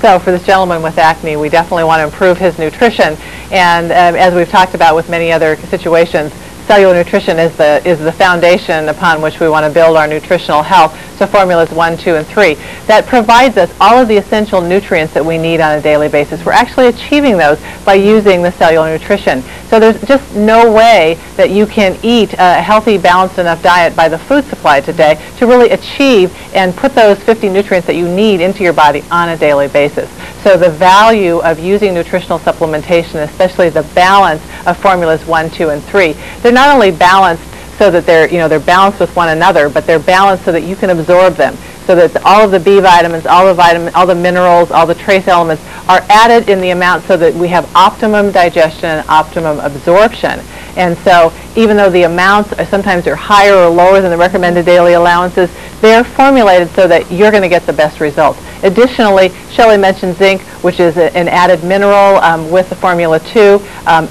So for this gentleman with acne, we definitely want to improve his nutrition. And as we've talked about with many other situations, cellular nutrition is the foundation upon which we want to build our nutritional health. So formulas 1, 2, and 3. That provides us all of the essential nutrients that we need on a daily basis. We're actually achieving those by using the cellular nutrition. So there's just no way that you can eat a healthy, balanced enough diet by the food supply today to really achieve and put those 50 nutrients that you need into your body on a daily basis. So the value of using nutritional supplementation, especially the balance of formulas 1, 2, and 3, they're not only balanced so that they're balanced with one another, but they're balanced so that you can absorb them, so that all of the B vitamins, all the minerals, all the trace elements are added in the amount so that we have optimum digestion and optimum absorption. And so even though the amounts sometimes are higher or lower than the recommended daily allowances, they're formulated so that you're going to get the best results. Additionally, Shelley mentioned zinc, which is an added mineral with the Formula 2.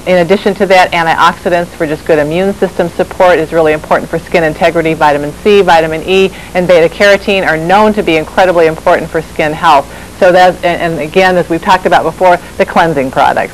In addition to that, antioxidants for just good immune system support is really important for skin integrity. Vitamin C, vitamin E, and beta-carotene are known to be incredibly important for skin health. So that's, and again, as we've talked about before, the cleansing products.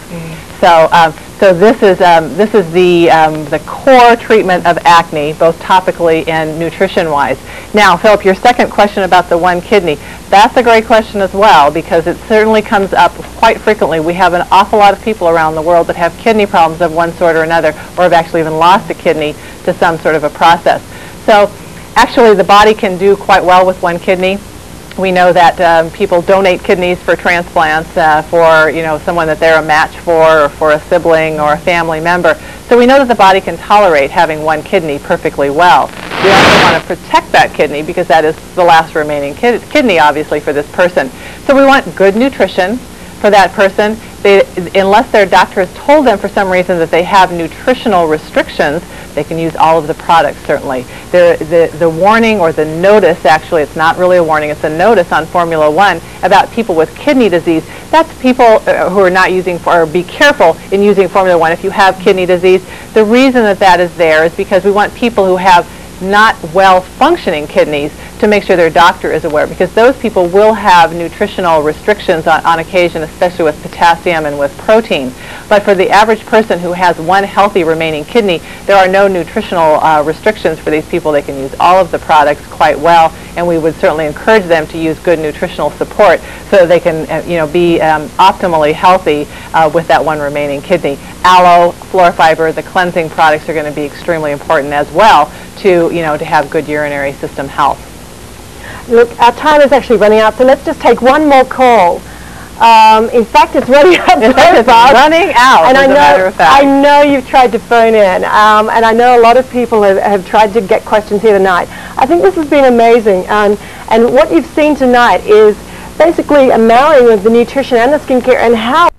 So this is the core treatment of acne, both topically and nutrition-wise. Now, Philip, your second question about the one kidney, that's a great question as well, because it certainly comes up quite frequently. We have an awful lot of people around the world that have kidney problems of one sort or another, or have actually even lost a kidney to some sort of a process. So actually the body can do quite well with one kidney. We know that people donate kidneys for transplants for someone that they're a match for, or for a sibling or a family member. So we know that the body can tolerate having one kidney perfectly well. We also want to protect that kidney because that is the last remaining kidney, obviously, for this person. So we want good nutrition for that person. Unless their doctor has told them for some reason that they have nutritional restrictions, They can use all of the products, certainly. The warning, or the notice, actually, it's not really a warning, it's a notice on Formula One about people with kidney disease. That's people who are not using, or be careful in using Formula One if you have kidney disease. The reason that that is there is because we want people who have not well-functioning kidneys to make sure their doctor is aware, because those people will have nutritional restrictions on occasion, especially with potassium and with protein. But for the average person who has one healthy remaining kidney, there are no nutritional restrictions for these people. They can use all of the products quite well, and we would certainly encourage them to use good nutritional support so that they can be optimally healthy with that one remaining kidney. Aloe, Florifiber, the cleansing products are going to be extremely important as well to have good urinary system health. Look, our time is actually running out, so let's just take one more call. In fact, it's running out. It's running out, and as a matter of fact. I know you've tried to phone in, and I know a lot of people have tried to get questions here tonight. I think this has been amazing, and what you've seen tonight is basically a marrying of the nutrition and the skincare and how